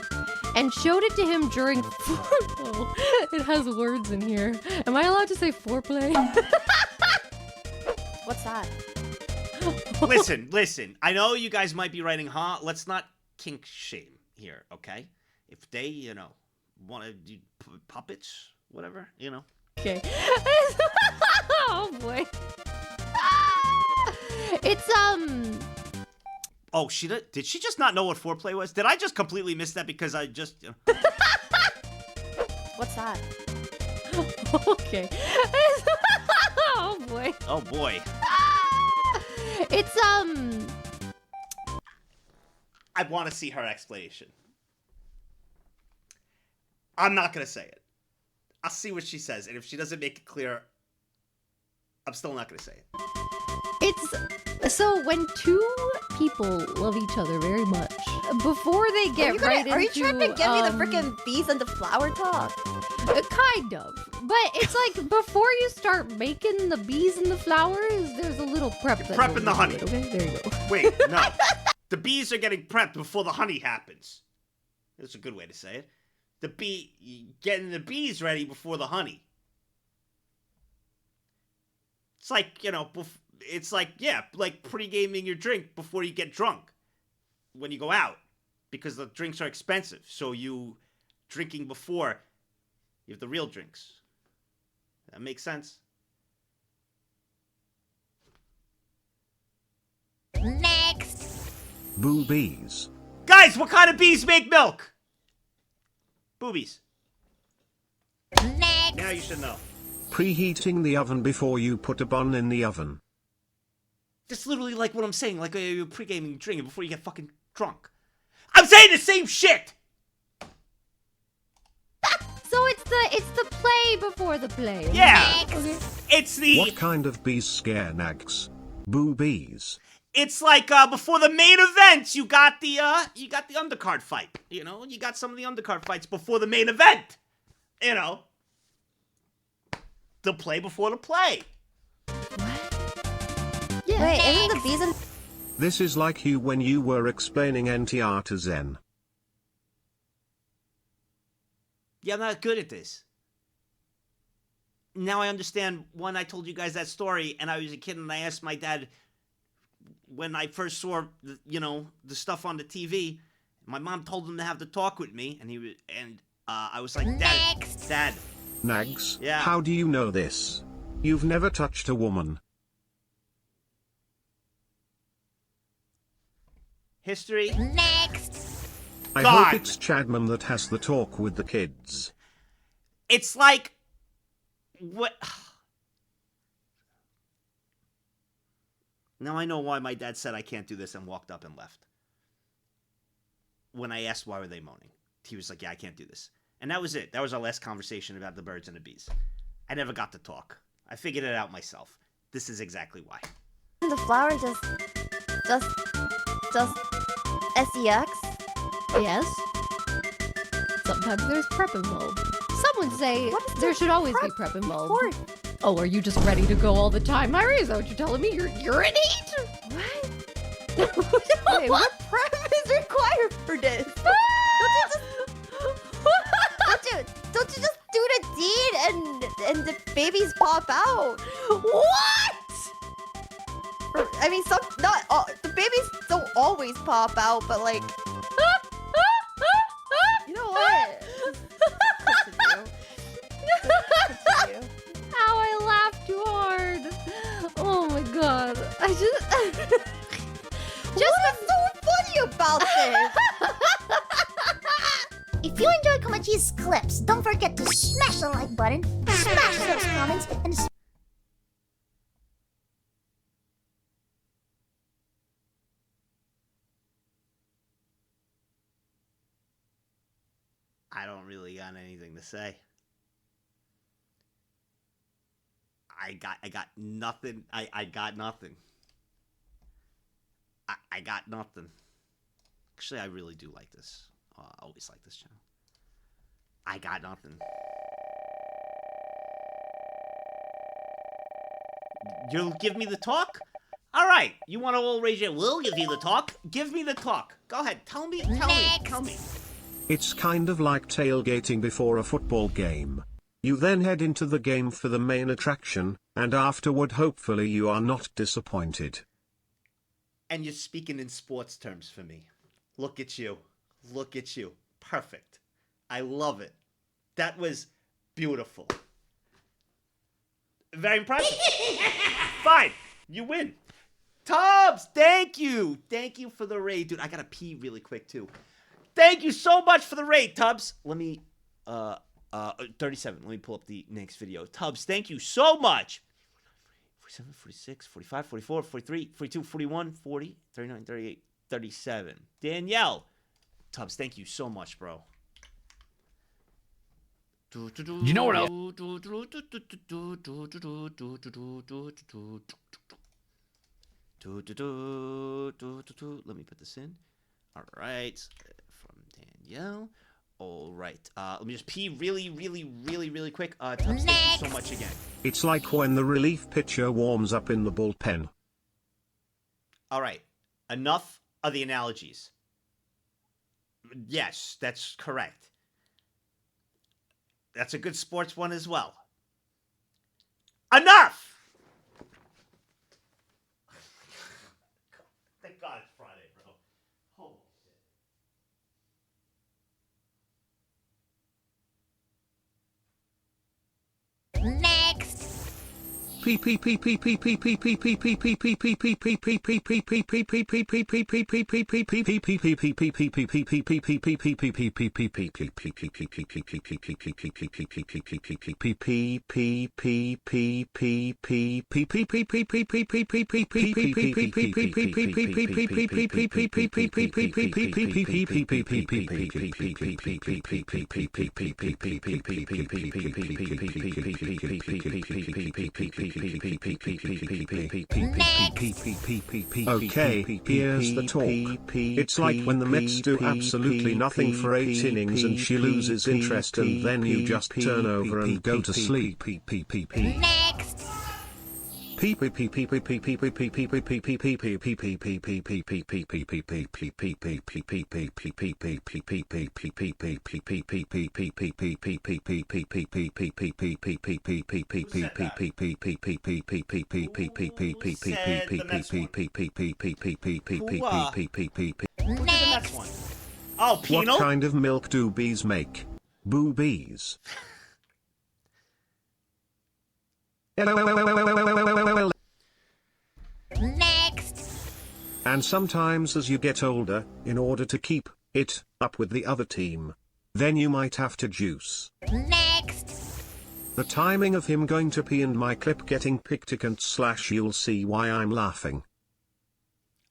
and showed it to him during oh, it has words in here. Am I allowed to say foreplay? What's that? Listen. I know you guys might be writing, let's not kink shame here, okay? If they, want to do puppets, whatever, Okay. Oh, boy. It's, Oh, did she just not know what foreplay was? Did I just completely miss that because I just... What's that? Okay. Oh, boy. Oh, boy. It's, I want to see her explanation. I'm not going to say it. I'll see what she says, and if she doesn't make it clear, I'm still not going to say it. It's so when two people love each other very much, before they get Are you into, trying to give me the freaking bees and the flower talk? Kind of. But it's like before you start making the bees and the flowers, there's a little prep. Prepping the honey. Okay, there you go. Wait, no. The bees are getting prepped before the honey happens. That's a good way to say it. Getting the bees ready before the honey. It's like, it's like, like pre-gaming your drink before you get drunk when you go out, because the drinks are expensive. So you drinking before you have the real drinks. That makes sense. Next. Boobies. Guys, what kind of bees make milk? Boobies. Next. Now you should know. Preheating the oven before you put a bun in the oven. That's literally like what I'm saying, like a pre-gaming drink before you get fucking drunk. I'm saying the same shit! So it's the play before the play. Yeah! Okay. It's the... What kind of bees scare nags? Boobies. It's like before the main event, you got the undercard fight. You got some of the undercard fights before the main event. The play before the play. Yeah. Wait, isn't the bees and... This is like you when you were explaining NTR to Zen. Yeah, I'm not good at this. Now I understand when I told you guys that story and I was a kid and I asked my dad when I first saw the stuff on the TV. My mom told him to have the talk with me, and I was like, Dad. Nags? Yeah. How do you know this? You've never touched a woman. History. Next. I gone. hope it's Chadman that has the talk with the kids. It's like, what? Now I know why my dad said I can't do this and walked up and left. When I asked why were they moaning, he was like, yeah, I can't do this. And that was it. That was our last conversation about the birds and the bees. I never got to talk. I figured it out myself. This is exactly why. The flower just sex? Yes. Sometimes there's prep involved. Some would say there should always be prep involved. Oh, are you just ready to go all the time, Myri? Is that what you're telling me? You're urinate? What? Wait, what prep is required for this? Don't you just do the deed and the babies pop out? What? I mean, not all, the babies don't always pop out, but like, you know what? Continue. Ow, I laughed too hard. Oh my god. I just... What's so funny about this? If you enjoy Komachi's clips, don't forget to smash the like button, smash those comments, and I don't really got anything to say. I got nothing. I got nothing. I got nothing. Actually, I really do like this. I always like this channel. I got nothing. You'll give me the talk? All right. You want to all raise your... We'll give you the talk. Give me the talk. Go ahead. Tell me. Tell me. It's kind of like tailgating before a football game. You then head into the game for the main attraction, and afterward hopefully you are not disappointed. And you're speaking in sports terms for me. Look at you. Look at you. Perfect. I love it. That was beautiful. Very impressive. Fine. You win. Tubbs, thank you. Thank you for the raid. Dude, I gotta pee really quick, too. Thank you so much for the raid, Tubbs. Let me, 37. Let me pull up the next video. Tubbs, thank you so much. 47, 46, 45, 44, 43, 42, 41, 40, 39, 38, 37. Danielle. Tubbs, thank you so much, bro. You know what else? Let me put this in. All right. From Danielle. All right. Let me just pee really quick. Tubbs, thank you so much again. It's like when the relief pitcher warms up in the bullpen. All right. Enough of the analogies. Yes, that's correct. That's a good sports one as well. Enough! Thank God it's Friday, bro. Holy shit. Next. Okay, here's the talk. It's like when the Mets do absolutely nothing for 8 innings and she loses interest and then you just turn over and go to sleep. Next. Next one. Oh, penal? What kind of milk do bees make? Boobies. Next. And sometimes as you get older, in order to keep it up with the other team. Then you might have to juice. Next. The timing of him going to pee and my clip getting picticant / you'll see why I'm laughing.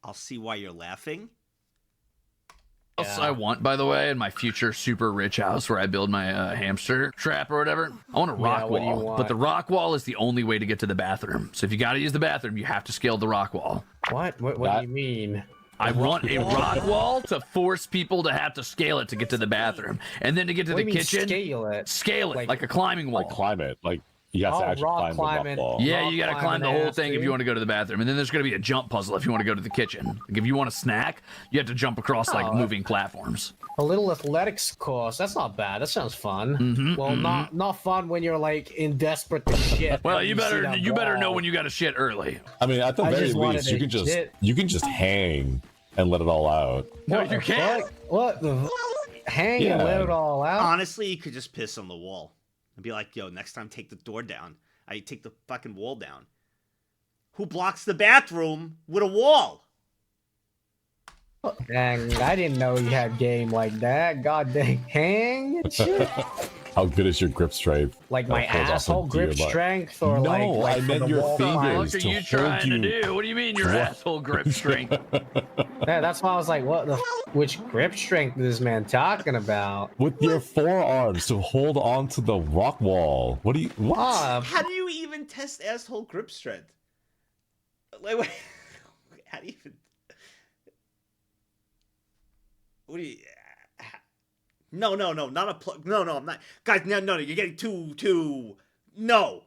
I'll see why you're laughing. Else I want, by the way, in my future super rich house where I build my hamster trap or whatever, I want a rock what do you wall. want? But the rock wall is the only way to get to the bathroom. So if you got to use the bathroom, you have to scale the rock wall. What? What do you mean? I want a rock wall to force people to have to scale it to get to the bathroom, and then to get to What the do you mean kitchen. scale it? Like a climbing wall. Like climb it. Like you have to actually rock climb the rock wall. Yeah, you got to climb the whole ass, thing if dude. you want to go to the bathroom, and then there's going to be a jump puzzle if you want to go to the kitchen. Like if you want a snack, you have to jump across like moving platforms. A little athletics course. That's not bad. That sounds fun. Well, not fun when you're like in desperate to shit. Well, and you see better that know wall. when you got to shit early. I mean, at the I very just wanted least, to you can just hang and let it all out. No, you can't. What the? Hang and let it all out. Honestly, you could just piss on the wall and be like, "Yo, next time take the door down. I take the fucking wall down." Who blocks the bathroom with a wall? Dang, I didn't know you had game like that. God dang, hang and shit. How good is your grip strength? Like my That falls off asshole into your grip butt. strength, or No, like I for meant the your wall fingers climb? What are to you hold trying to you. do? What do you mean your asshole grip strength? Yeah, that's why I was like, what the? Which grip strength is this man talking about? With your forearms to hold on to the rock wall. What do you? What? How do you even test asshole grip strength? Like, wait, how do you even? What do you? No, not a plug. No, I'm not. Guys, no, you're getting too. No.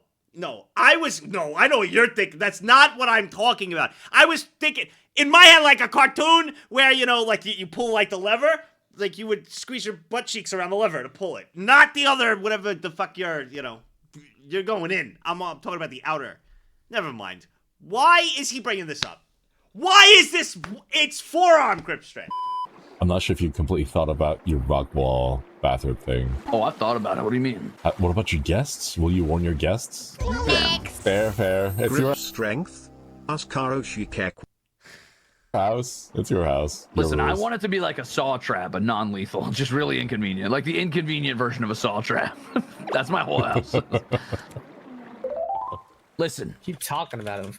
I know what you're thinking. That's not what I'm talking about. I was thinking, in my head, like a cartoon where, like you pull like the lever, like you would squeeze your butt cheeks around the lever to pull it. Not the other, whatever the fuck you're going in. I'm talking about the outer. Never mind. Why is he bringing this up? Why is this? It's forearm grip strength. I'm not sure if you completely thought about your rock wall bathroom thing. Oh, I thought about it. What do you mean? What about your guests? Will you warn your guests? Fair. It's Grip your strength? Ask Karoshikek. house. It's your house. Your Listen, I rules. want it to be like a saw trap, a non-lethal, just really inconvenient, like the inconvenient version of a saw trap. That's my whole house. Listen. Keep talking about it.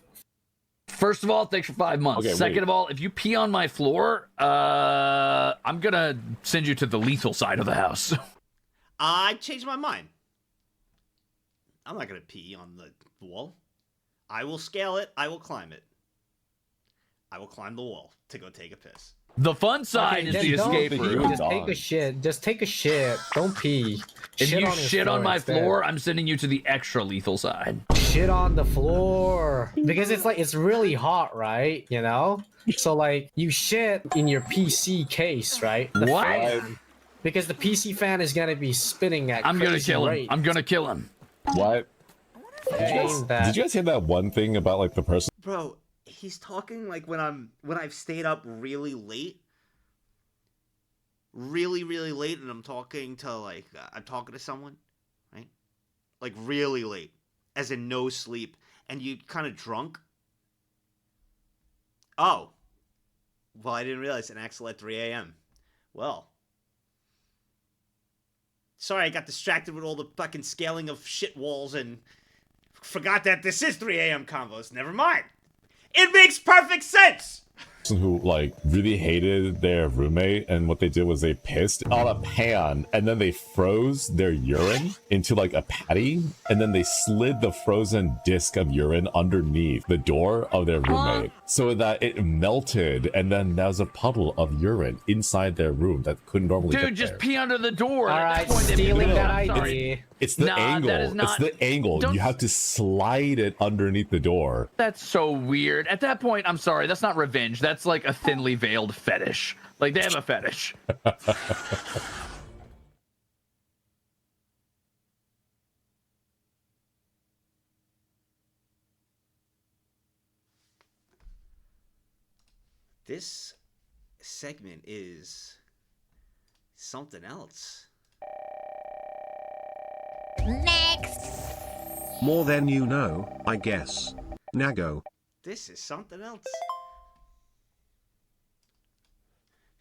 First of all, thanks for 5 months. Okay, Second wait. of all, if you pee on my floor, I'm gonna send you to the lethal side of the house. I changed my mind. I'm not gonna pee on the wall. I will scale it. I will climb it. I will climb the wall to go take a piss. The fun side is the escape route. Just take a shit. Just take a shit. Don't pee. If you your shit on floor my instead. floor, I'm sending you to the extra lethal side. Shit on the floor because it's really hot, right? You know, so like you shit in your PC case, right? The What? fan. Because the PC fan is gonna be spinning at I'm gonna crazy kill him. rate. I'm gonna kill him. What? Ain't that- Did you guys hear that one thing about like the person? Bro, he's talking like when I've stayed up really late. Really late, and I'm talking to someone, right? Like really late, as in no sleep, and you kind of drunk. Oh, well, I didn't realize an Axel at 3 a.m. Well, sorry, I got distracted with all the fucking scaling of shit walls and forgot that this is 3 a.m. convos. Never mind. It makes perfect sense. Who like really hated their roommate, and what they did was they pissed on a pan and then they froze their urine into like a patty, and then they slid the frozen disc of urine underneath the door of their roommate so that it melted, and then there was a puddle of urine inside their room that couldn't normally Dude, get just there. pee under the door. All At right, that point, they stealing feel- that I'm sorry. idea. It's the Nah, angle. that is not- It's the angle. Don't- You have to slide it underneath the door. That's so weird. At that point, I'm sorry, that's not revenge. That's like a thinly veiled fetish. Like they have a fetish. This segment is something else. Next. More than you know, I guess. Nago. This is something else.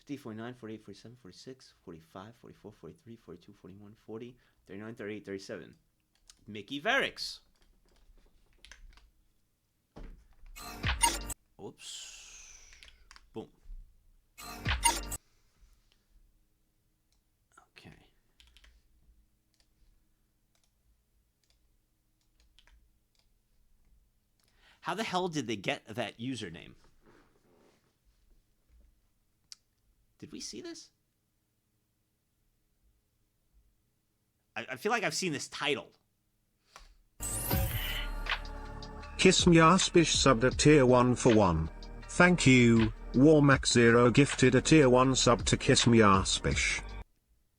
50, 49, 48, 47, 46, 45, 44, 43, 42, 41, 40, 39, 38, 37. Mickey Verix. Oops. Boom. Okay. How the hell did they get that username? Did we see this? I feel like I've seen this title. Kiss me Aspish subbed a tier 1 for 1. Thank you. Warmax0 gifted a tier 1 sub to Kiss me Aspish.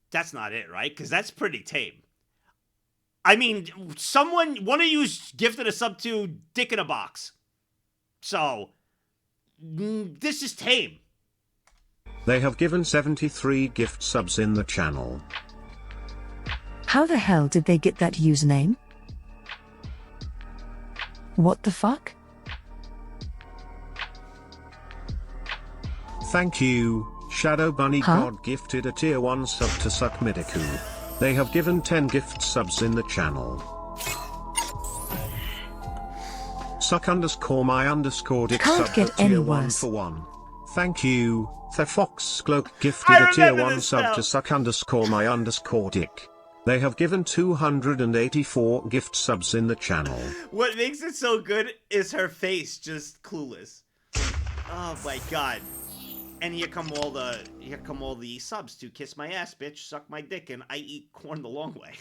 That's not it, right? Because that's pretty tame. I mean, one of you gifted a sub to Dick in a Box. So, this is tame. They have given 73 gift subs in the channel. How the hell did they get that username? What the fuck? Thank you. Shadow Bunny God gifted a tier 1 sub to Suckmidiku. They have given 10 gift subs in the channel. Suck_my_dick Can't sub get to tier any 1 worse. for 1. Thank you. The Fox Cloak gifted a tier 1 sub to Suck_my_dick. They have given 284 gift subs in the channel. What makes it so good is her face, just clueless. Oh my god. And here come all the subs to Kiss my ass, bitch, suck my dick, and I eat corn the long way.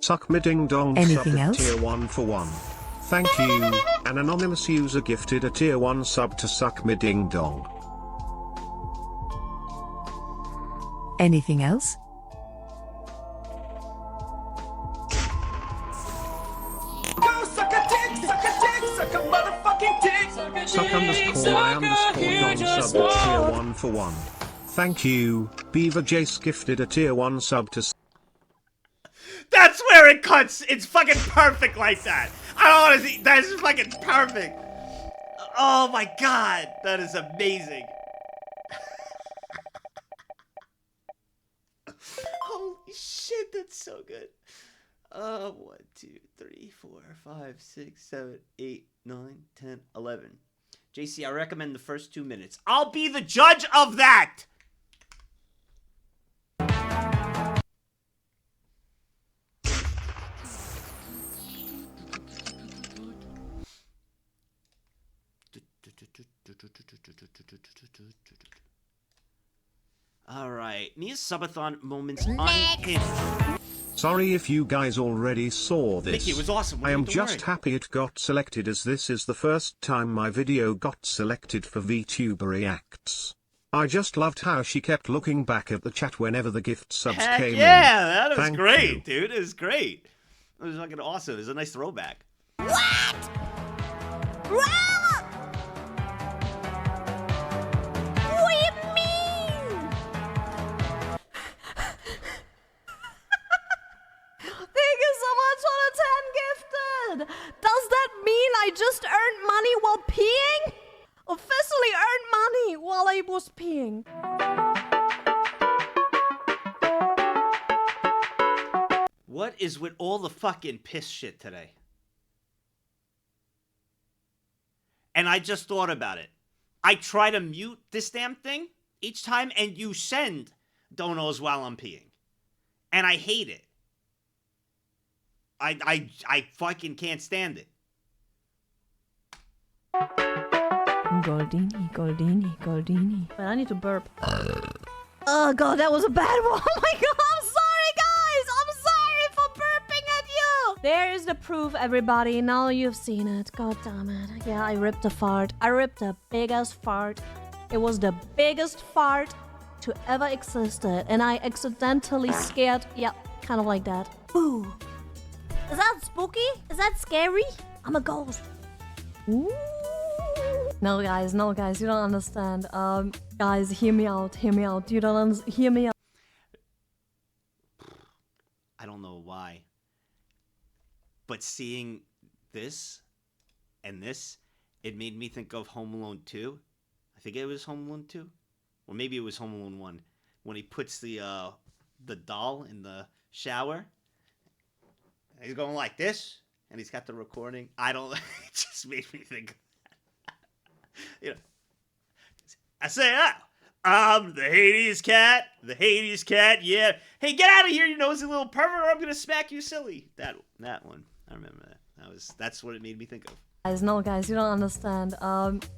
Suck me ding dong Anything sub else? to tier 1 for 1. Thank you. An anonymous user gifted a tier 1 sub to Suck me ding dong. Anything else? Go suck a dick, suck a dick, suck a motherfucking dick. Suck_my_dong sub to tier 1 for 1. Thank you. Beaver Jace gifted a tier 1 sub to That's where it cuts. It's fucking perfect like that. I don't want to see. That is fucking perfect. Oh my god, that is amazing. Holy shit, that's so good. 1, 2, 3, 4, 5, 6, 7, 8, 9, 10, 11. JC, I recommend the first 2 minutes. I'll be the judge of that. Alright, Mia's subathon moments unhinged. Sorry if you guys already saw this. Mickey, it was awesome. I am just happy it got selected, as this is the first time my video got selected for VTuber Reacts. I just loved how she kept looking back at the chat whenever the gift subs came in. Yeah, that was Thank great, you. dude. It was great. It was fucking awesome. It was a nice throwback. What? What do you mean? Thank you so much for the 10 gifted. Does that mean I just earned money while peeing? Officially earned money while I was peeing. What is with all the fucking piss shit today? And I just thought about it. I try to mute this damn thing each time, and you send donos while I'm peeing. And I hate it. I fucking can't stand it. Goldini, Goldini, Goldini. But I need to burp. Oh god, that was a bad one. Oh my god, I'm sorry guys. I'm sorry for burping at you. There is the proof, everybody. Now you've seen it. God damn it. Yeah, I ripped a fart. I ripped the biggest fart. It was the biggest fart to ever existed. And I accidentally scared. Yeah, kind of like that. Boo. Is that spooky? Is that scary? I'm a ghost. Ooh. No guys, you don't understand. Guys, hear me out. You don't hear me out. don't know why. But seeing this and this, it made me think of Home Alone 2. I think it was Home Alone 2. Or maybe it was Home Alone 1. When he puts the doll in the shower. He's going like this. And he's got the recording. I don't... It just made me think... You know... I say, I'm the Hades cat. The Hades cat, yeah. Hey, get out of here, you nosy little pervert, or I'm going to smack you silly. That one. I remember that. That's what it made me think of. Guys, no, guys, you don't understand.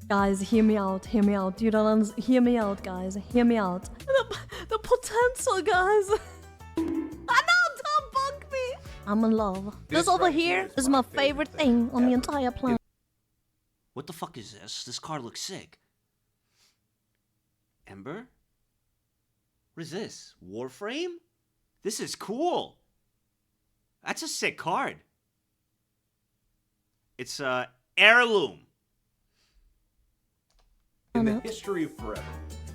Guys, hear me out. Hear me out. You don't hear me out, guys. Hear me out. The potential, guys. I know, don't bug me. I'm in love. This over here is my favorite thing on the entire planet. What the fuck is this? This card looks sick. Ember? What is this? Warframe? This is cool. That's a sick card. It's heirloom. In the history of forever.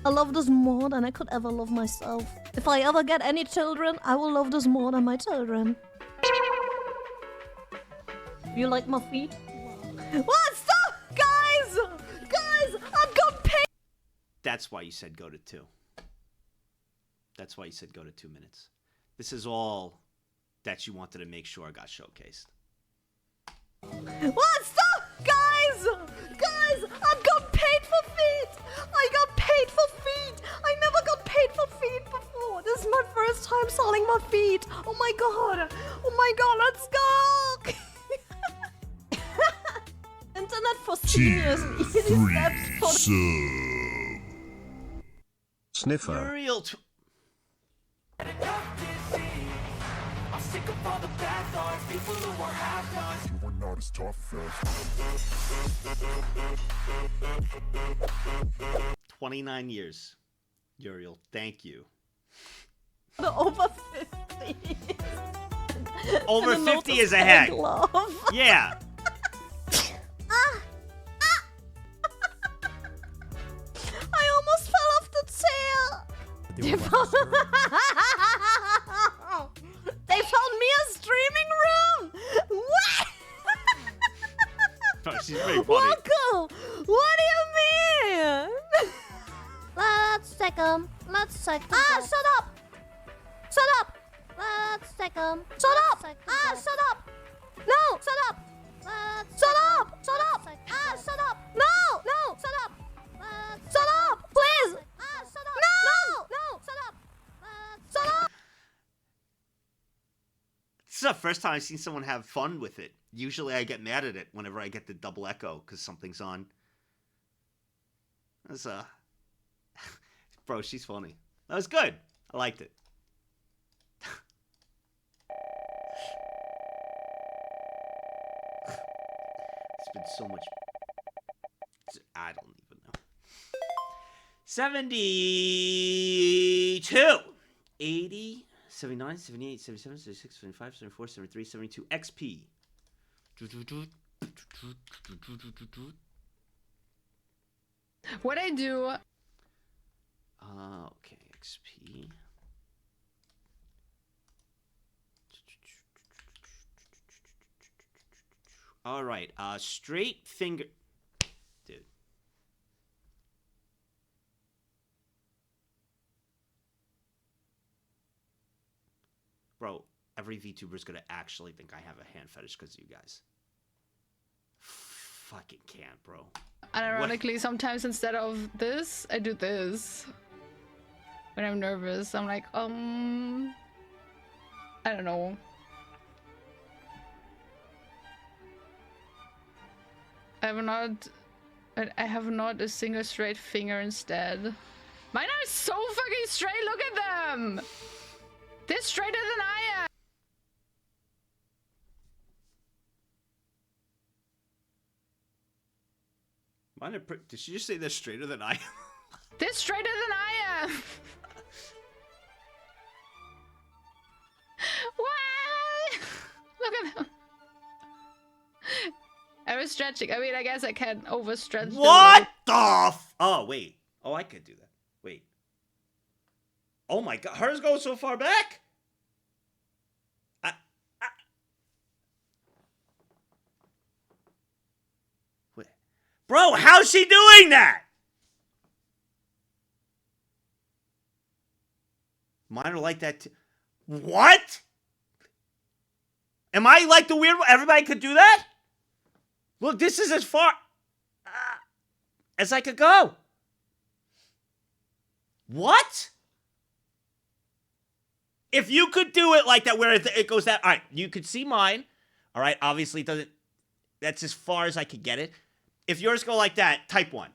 I love this more than I could ever love myself. If I ever get any children, I will love this more than my children. You like my feet? What? Stop! Guys! Guys! I've got pain! That's why you said go to 2. That's why you said go to 2 minutes. This is all that you wanted to make sure got showcased. What? Stop! Guys! Guys! I've got paid for feet! I got paid for feet! I never got paid for feet before! This is my first time selling my feet! Oh my god! Oh my god, let's go! Internet for seniors and easy steps for Sniffer. Muriel. I'm sick of all the bad thoughts, people who are half-nots. You are not as tough as 29 years. Uriel, thank you. over 50. Over And a 50 notice is ahead. love. Yeah. I almost fell off the chair. They found me a streaming room. What? Oh, she's very funny. Welcome. What do you mean? Let's take 'em. Let's take 'em. Ah, shut up. Shut up. Let's take 'em. Shut up. Ah, shut up. No, shut up. Shut up. Shut up. Ah, shut up. No, no, shut up. Shut up, please. Ah, shut up. No, no, shut up. Shut up. This is the first time I've seen someone have fun with it. Usually I get mad at it whenever I get the double echo because something's on. That's bro, she's funny. That was good. I liked it. It's been so much. I don't even know. 72, 80, 79, 78, 77, 76, 75, 74, 73, 72 XP. What I do? Okay, XP. All right, straight finger. Dude. Bro, every VTuber is gonna actually think I have a hand fetish because of you guys. Fucking can't, bro. Unironically, sometimes instead of this, I do this. When I'm nervous, I'm like, I don't know. I have not a single straight finger instead. Mine are so fucking straight, look at them! They're straighter than I am! Mine are did she just say they're straighter than I am? They're straighter than I am! What? Look at them. I was stretching. I mean, I guess I can overstretch. What the Oh, wait. Oh, I could do that. Wait. Oh my god. Hers goes so far back? Bro, how's she doing that? Mine are like that too. What? Am I like the weird one? Everybody could do that? Look, this is as far as I could go. What? If you could do it like that, where it goes that, all right, you could see mine. All right, obviously it doesn't, that's as far as I could get it. If yours go like that, type 1.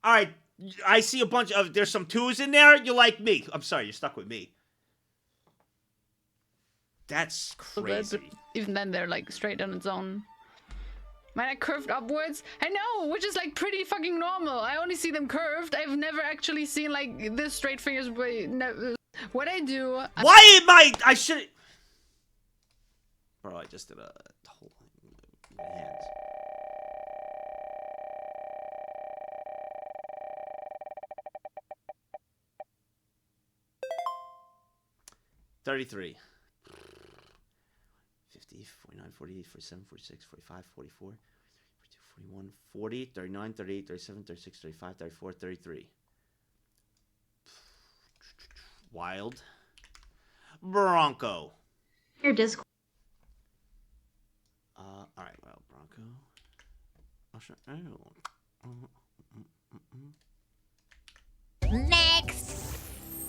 All right, I see a bunch of, there's some 2s in there. You like me. I'm sorry, you're stuck with me. That's crazy. But even then, they're like straight on its own. Mine are curved upwards. I know, which is like pretty fucking normal. I only see them curved. I've never actually seen like this straight fingers. What I do. Why am I should. Bro, I just did a whole hands. $33. 50, 49, 48, 47, 46, 45, 44, 42, 41, 40, 39, 38, 37, 36, 35, 34, 33. Wild. Bronco. Your Discord. Alright, well, Bronco. Oh, sure. Next.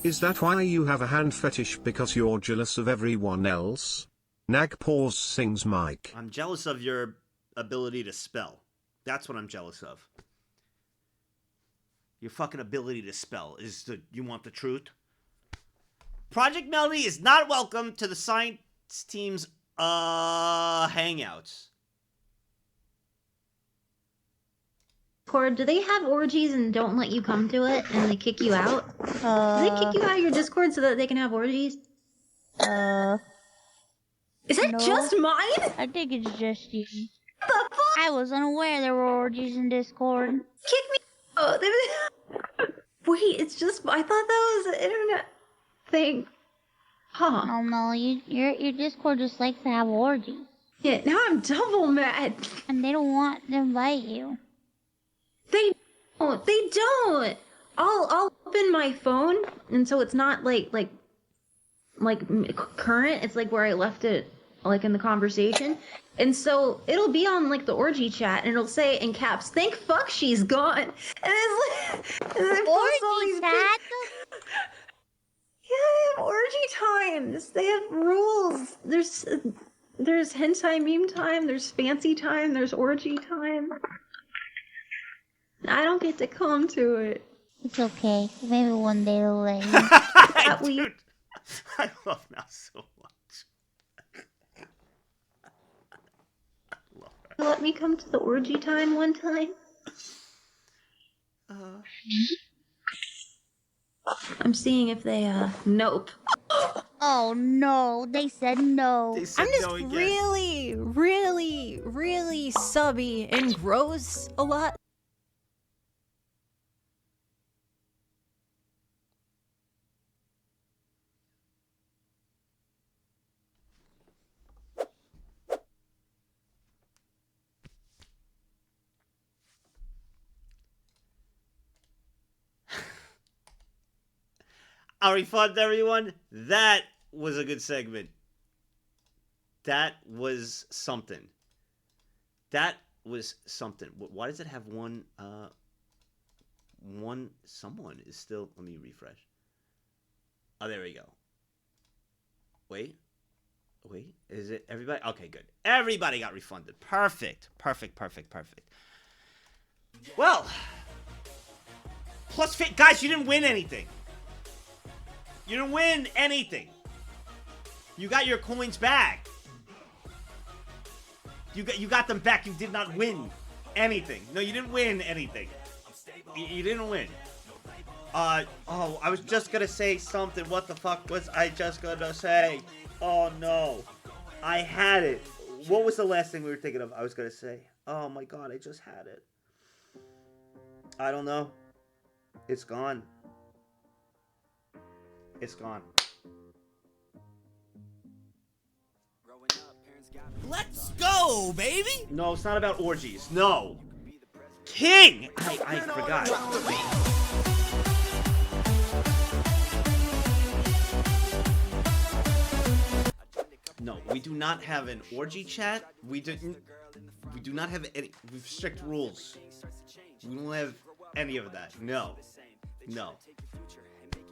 Is that why you have a hand fetish, because you're jealous of everyone else? Nag pause sings Mike. I'm jealous of your ability to spell. That's what I'm jealous of. Your fucking ability to spell. You want the truth? Project Melody is not welcome to the science team's hangouts. Discord, do they have orgies and don't let you come to it and they kick you out? Do they kick you out of your Discord so that they can have orgies? Is that just mine? I think it's just you. The fuck? I was unaware there were orgies in Discord. Kick me out. Wait, it's just, I thought that was an internet thing. Huh. Oh no, your Discord just likes to have orgies. Yeah, now I'm double mad. And they don't want to invite you. They don't. I'll open my phone, and so it's not like current. It's like where I left it, like in the conversation. And so it'll be on like the orgy chat, and it'll say in caps, "Thank fuck she's gone." And it's like orgy chat. Yeah, they have orgy times. They have rules. There's hentai meme time. There's fancy time. There's orgy time. I don't get to come to it. It's okay. Maybe one day they'll let you. Dude, I love now so much. Let me come to the orgy time one time. I'm seeing if they nope. Oh no, they said no. I'm just really, really, really subby and gross a lot. I'll refund everyone. That was a good segment. That was something. That was something. Why does it have one? Someone is still. Let me refresh. Oh, there we go. Wait. Is it everybody? Okay, good. Everybody got refunded. Perfect. Well, plus, guys, you didn't win anything. You didn't win anything. You got your coins back. You got them back. You did not win anything. No, you didn't win anything. You didn't win. I was just gonna say something. What the fuck was I just gonna say? Oh no. I had it. What was the last thing we were thinking of? I was gonna say. Oh my god, I just had it. I don't know. It's gone. It's gone. Let's go, baby. No, it's not about orgies. No. King! I forgot. No, we do not have an orgy chat. We do not have any. We have strict rules. We don't have any of that. No. No.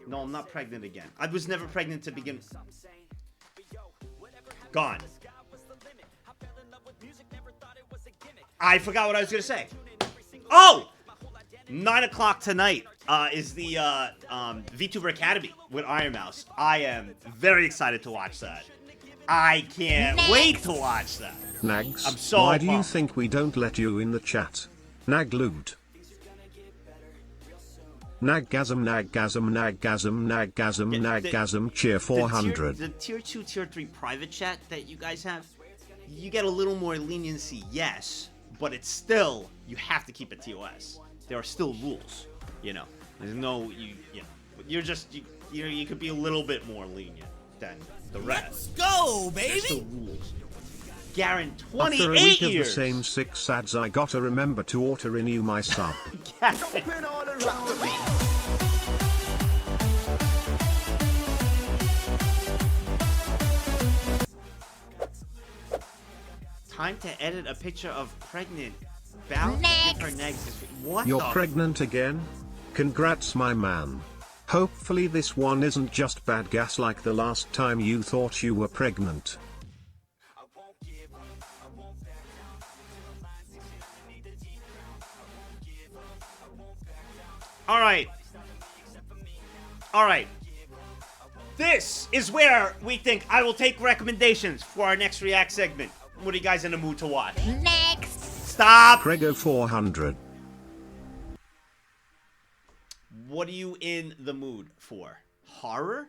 No, I'm not pregnant again. I was never pregnant to begin. Gone. I forgot what I was gonna say. Oh! 9 o'clock tonight is the VTuber Academy with Iron Mouse. I am very excited to watch that. I can't wait to watch that. Nags, I'm so why do you pumped. think we don't let you in the chat? Nagloot. Naggasm, naggasm, naggasm, naggasm, naggasm, cheer 400. The tier 2, tier 3 private chat that you guys have, you get a little more leniency, yes, but it's still, you have to keep it TOS. There are still rules, you know. There's no, you're just, you could be a little bit more lenient than the rest. Let's go, baby. There's still rules. Garen, After 28 a week of the years. same 6 ads, I gotta remember to auto-renew my sub. Time to edit a picture of pregnant. Bound to give her next. What You're the pregnant again? Congrats, my man. Hopefully this one isn't just bad gas like the last time you thought you were pregnant. All right. All right. This is where we think I will take recommendations for our next React segment. What are you guys in the mood to watch? Next. Stop. Prego 400. What are you in the mood for? Horror?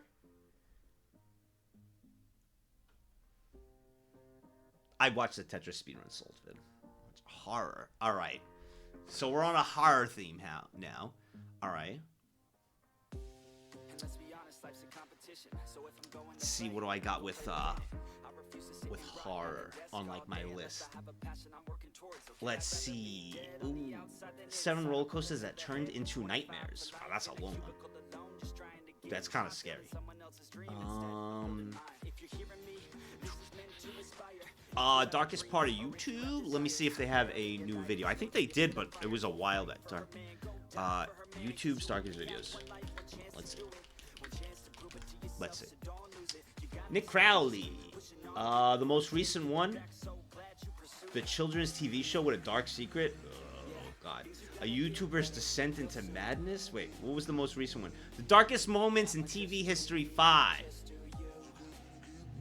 I watched the Tetris speedrun Sultan. Horror. All right. So we're on a horror theme now. All right. Let's see, what do I got with horror on like my list? Let's see. Ooh, 7 roller coasters that turned into nightmares. Wow, that's a long one. That's kind of scary. Darkest part of YouTube. Let me see if they have a new video. I think they did, but it was a while back. YouTube's darkest videos. Let's see. Let's see. Nick Crowley. The most recent one. The children's TV show with a dark secret. Oh, God. A YouTuber's descent into madness? Wait, what was the most recent one? The darkest moments in TV history 5.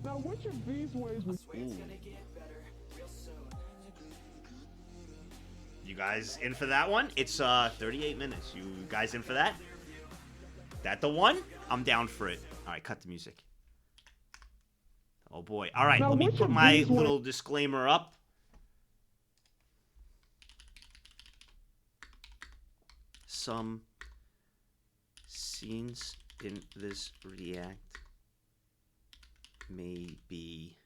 Now, which of these ways was... You guys in for that one? It's 38 minutes. You guys in for that? That the one? I'm down for it. All right, cut the music. Oh boy. All right, let me put my little disclaimer up. Some scenes in this react may be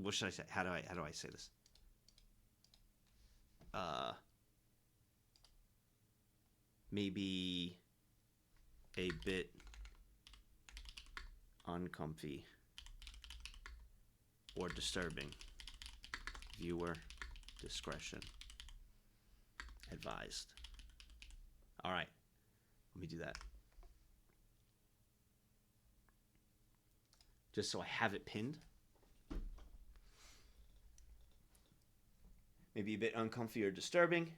what should I say? How do I say this? Maybe a bit uncomfy or disturbing. Viewer discretion advised. All right, let me do that. Just so I have it pinned. Maybe a bit uncomfy or disturbing.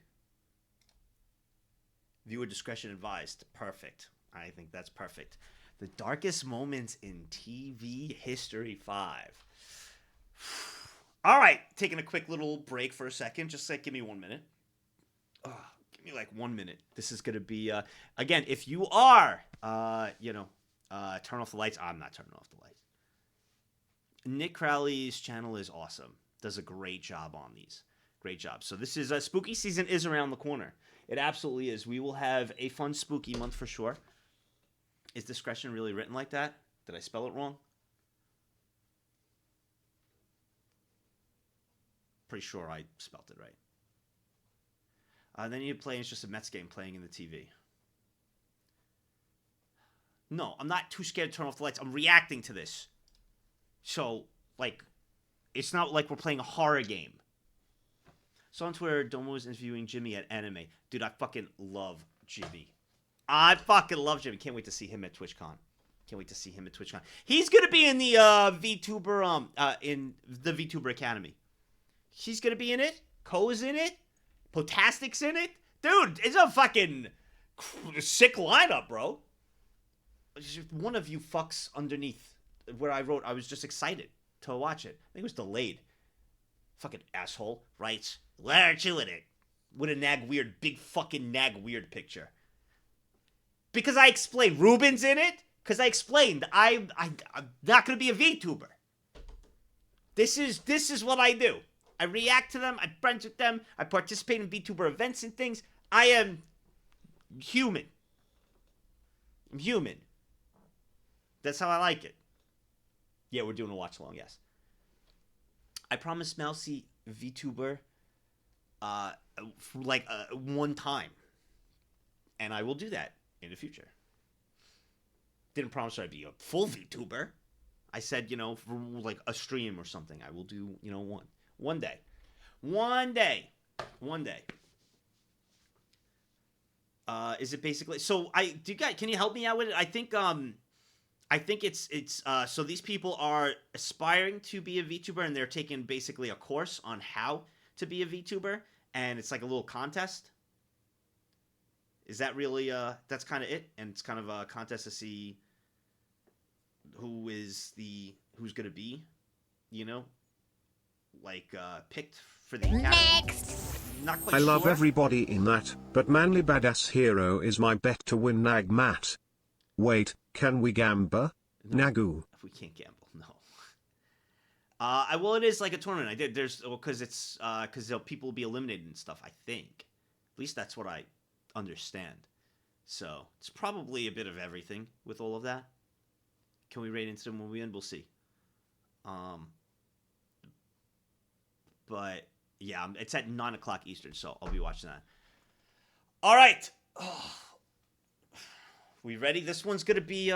Viewer discretion advised. Perfect. I think that's perfect. The darkest moments in TV history 5. All right, taking a quick little break for a second. Just like, give me 1 minute. Give me like 1 minute. This is going to be, again, if you are, turn off the lights. I'm not turning off the lights. Nick Crowley's channel is awesome. Does a great job on these. Great job. So this is, spooky season is around the corner. It absolutely is. We will have a fun spooky month for sure. Is discretion really written like that? Did I spell it wrong? Pretty sure I spelt it right. Then you play, it's just a Mets game playing in the TV. No, I'm not too scared to turn off the lights. I'm reacting to this. So, like, it's not like we're playing a horror game. So on Twitter, Domo was interviewing Jimmy at Anime. Dude, I fucking love Jimmy. I fucking love Jimmy. Can't wait to see him at TwitchCon. He's gonna be in the VTuber in the VTuber Academy. He's gonna be in it. Ko's in it. Potastic's in it. Dude, it's a fucking sick lineup, bro. One of you fucks underneath where I wrote, I was just excited to watch it. I think it was delayed. Fucking asshole. Right. Why aren't you in it? With a Nag Weird, big fucking Nag Weird picture. Because I explained. Ruben's in it. Because I explained. I'm not going to be a VTuber. This is what I do. I react to them. I'm friends with them. I participate in VTuber events and things. I am human. I'm human. That's how I like it. Yeah, we're doing a watch along, yes. I promised Mousy VTuber one time. And I will do that in the future. Didn't promise I'd be a full VTuber. I said, for like a stream or something. I will do, one day. One day. Is it basically so can you help me out with it? I think it's so these people are aspiring to be a VTuber and they're taking basically a course on how to be a VTuber, and it's like a little contest. Is that really that's kind of it? And it's kind of a contest to see who's gonna be, picked for the academy. Next. Not quite I love sure. everybody in that, but Manly Badass Hero is my bet to win Nag Mat. Wait, can we gamble? Nagu. If we can't gamble, no. Well, it is like a tournament. Because people will be eliminated and stuff. I think, at least that's what I understand. So it's probably a bit of everything with all of that. Can we rate into them when we win? We'll see. But yeah, it's at 9:00 Eastern, so I'll be watching that. All right. We ready? This one's gonna be.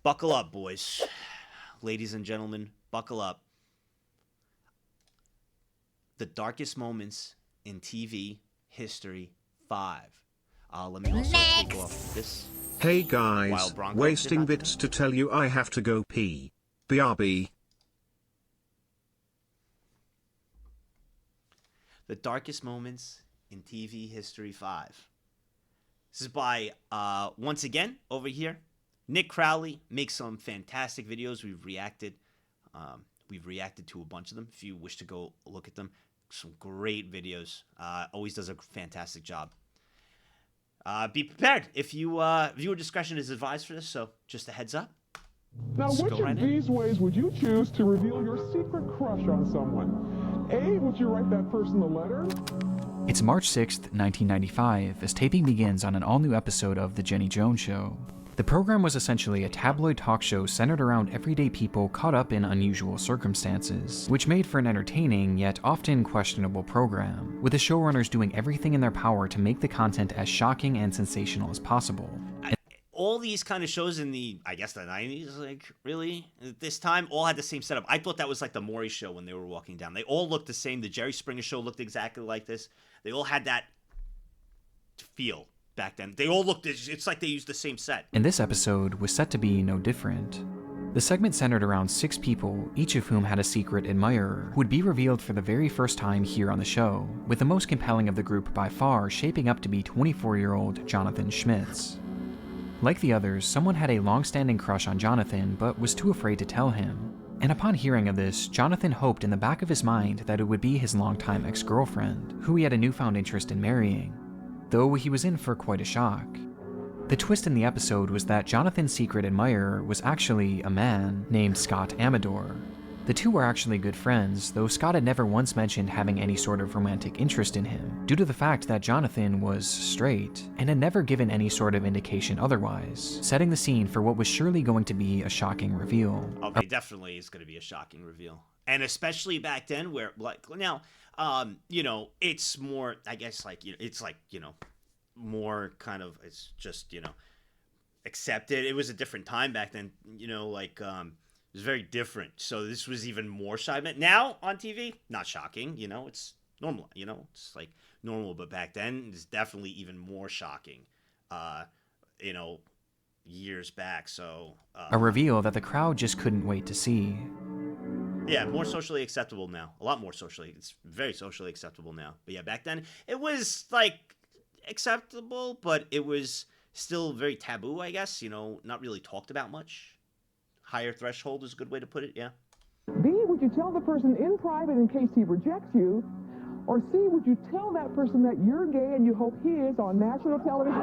Buckle up, boys, ladies and gentlemen. Buckle up. The darkest moments in TV history 5. Let me also take off this. Hey guys, wasting bits to tell you I have to go pee. BRB. The darkest moments in TV history 5. This is by, once again, over here, Nick Crowley makes some fantastic videos. We've reacted to a bunch of them. If you wish to go look at them, some great videos. Always does a fantastic job. Be prepared. If you viewer discretion is advised for this, so just a heads up. Now, Let's which go of right in. these ways would you choose to reveal your secret crush on someone? A, would you write that person a letter? It's March 6th, 1995, as taping begins on an all-new episode of The Jenny Jones Show. The program was essentially a tabloid talk show centered around everyday people caught up in unusual circumstances, which made for an entertaining yet often questionable program, with the showrunners doing everything in their power to make the content as shocking and sensational as possible. All these kind of shows in the 90s, like, really? At this time, all had the same setup. I thought that was like the Maury show when they were walking down. They all looked the same. The Jerry Springer show looked exactly like this. They all had that feel back then. They all looked, it's like they used the same set. And this episode was set to be no different. The segment centered around 6 people, each of whom had a secret admirer, who would be revealed for the very first time here on the show, with the most compelling of the group by far shaping up to be 24-year-old Jonathan Schmitz. Like the others, someone had a long-standing crush on Jonathan, but was too afraid to tell him. And upon hearing of this, Jonathan hoped in the back of his mind that it would be his longtime ex-girlfriend, who he had a newfound interest in marrying, though he was in for quite a shock. The twist in the episode was that Jonathan's secret admirer was actually a man named Scott Amador. The two were actually good friends, though Scott had never once mentioned having any sort of romantic interest in him, due to the fact that Jonathan was straight, and had never given any sort of indication otherwise, setting the scene for what was surely going to be a shocking reveal. Okay, definitely is going to be a shocking reveal. And especially back then where, like, now, you know, it's more, I guess, like, you know, it's like, you know, more kind of, it's just, you know, accepted. It was a different time back then, you know, like, it was very different. So this was even more shocking. Now on TV, not shocking, you know, it's normal, you know, it's like normal. But back then, it's definitely even more shocking, you know, years back. So a reveal that the crowd just couldn't wait to see. Yeah, more socially acceptable now. A lot more socially. It's very socially acceptable now. But yeah, back then, it was like acceptable, but it was still very taboo, I guess, you know, not really talked about much. Higher threshold is a good way to put it, yeah. B, would you tell the person in private in case he rejects you? Or C, would you tell that person that you're gay and you hope he is on national television?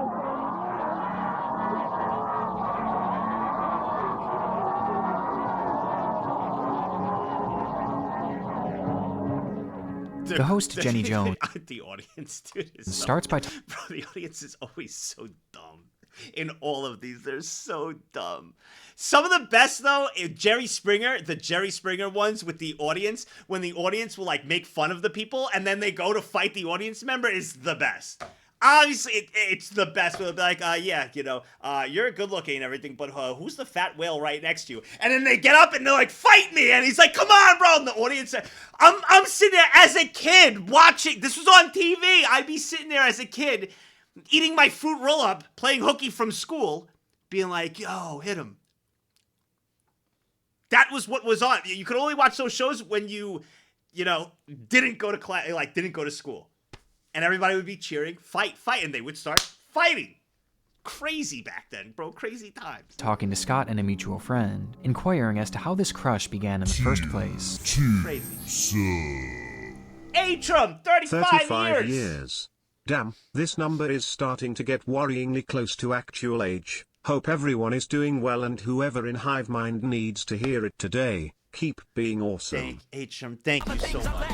The host, Jenny Jones, the audience, dude, is starts by bro, the audience is always so dumb. In all of these, they're so dumb. Some of the best, though, Jerry Springer, the Jerry Springer ones with the audience, when the audience will, like, make fun of the people, and then they go to fight the audience member, is the best. Obviously, it's the best. They'll be like, yeah, you know, you're good looking and everything, but who's the fat whale right next to you? And then they get up and they're like, fight me! And he's like, come on, bro! And the audience, I'm sitting there as a kid watching, this was on TV, I'd be sitting there as a kid, eating my fruit roll-up, playing hooky from school, being like, yo, hit him. That was what was on. You could only watch those shows when you know, didn't go to class, like, didn't go to school. And everybody would be cheering, fight, and they would start fighting. Crazy back then, bro, crazy times. Talking to Scott and a mutual friend, inquiring as to how this crush began in the first place. Crazy. Atrum, 35 years. Damn, this number is starting to get worryingly close to actual age. Hope everyone is doing well and whoever in Hive Mind needs to hear it today, keep being awesome. Atrum, thank you so much.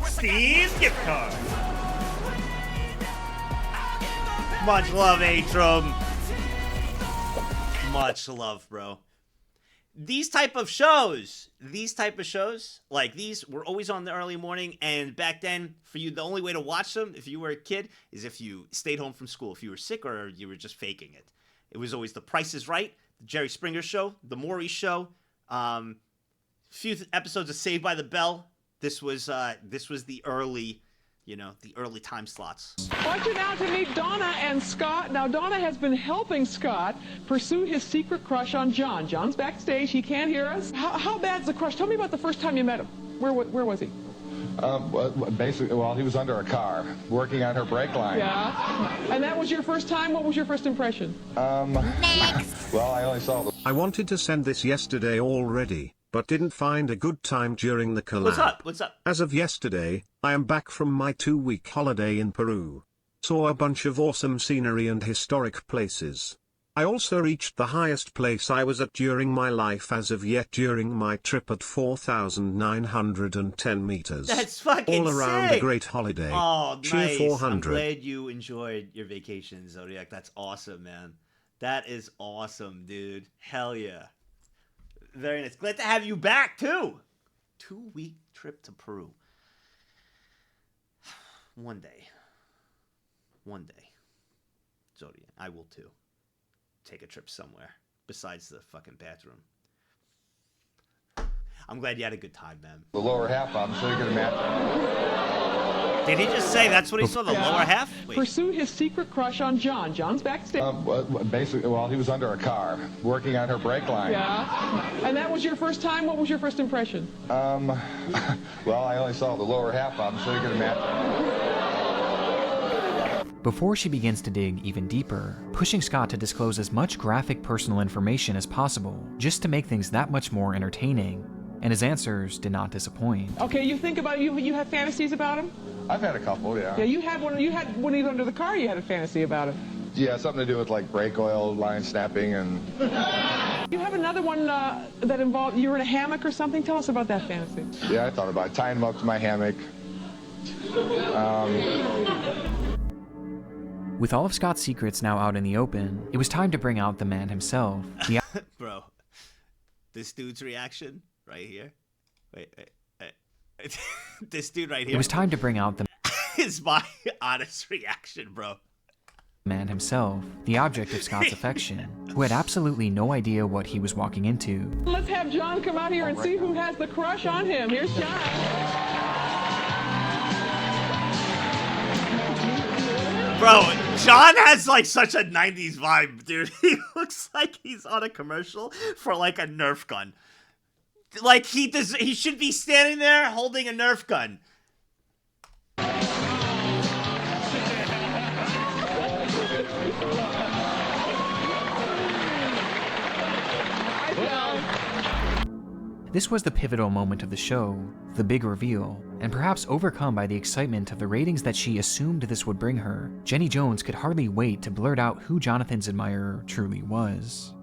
Steve's gift card. Much love, Atrum. Much love, bro. These type of shows, like these, were always on the early morning, and back then, for you, the only way to watch them, if you were a kid, is if you stayed home from school, if you were sick or you were just faking it. It was always The Price is Right, The Jerry Springer Show, The Maury Show, few episodes of Saved by the Bell. This was the early, you know, the early time slots. I want you now to meet Donna and Scott. Now, Donna has been helping Scott pursue his secret crush on John. John's backstage. He can't hear us. How bad's the crush? Tell me about the first time you met him. Where was he? Basically, well, he was under a car, working on her brake line. Yeah. And that was your first time? What was your first impression? Next. Well, I only saw the... I wanted to send this yesterday already, but didn't find a good time during the collab. What's up? As of yesterday, I am back from my 2-week holiday in Peru. Saw a bunch of awesome scenery and historic places. I also reached the highest place I was at during my life as of yet during my trip at 4,910 meters. That's fucking all around sick. a great holiday. Oh, Cheer nice. 400. I'm glad you enjoyed your vacation, Zodiac. That's awesome, man. That is awesome, dude. Hell yeah. Very nice. Glad to have you back, too. 2-week trip to Peru. One day, Zodiac, I will too. Take a trip somewhere besides the fucking bathroom. I'm glad you had a good time, man. The lower half, I'm sure you can imagine. Did he just say that's what he saw, the lower half? Wait. Pursue his secret crush on John. John's backstage. Basically, well, he was under a car, working on her brake line. Yeah. And that was your first time? What was your first impression? Well, I only saw the lower half, I'm sure you can imagine. Before she begins to dig even deeper, pushing Scott to disclose as much graphic personal information as possible, just to make things that much more entertaining, and his answers did not disappoint. Okay, you think about you have fantasies about him? I've had a couple, yeah. Yeah, you had when he was under the car, you had a fantasy about him. Yeah, something to do with like brake oil line snapping and... You have another one that involved you were in a hammock or something? Tell us about that fantasy. Yeah, I thought about tying him up to my hammock. With all of Scott's secrets now out in the open, it was time to bring out the man himself. Bro, this dude's reaction right here. Wait. This dude right here. It was time to bring out the is my honest reaction, bro. man himself, the object of Scott's affection, who had absolutely no idea what he was walking into. Let's have John come out here and see who has the crush on him. Here's John. Bro, John has like such a 90s vibe, dude. He looks like he's on a commercial for like a Nerf gun. Like he should be standing there holding a Nerf gun. This was the pivotal moment of the show, the big reveal, and perhaps overcome by the excitement of the ratings that she assumed this would bring her, Jenny Jones could hardly wait to blurt out who Jonathan's admirer truly was.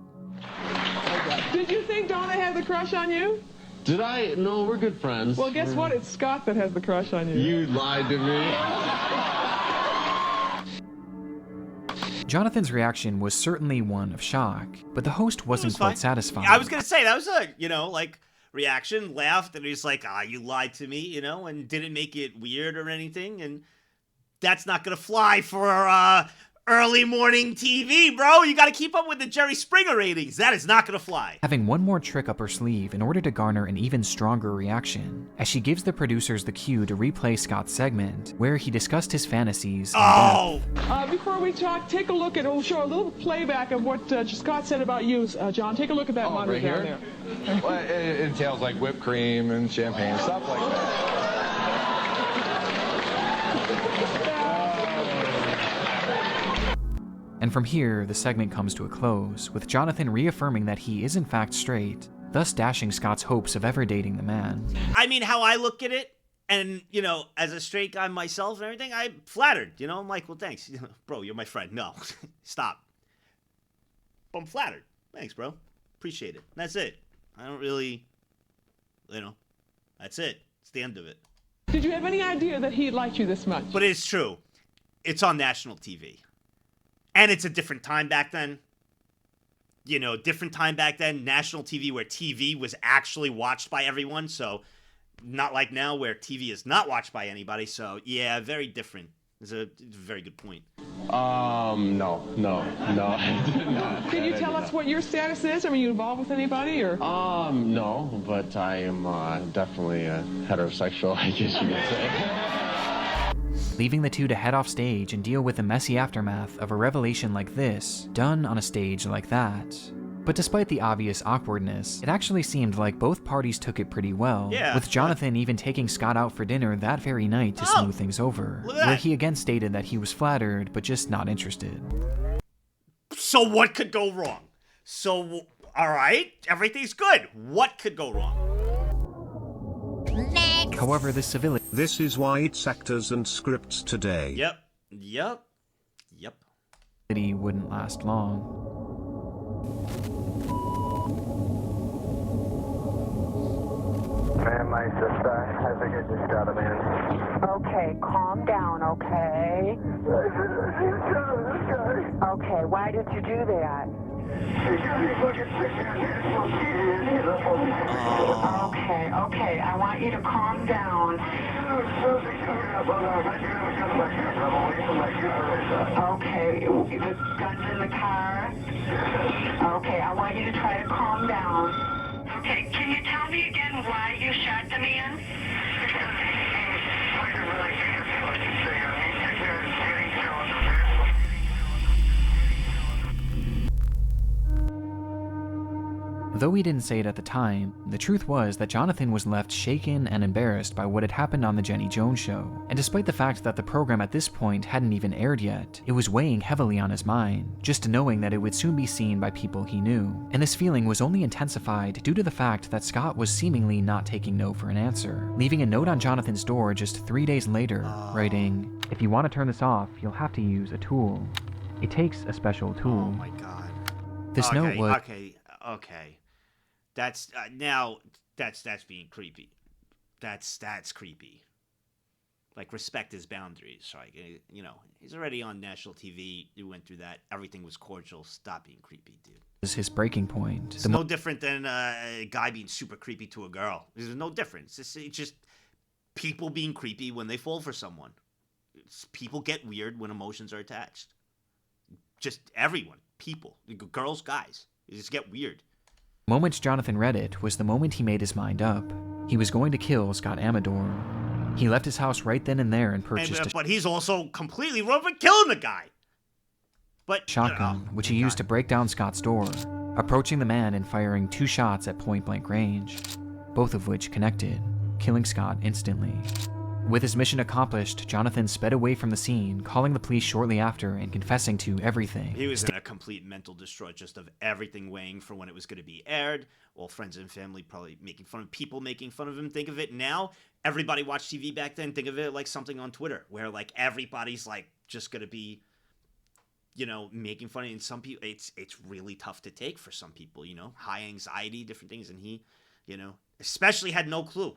Did you think Donna had the crush on you? Did I? No, we're good friends. Well, guess what? It's Scott that has the crush on you. You lied to me. Jonathan's reaction was certainly one of shock, but the host wasn't quite satisfied. I was gonna say, that was a, reaction, laughed, and he's like, you lied to me, and didn't make it weird or anything, and that's not gonna fly for, early morning TV, bro. You gotta keep up with the Jerry Springer ratings. That is not gonna fly. Having one more trick up her sleeve in order to garner an even stronger reaction, as she gives the producers the cue to replay Scott's segment, where he discussed his fantasies in depth. Before we talk, take a look at, we'll show a little playback of what Scott said about you, John. Take a look at that monitor right down here? there. Well, it entails like whipped cream and champagne, stuff like that. And from here, the segment comes to a close, with Jonathan reaffirming that he is in fact straight, thus dashing Scott's hopes of ever dating the man. I mean, how I look at it, and, as a straight guy myself and everything, I'm flattered, I'm like, well, thanks. Bro, you're my friend. No, stop. But I'm flattered. Thanks, bro. Appreciate it. That's it. I don't really, that's it. It's the end of it. Did you have any idea that he liked you this much? But it's true. It's on national TV. And it's a different time back then. Different time back then. National TV, where TV was actually watched by everyone. So, not like now where TV is not watched by anybody. So, yeah, very different. It's a very good point. No. I did not. Can you tell us what your status is? Are you involved with anybody, or? No, but I am definitely heterosexual, I guess you could say. Leaving the two to head off stage and deal with the messy aftermath of a revelation like this, done on a stage like that. But despite the obvious awkwardness, it actually seemed like both parties took it pretty well, with Jonathan even taking Scott out for dinner that very night to smooth things over, where he again stated that he was flattered, but just not interested. So what could go wrong? So, alright, everything's good. What could go wrong? However, the civility... This is why it's actors and scripts today. Yep. ...wouldn't last long. Man, my sister, I think I just got him in. Okay, calm down, okay? Okay, why did you do that? Okay, I want you to calm down. Okay, the gun's in the car. Okay, I want you to try to calm down. Okay, can you tell me again why you shot the man? Though he didn't say it at the time, the truth was that Jonathan was left shaken and embarrassed by what had happened on the Jenny Jones show, and despite the fact that the program at this point hadn't even aired yet, it was weighing heavily on his mind, just knowing that it would soon be seen by people he knew. And this feeling was only intensified due to the fact that Scott was seemingly not taking no for an answer, leaving a note on Jonathan's door just 3 days later, writing, "If you want to turn this off, you'll have to use a tool. It takes a special tool." Oh my god. This note was... okay, that's now that's being creepy. That's creepy. Like, respect his boundaries. Like, you know, he's already on national TV. You went through that. Everything was cordial. Stop being creepy, dude. Was his breaking point. It's no different than a guy being super creepy to a girl. There's no difference. It's just people being creepy when they fall for someone. People get weird when emotions are attached. Just everyone. People. Girls, guys. They just get weird. The moment Jonathan read it was the moment he made his mind up. He was going to kill Scott Amador. He left his house right then and there and purchased but he's also completely wrong for killing the guy. But a shotgun, which he used to break down Scott's door, approaching the man and firing 2 shots at point-blank range, both of which connected, killing Scott instantly. With his mission accomplished, Jonathan sped away from the scene, calling the police shortly after and confessing to everything. He was in a complete mental destroy just of everything weighing for when it was going to be aired. All friends and family probably making fun of people making fun of him. Think of it now. Everybody watched TV back then. Think of it like something on Twitter where like everybody's like just going to be, you know, making fun of it. And some people, it's really tough to take for some people, you know, high anxiety, different things. And he, you know, especially had no clue.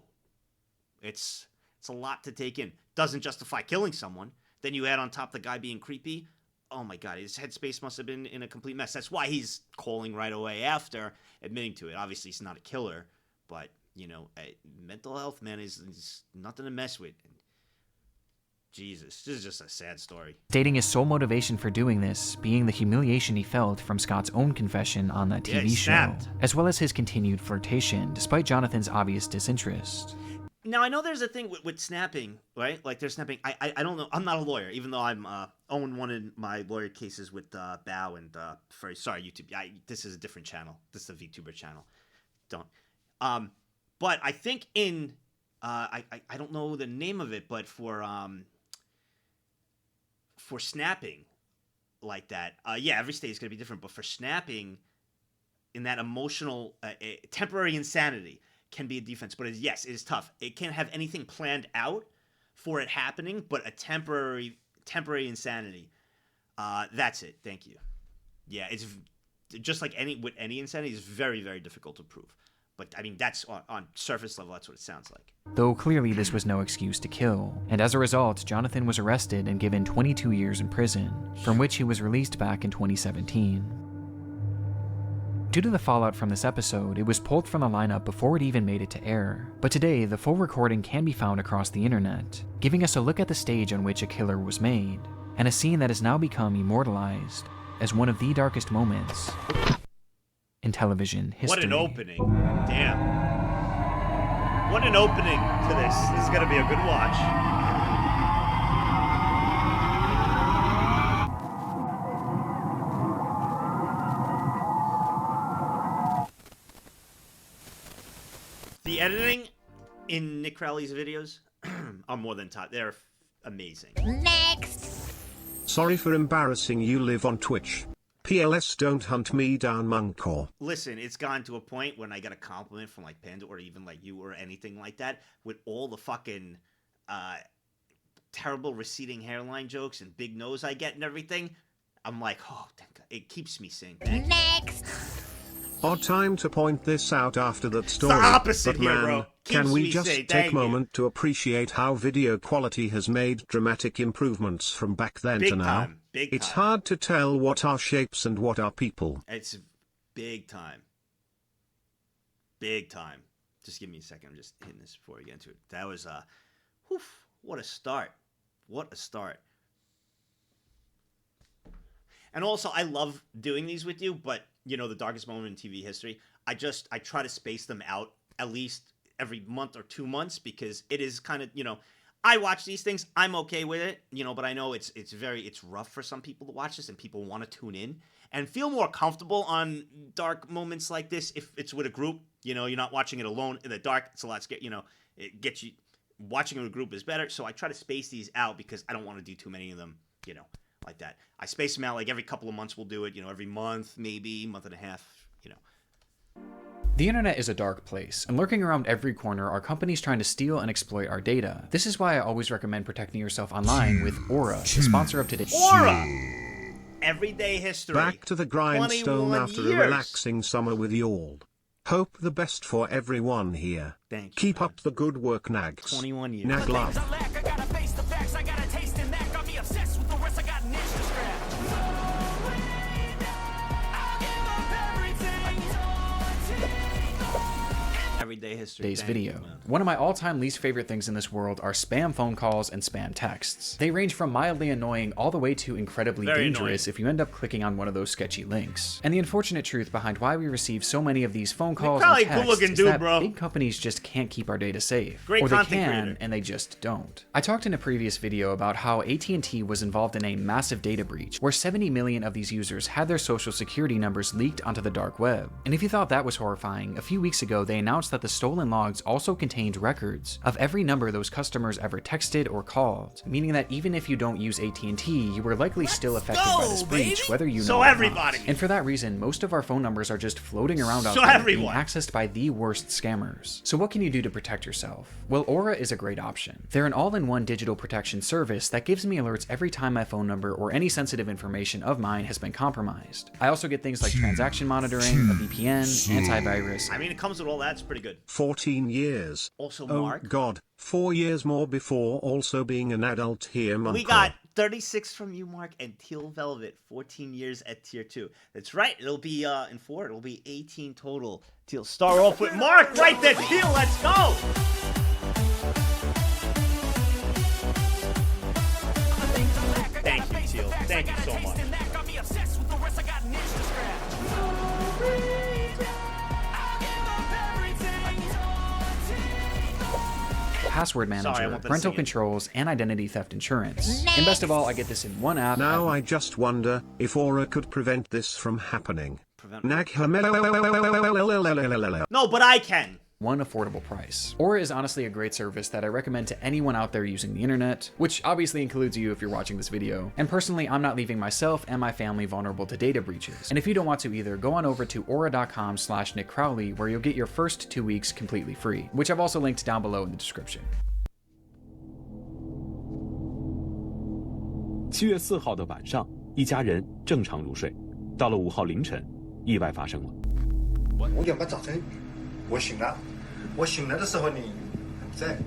It's a lot to take in. Doesn't justify killing someone. Then you add on top the guy being creepy. Oh my God, his headspace must have been in a complete mess. That's why he's calling right away after admitting to it. Obviously, he's not a killer, but, you know, mental health, man, is nothing to mess with. Jesus, this is just a sad story. Stating his sole motivation for doing this being the humiliation he felt from Scott's own confession on that TV show, as well as his continued flirtation, despite Jonathan's obvious disinterest. Now, I know there's a thing with snapping, right? Like, there's snapping. I don't know. I'm not a lawyer, even though I'm 0-1 in my lawyer cases with Bao and, YouTube. This is a different channel. This is a VTuber channel. Don't. But I think in, I don't know the name of it, but for snapping like that, yeah, every state is going to be different. But for snapping in that emotional, temporary insanity, can be a defense, but yes, it is tough. It can't have anything planned out for it happening, but a temporary insanity. That's it. Thank you. Yeah, it's just like any insanity is very, very difficult to prove. But I mean, that's on surface level. That's what it sounds like. Though clearly this was no excuse to kill, and as a result, Jonathan was arrested and given 22 years in prison, from which he was released back in 2017. Due to the fallout from this episode, it was pulled from the lineup before it even made it to air, but today the full recording can be found across the internet, giving us a look at the stage on which A Killer was made, and a scene that has now become immortalized as one of the darkest moments in television history. What an opening. Damn. What an opening to this. This is going to be a good watch. The editing in Nick Crowley's videos are more than top. They're amazing. Next! Sorry for embarrassing you. Live on Twitch. PLS, don't hunt me down, Monkor. Listen, it's gotten to a point when I get a compliment from like Panda or even like you or anything like that, with all the fucking terrible receding hairline jokes and big nose I get and everything. I'm like, oh, thank God. It keeps me saying thank you. Next! Odd time to point this out after that story. It's the opposite but here, man, bro. can we Keeps me just saying take thank a you. moment to appreciate how video quality has made dramatic improvements from back then Big to now? time, big It's time. hard to tell what are shapes and what are people. It's big time. Big time. Just give me a second. I'm just hitting this before we get into it. That was, what a start. What a start. And also, I love doing these with you, but, you know, the darkest moment in TV history, I try to space them out at least every month or 2 months, because it is kind of, you know, I watch these things, I'm okay with it, you know, but I know it's rough for some people to watch this, and people want to tune in and feel more comfortable on dark moments like this if it's with a group. You know, you're not watching it alone in the dark. It's a lot scary, you know, it gets you, watching it with a group is better. So I try to space these out because I don't want to do too many of them, you know, like that. I space them out, like every couple of months we'll do it, you know, every month, maybe month and a half, you know. The internet is a dark place, and lurking around every corner are companies trying to steal and exploit our data. This is why I always recommend protecting yourself online with Aura, the sponsor of today's Aura! Everyday history. Back to the grindstone 21 after years. a relaxing summer with y'all. Hope the best for everyone here. Thank you. Keep up the good work, Nags. 21 years. Nag love. Everyday history. Today's Thank video. you, man. One of my all-time least favorite things in this world are spam phone calls and spam texts. They range from mildly annoying all the way to incredibly Very dangerous if you end up clicking on one of those sketchy links. And the unfortunate truth behind why we receive so many of these phone calls and probably texts good-looking is dude, that bro. big companies just can't keep our data safe. Great or they content can, creator. and they just don't. I talked in a previous video about how AT&T was involved in a massive data breach where 70 million of these users had their social security numbers leaked onto the dark web. And if you thought that was horrifying, a few weeks ago they announced that the stolen logs also contained records of every number those customers ever texted or called, meaning that even if you don't use AT&T, you were likely still affected by this breach, whether you know So it or not. everybody. And for that reason, most of our phone numbers are just floating around out So there, everyone. being accessed by the worst scammers. So what can you do to protect yourself? Well, Aura is a great option. They're an all-in-one digital protection service that gives me alerts every time my phone number or any sensitive information of mine has been compromised. I also get things like transaction monitoring, a VPN, antivirus. I mean, it comes with all that. It's pretty good. 14 years. Also, Oh Mark. God, 4 years more before also being an adult here, Monk. We got 36 from you, Mark, and Teal Velvet, 14 years at tier 2. That's right. It'll be in 4. It'll be 18 total. Teal, start off with Mark right there. Teal, let's go. Thank you, Teal. Thank you so much. Password manager, Sorry, I wanted to parental sing it. controls, and identity theft insurance. And best of all, I get this in one app. Now I just wonder if Aura could prevent this from happening. Nag No, but I can. One affordable price. Aura is honestly a great service that I recommend to anyone out there using the internet, which obviously includes you if you're watching this video. And personally, I'm not leaving myself and my family vulnerable to data breaches. And if you don't want to either, go on over to aura.com/Nick Crowley, where you'll get your first 2 weeks completely free, which I've also linked down below in the description. 7月4号的晚上，一家人正常入睡。到了5号凌晨，意外发生了。我要把早晨，我醒了，我醒了的时候你不在。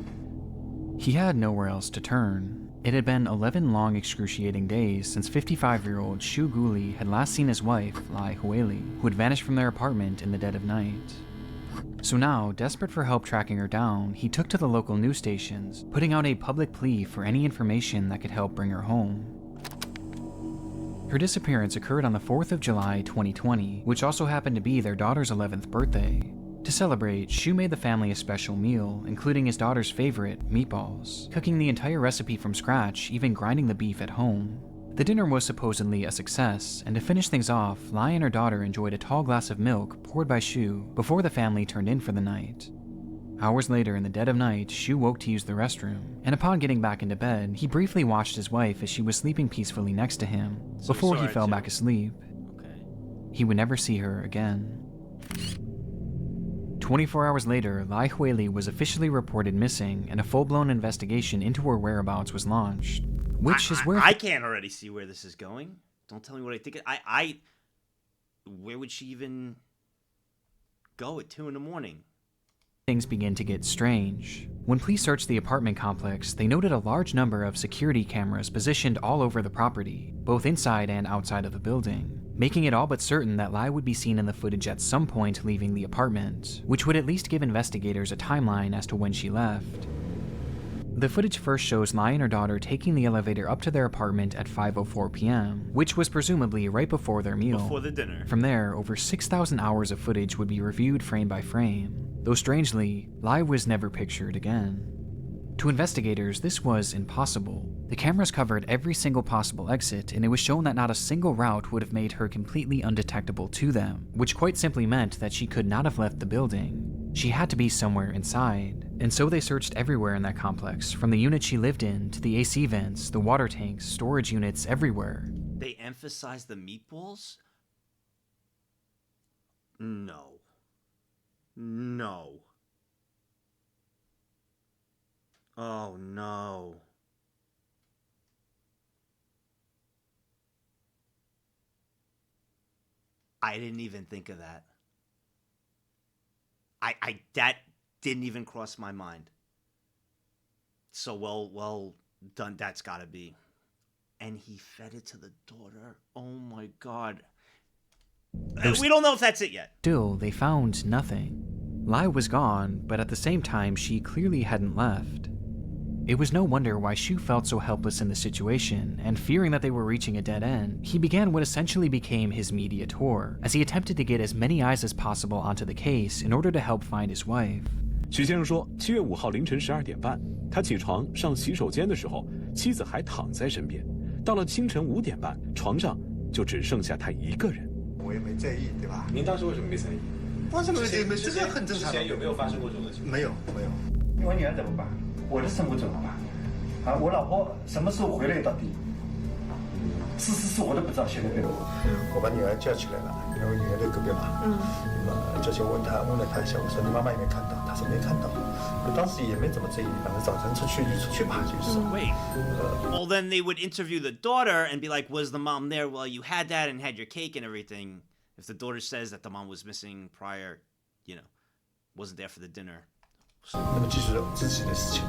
He had nowhere else to turn. It had been 11 long excruciating days since 55-year-old Shu Guli had last seen his wife, Lai Hueli, who had vanished from their apartment in the dead of night. So now, desperate for help tracking her down, he took to the local news stations, putting out a public plea for any information that could help bring her home. Her disappearance occurred on the 4th of July 2020, which also happened to be their daughter's 11th birthday. To celebrate, Shu made the family a special meal, including his daughter's favorite, meatballs, cooking the entire recipe from scratch, even grinding the beef at home. The dinner was supposedly a success, and to finish things off, Lai and her daughter enjoyed a tall glass of milk poured by Shu before the family turned in for the night. Hours later, in the dead of night, Shu woke to use the restroom, and upon getting back into bed, he briefly watched his wife as she was sleeping peacefully next to him, before he fell back asleep. He would never see her again. 24 hours later, Lai Hueli was officially reported missing, and a full-blown investigation into her whereabouts was launched, which is where... I can't already see where this is going. Don't tell me what I think. Where would she even go at 2 in the morning? Things begin to get strange. When police searched the apartment complex, they noted a large number of security cameras positioned all over the property, both inside and outside of the building, making it all but certain that Lai would be seen in the footage at some point leaving the apartment, which would at least give investigators a timeline as to when she left. The footage first shows Lai and her daughter taking the elevator up to their apartment at 5:04 p.m., which was presumably right before their meal. Before the dinner. From there, over 6,000 hours of footage would be reviewed frame by frame, though strangely, Lai was never pictured again. To investigators, this was impossible. The cameras covered every single possible exit, and it was shown that not a single route would have made her completely undetectable to them, which quite simply meant that she could not have left the building. She had to be somewhere inside. And so they searched everywhere in that complex, from the unit she lived in, to the AC vents, the water tanks, storage units, everywhere. They emphasize the meatballs? No. No. Oh, no. I didn't even think of that. That didn't even cross my mind. So well done. That's gotta be. And he fed it to the daughter. Oh my God. We don't know if that's it yet. Still, they found nothing. Lai was gone, but at the same time, she clearly hadn't left. It was no wonder why Shu felt so helpless in the situation, and fearing that they were reaching a dead end, he began what essentially became his media tour, as he attempted to get as many eyes as possible onto the case in order to help find his wife. 许先生说，7月5号凌晨12点半，他起床上洗手间的时候，妻子还躺在身边。到了清晨5点半，床上就只剩下他一个人。我也没在意，对吧？您当时为什么没在意？为什么没？这个很正常。之前有没有发生过这种情况？没有。我女儿怎么办？我的生活怎么办？啊，我老婆什么时候回来到底？是我都不知道，现在对吧？我把女儿叫起来了，因为我女儿在隔壁嘛。那么叫起问了她一下，我说你妈妈有没有看到？她说没看到。我当时也没怎么在意，反正早晨一出去吧，就是。Wait. Well, then they would interview the daughter and be like, "Was the mom there while you had that and had your cake and everything?" If the daughter says that the mom was missing prior, wasn't there for the dinner. 那么继续自己的事情。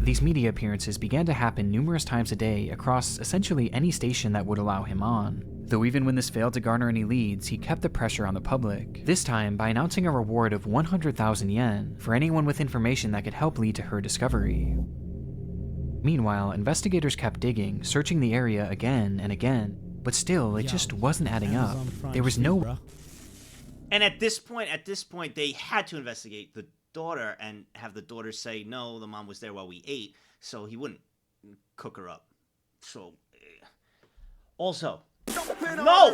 These media appearances began to happen numerous times a day across essentially any station that would allow him on. Though even when this failed to garner any leads, he kept the pressure on the public, this time by announcing a reward of 100,000 yen for anyone with information that could help lead to her discovery. Meanwhile, investigators kept digging, searching the area again and again, but still, it just wasn't adding up. There was no... And at this point, they had to investigate the daughter and have the daughter say, no, the mom was there while we ate, so he wouldn't cook her up. So, also, no!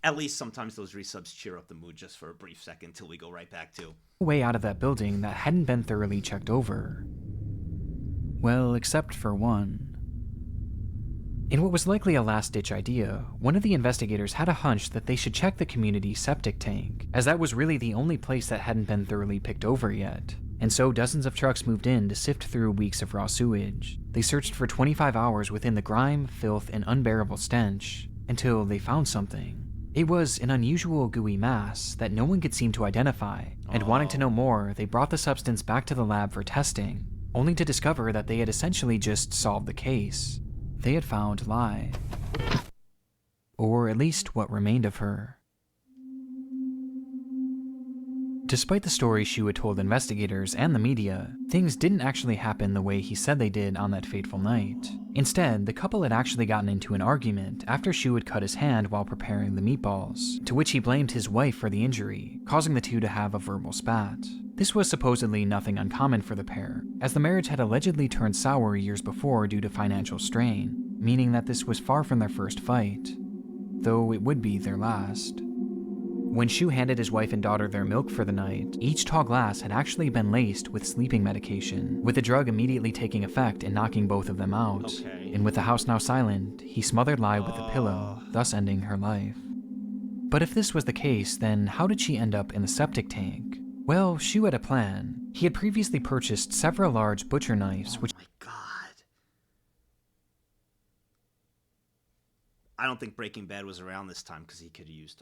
At least sometimes those resubs cheer up the mood just for a brief second till we go right back to way out of that building that hadn't been thoroughly checked over. Well, except for one. In what was likely a last-ditch idea, one of the investigators had a hunch that they should check the community septic tank, as that was really the only place that hadn't been thoroughly picked over yet. And so dozens of trucks moved in to sift through weeks of raw sewage. They searched for 25 hours within the grime, filth, and unbearable stench, until they found something. It was an unusual gooey mass that no one could seem to identify, and wanting to know more, they brought the substance back to the lab for testing, only to discover that they had essentially just solved the case. They had found Lai. Or at least what remained of her. Despite the story Shu had told investigators and the media, things didn't actually happen the way he said they did on that fateful night. Instead, the couple had actually gotten into an argument after Shu had cut his hand while preparing the meatballs, to which he blamed his wife for the injury, causing the two to have a verbal spat. This was supposedly nothing uncommon for the pair, as the marriage had allegedly turned sour years before due to financial strain, meaning that this was far from their first fight, though it would be their last. When Shu handed his wife and daughter their milk for the night, each tall glass had actually been laced with sleeping medication, with the drug immediately taking effect and knocking both of them out. Okay. And with the house now silent, he smothered Lai with a pillow, thus ending her life. But if this was the case, then how did she end up in the septic tank? Well, Shu had a plan. He had previously purchased several large butcher knives, which... Oh my god. I don't think Breaking Bad was around this time because he could have used,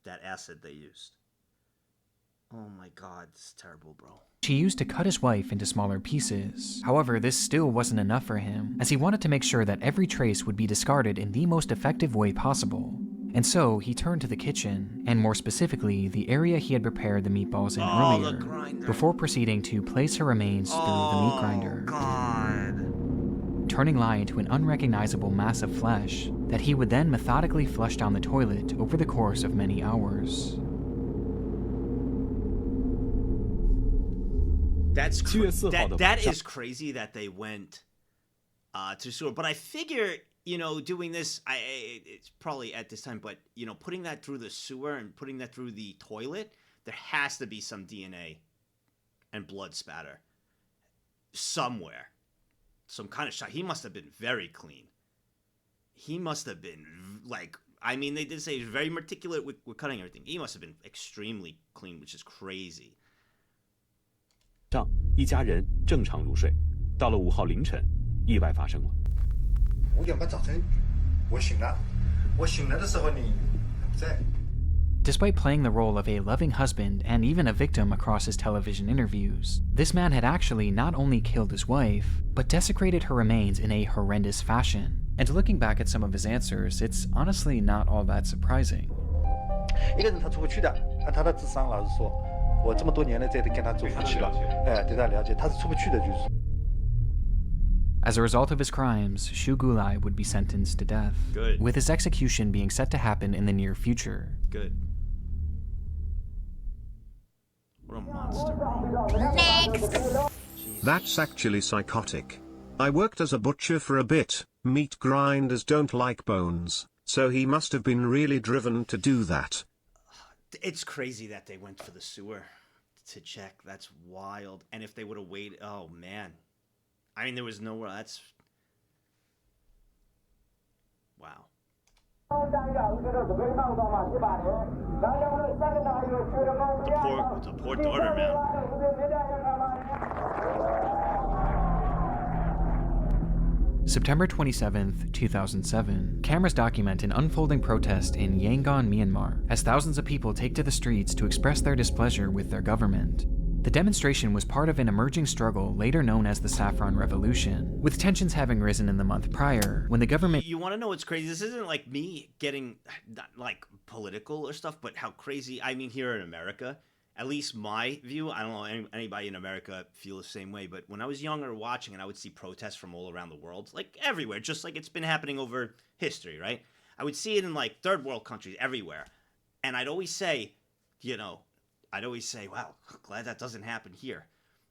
that acid they used. Oh my god, this is terrible, bro. She used to cut his wife into smaller pieces. However, this still wasn't enough for him, as he wanted to make sure that every trace would be discarded in the most effective way possible. And so, he turned to the kitchen, and more specifically, the area he had prepared the meatballs in earlier, before proceeding to place her remains through the meat grinder. Turning Lai into an unrecognizable mass of flesh that he would then methodically flush down the toilet over the course of many hours. That is crazy that they went to sewer. But I figure, doing this, it's probably at this time, but, putting that through the sewer and putting that through the toilet, there has to be some DNA and blood spatter somewhere. Some kind of shot. He must have been very clean. He must have been, they did say he was very meticulous with cutting everything. He must have been extremely clean, which is crazy. 一家人正常入睡，到了5号凌晨，意外发生了。5点半早晨，我醒了。我醒来的时候你不在。 Despite playing the role of a loving husband and even a victim across his television interviews, this man had actually not only killed his wife, but desecrated her remains in a horrendous fashion. And looking back at some of his answers, it's honestly not all that surprising. 一个人他出不去的，按他的智商，老实说，我这么多年了，这都跟他走夫妻了，哎，对他了解，他是出不去的，就是。 As a result of his crimes, Shu Gulai would be sentenced to death, Good. with his execution being set to happen in the near future. Good. What a monster. Next. That's actually psychotic. I worked as a butcher for a bit. Meat grinders don't like bones, so he must have been really driven to do that. It's crazy that they went for the sewer to check. That's wild. And if they would have waited, oh man. I mean, there was nowhere. That's wow. It's a poor daughter, man. September 27th, 2007, cameras document an unfolding protest in Yangon, Myanmar, as thousands of people take to the streets to express their displeasure with their government. The demonstration was part of an emerging struggle later known as the Saffron Revolution, with tensions having risen in the month prior, when the government— You want to know what's crazy? This isn't like me getting, not like, political or stuff, but how crazy, I mean, here in America, at least my view, I don't know anybody in America feel the same way, but when I was younger watching and I would see protests from all around the world, like everywhere, just like it's been happening over history, right? I would see it in like third world countries, everywhere. And I'd always say, wow, glad that doesn't happen here.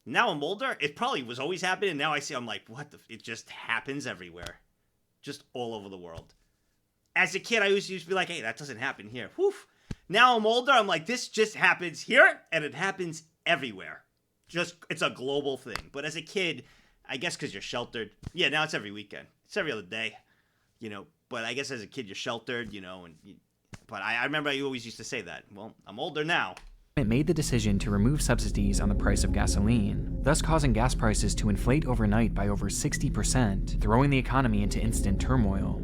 Now I'm older, it probably was always happening, and now I see, I'm like, what the, it just happens everywhere. Just all over the world. As a kid, I used to be like, hey, that doesn't happen here. Whew. Now I'm older, I'm like, this just happens here, and it happens everywhere. Just, it's a global thing. But as a kid, I guess because you're sheltered, yeah, now it's every weekend. It's every other day, but I guess as a kid, you're sheltered, but I remember I always used to say that. Well, I'm older now. It made the decision to remove subsidies on the price of gasoline, thus causing gas prices to inflate overnight by over 60%, throwing the economy into instant turmoil.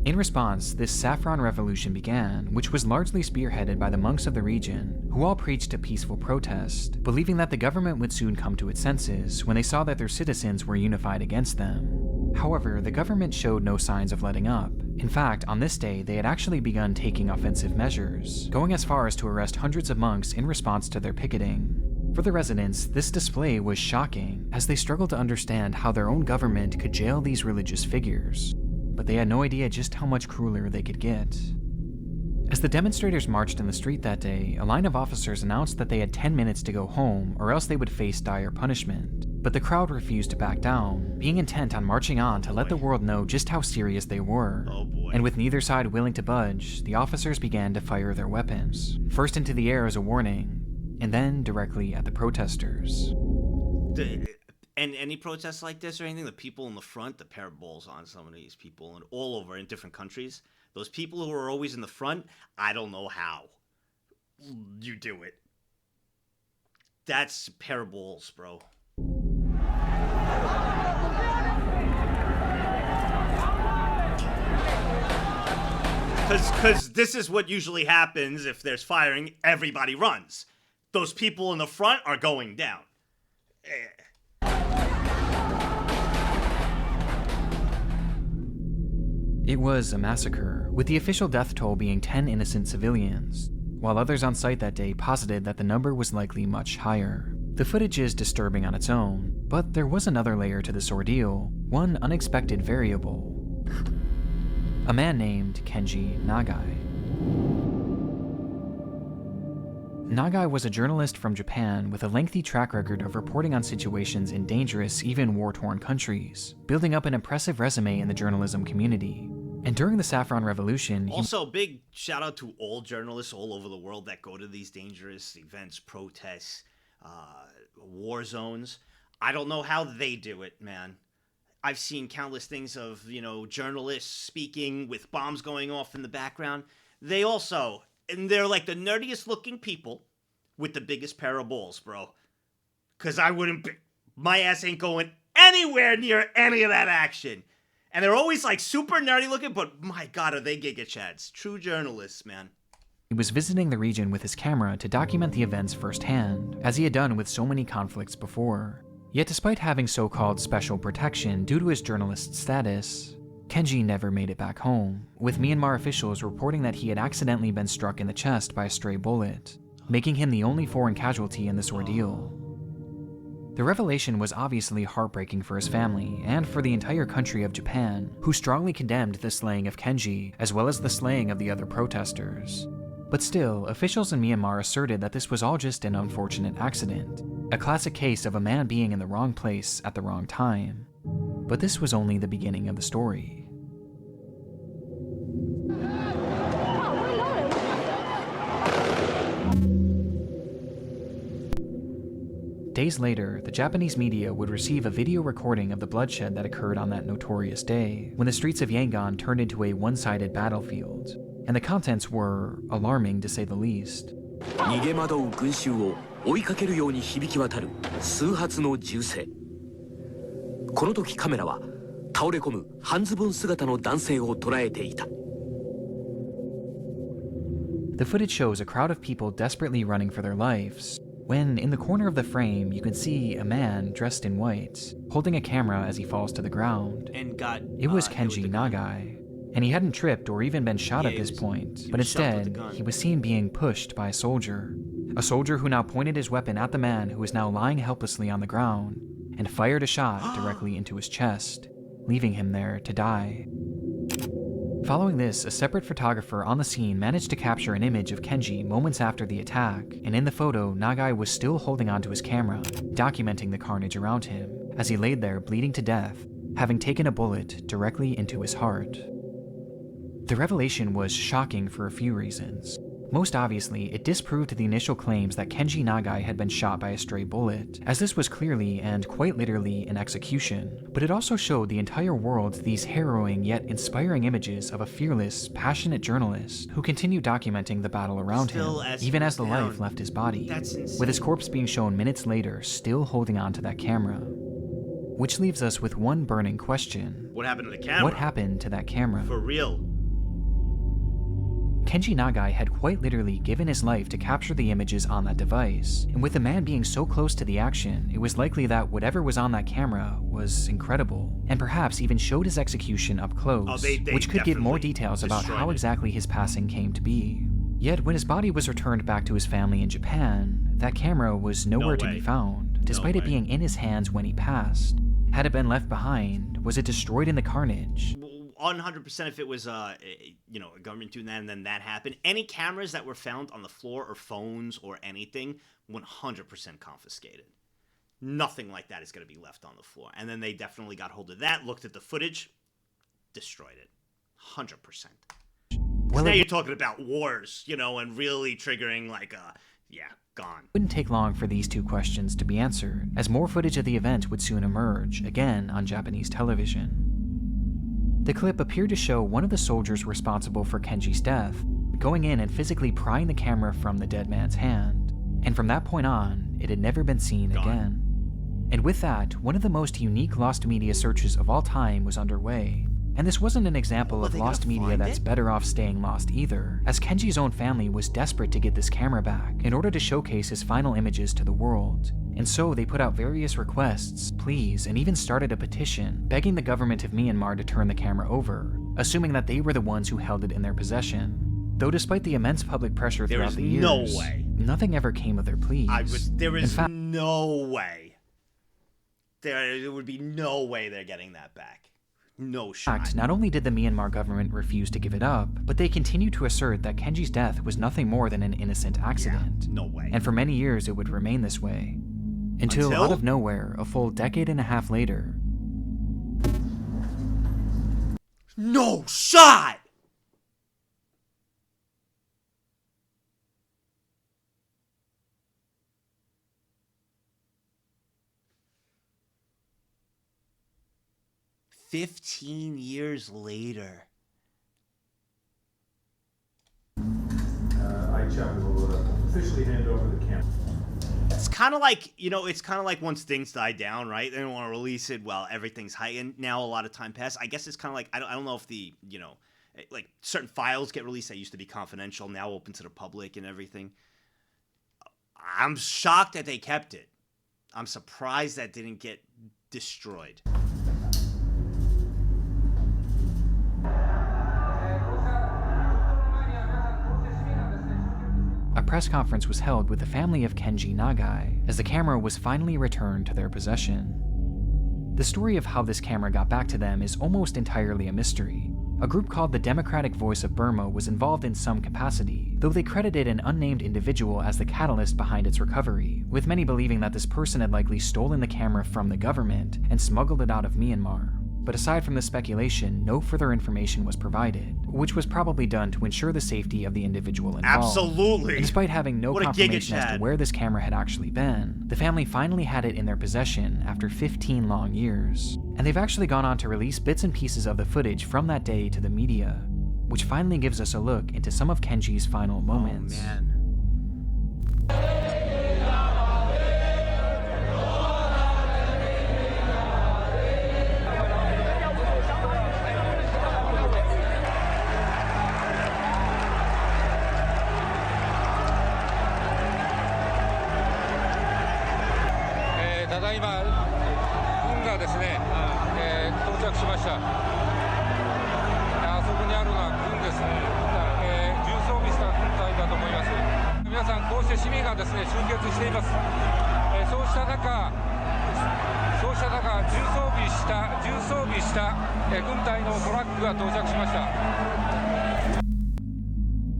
In response, this saffron revolution began, which was largely spearheaded by the monks of the region, who all preached a peaceful protest, believing that the government would soon come to its senses when they saw that their citizens were unified against them. However, the government showed no signs of letting up. In fact, on this day, they had actually begun taking offensive measures, going as far as to arrest hundreds of monks in response to their picketing. For the residents, this display was shocking, as they struggled to understand how their own government could jail these religious figures. But they had no idea just how much crueler they could get. As the demonstrators marched in the street that day, a line of officers announced that they had 10 minutes to go home, or else they would face dire punishment. But the crowd refused to back down, being intent on marching on to let the world know just how serious they were. And with neither side willing to budge, the officers began to fire their weapons, first into the air as a warning, and then directly at the protesters. And any protests like this or anything, the people in the front, the pair of balls on some of these people, and all over in different countries, those people who are always in the front, I don't know how you do it. That's a pair of balls, bro. Because this is what usually happens if there's firing, everybody runs. Those people in the front are going down. It was a massacre, with the official death toll being 10 innocent civilians, while others on site that day posited that the number was likely much higher. The footage is disturbing on its own, but there was another layer to this ordeal, one unexpected variable. A man named Kenji Nagai. Nagai was a journalist from Japan with a lengthy track record of reporting on situations in dangerous, even war-torn countries, building up an impressive resume in the journalism community. And during the Saffron Revolution, Also, big shout out to all journalists all over the world that go to these dangerous events, protests, war zones. I don't know how they do it, man. I've seen countless things of, journalists speaking with bombs going off in the background. They also, and they're like the nerdiest looking people with the biggest pair of balls, bro. Because I wouldn't be, my ass ain't going anywhere near any of that action. And they're always like super nerdy looking, but my God, are they Giga Chads. True journalists, man. He was visiting the region with his camera to document the events firsthand, as he had done with so many conflicts before. Yet despite having so-called special protection due to his journalist status, Kenji never made it back home, with Myanmar officials reporting that he had accidentally been struck in the chest by a stray bullet, making him the only foreign casualty in this ordeal. The revelation was obviously heartbreaking for his family and for the entire country of Japan, who strongly condemned the slaying of Kenji, as well as the slaying of the other protesters. But still, officials in Myanmar asserted that this was all just an unfortunate accident, a classic case of a man being in the wrong place at the wrong time. But this was only the beginning of the story. Days later, the Japanese media would receive a video recording of the bloodshed that occurred on that notorious day, when the streets of Yangon turned into a one-sided battlefield, and the contents were alarming to say the least. 逃げ惑う群衆を追いかけるように響き渡る数発の銃声。この時カメラは倒れ込む半ズボン姿の男性を捉えていた。The footage shows a crowd of people desperately running for their lives, when in the corner of the frame you can see a man dressed in white, holding a camera as he falls to the ground. And got, it was Kenji Nagai, and he hadn't tripped or even been shot at this point, but instead, he was seen being pushed by a soldier who now pointed his weapon at the man who was now lying helplessly on the ground, and fired a shot directly into his chest, leaving him there to die. Following this, a separate photographer on the scene managed to capture an image of Kenji moments after the attack, and in the photo, Nagai was still holding onto his camera, documenting the carnage around him, as he laid there bleeding to death, having taken a bullet directly into his heart. The revelation was shocking for a few reasons. Most obviously, it disproved the initial claims that Kenji Nagai had been shot by a stray bullet, as this was clearly and quite literally an execution, but it also showed the entire world these harrowing yet inspiring images of a fearless, passionate journalist who continued documenting the battle around him, even as the life left his body, with his corpse being shown minutes later still holding on to that camera. Which leaves us with one burning question. What happened to the camera? What happened to that camera? For real. Kenji Nagai had quite literally given his life to capture the images on that device, and with the man being so close to the action, it was likely that whatever was on that camera was incredible, and perhaps even showed his execution up close, which could give more details about how exactly his passing came to be. Yet when his body was returned back to his family in Japan, that camera was nowhere to be found, despite it being in his hands when he passed. Had it been left behind? Was it destroyed in the carnage? 100% if it was, a government doing that and then that happened. Any cameras that were found on the floor or phones or anything, 100% confiscated. Nothing like that is going to be left on the floor. And then they definitely got hold of that, looked at the footage, destroyed it. 100%. Well, now you're talking about wars, and really triggering gone. It wouldn't take long for these two questions to be answered, as more footage of the event would soon emerge, again on Japanese television. The clip appeared to show one of the soldiers responsible for Kenji's death going in and physically prying the camera from the dead man's hand, and from that point on, it had never been seen again. And with that, one of the most unique lost media searches of all time was underway. And this wasn't an example of lost media that's better off staying lost either, as Kenji's own family was desperate to get this camera back in order to showcase his final images to the world. And so they put out various requests, pleas, and even started a petition begging the government of Myanmar to turn the camera over, assuming that they were the ones who held it in their possession. Though despite the immense public pressure throughout the years, nothing ever came of their pleas. There is no way. There would be no way they're getting that back. No shot. In fact, not only did the Myanmar government refuse to give it up, but they continued to assert that Kenji's death was nothing more than an innocent accident. No way. And for many years it would remain this way. Until out of nowhere, a full decade and a half later... No shot! "15 years later. I will officially hand over the camera. It's kind of like, it's kind of like once things die down, right? They don't want to release it while everything's heightened. Now a lot of time passed. I guess it's kind of like, I don't know if the, like certain files get released that used to be confidential, now open to the public and everything. I'm shocked that they kept it. I'm surprised that didn't get destroyed. A press conference was held with the family of Kenji Nagai as the camera was finally returned to their possession. The story of how this camera got back to them is almost entirely a mystery. A group called the Democratic Voice of Burma was involved in some capacity, though they credited an unnamed individual as the catalyst behind its recovery, with many believing that this person had likely stolen the camera from the government and smuggled it out of Myanmar. But aside from the speculation, no further information was provided, which was probably done to ensure the safety of the individual involved. Absolutely. And despite having no confirmation as to where this camera had actually been, the family finally had it in their possession after 15 long years. And they've actually gone on to release bits and pieces of the footage from that day to the media, which finally gives us a look into some of Kenji's final moments. Oh, man.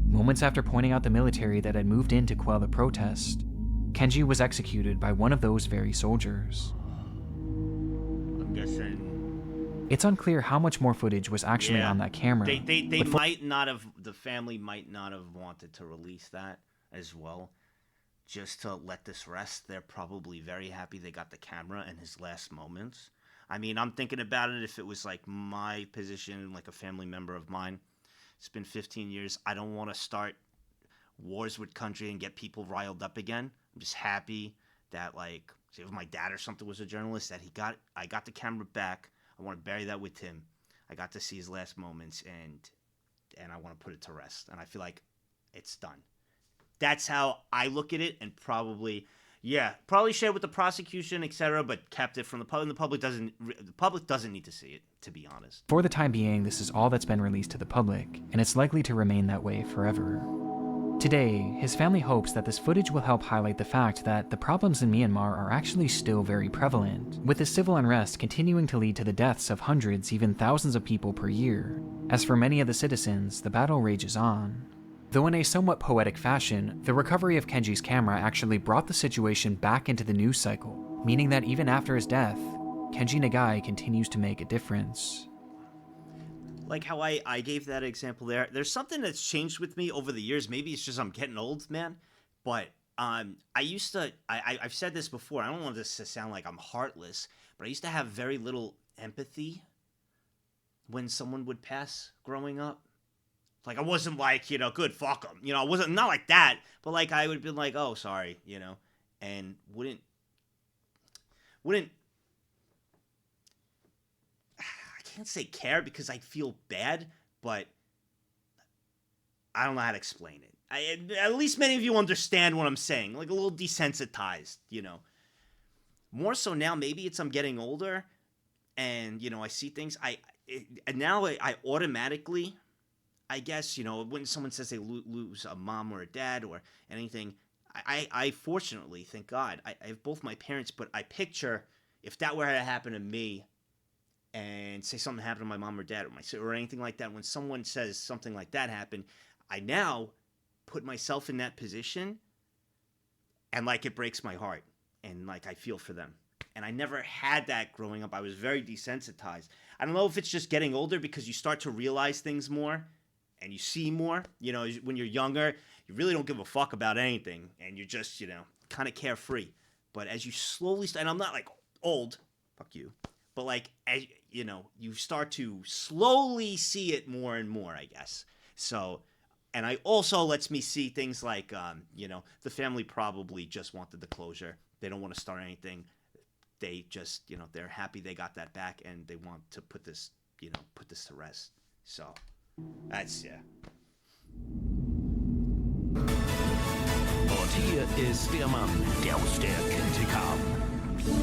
Moments after pointing out the military that had moved in to quell the protest, Kenji was executed by one of those very soldiers. I'm guessing. It's unclear how much more footage was actually on that camera. They might not have, the family might not have wanted to release that as well, just to let this rest. They're probably very happy they got the camera in his last moments. I mean, I'm thinking about it if it was like my position, like a family member of mine. It's been 15 years. I don't want to start wars with country and get people riled up again. I'm just happy that, like, say if my dad or something was a journalist, that I got the camera back. I want to bury that with him. I got to see his last moments, and I want to put it to rest. And I feel like it's done. That's how I look at it, and probably share with the prosecution, etc., but kept it from the public. The public doesn't need to see it, to be honest. For the time being, this is all that's been released to the public, and it's likely to remain that way forever. Today, his family hopes that this footage will help highlight the fact that the problems in Myanmar are actually still very prevalent, with the civil unrest continuing to lead to the deaths of hundreds, even thousands of people per year. As for many of the citizens, the battle rages on. Though in a somewhat poetic fashion, the recovery of Kenji's camera actually brought the situation back into the news cycle, meaning that even after his death, Kenji Nagai continues to make a difference. Like how I gave that example there. There's something that's changed with me over the years. Maybe it's just I'm getting old, man. But I've said this before. I don't want this to sound like I'm heartless, but I used to have very little empathy when someone would pass growing up. Like, I wasn't like, good, fuck them. I wasn't, not like that, but like, I would have been like, oh, sorry, and wouldn't, I can't say care because I feel bad, but I don't know how to explain it. At least many of you understand what I'm saying, like a little desensitized, More so now, maybe it's I'm getting older, and, I see things, now I automatically, I guess, when someone says they lose a mom or a dad or anything, I fortunately, thank God, I have both my parents, but I picture if that were to happen to me and say something happened to my mom or dad or anything like that, when someone says something like that happened, I now put myself in that position and like it breaks my heart and like I feel for them. And I never had that growing up. I was very desensitized. I don't know if it's just getting older because you start to realize things more. And you see more, when you're younger, you really don't give a fuck about anything. And you're just, kind of carefree. But as you slowly and I'm not like old, fuck you. But like, as you start to slowly see it more and more, I guess. So And I also lets me see things like, you know, the family probably just wanted the closure. They don't want to start anything. They just, you know, they're happy they got that back, and they want to put this, you know, put this to rest. So, that's, yeah. Und hier ist der Mann, der aus der Kälte kam.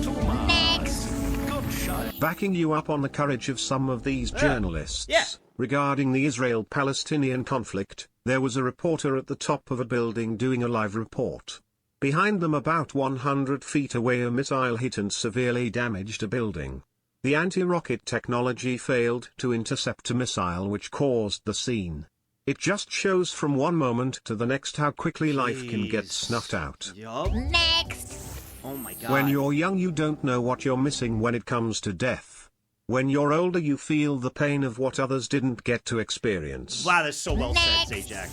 Thomas Gottschalk. Backing you up on the courage of some of these journalists. Yeah. Regarding the Israel-Palestinian conflict, there was a reporter at the top of a building doing a live report. Behind them, about 100 feet away, a missile hit and severely damaged a building. The anti-rocket technology failed to intercept a missile, which caused the scene. It just shows from one moment to the next how quickly life can get snuffed out. Yup. Next. Oh my god. When you're young, you don't know what you're missing when it comes to death. When you're older, you feel the pain of what others didn't get to experience. Wow, that's so well said, Zajac.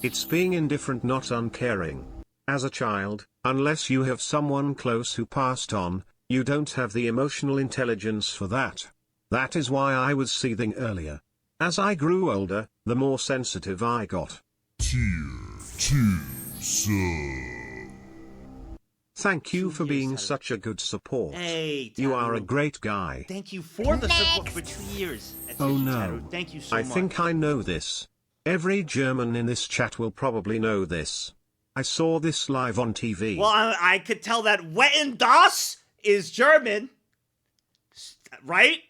It's being indifferent, not uncaring. As a child, unless you have someone close who passed on, you don't have the emotional intelligence for that. That is why I was seething earlier. As I grew older, the more sensitive I got. Thank you for being such a good support. Hey, you are a Taru. great guy. Thank you for the support for 2 years. That's Oh it, no. Taru. Thank you so I much. think I know this. Every German in this chat will probably know this. I saw this live on TV. Well, I could tell that Wetten das is German, right?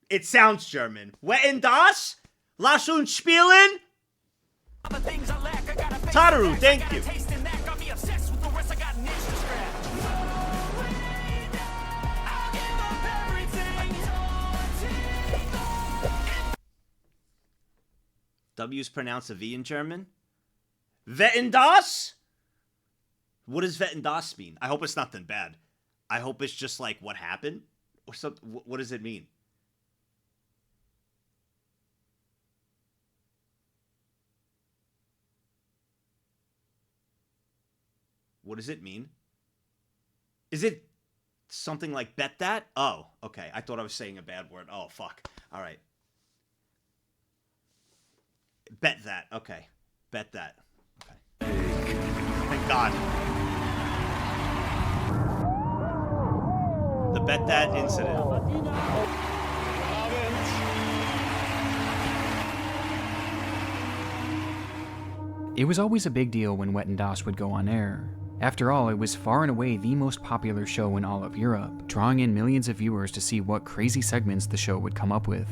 It sounds German. Wetten das? Lass uns spielen? Taru, thank you. W's pronounced a V in German? Wetten das? What does Wetten das mean? I hope it's nothing bad. I hope it's just like what happened or something. What does it mean? What does it mean? Is it something like bet that? Oh, okay. I thought I was saying a bad word. Oh, fuck. All right. Bet that. Okay. Bet that. Okay. Thank God. The bet that incident. It was always a big deal when Wetten das would go on air. After all, it was far and away the most popular show in all of Europe, drawing in millions of viewers to see what crazy segments the show would come up with.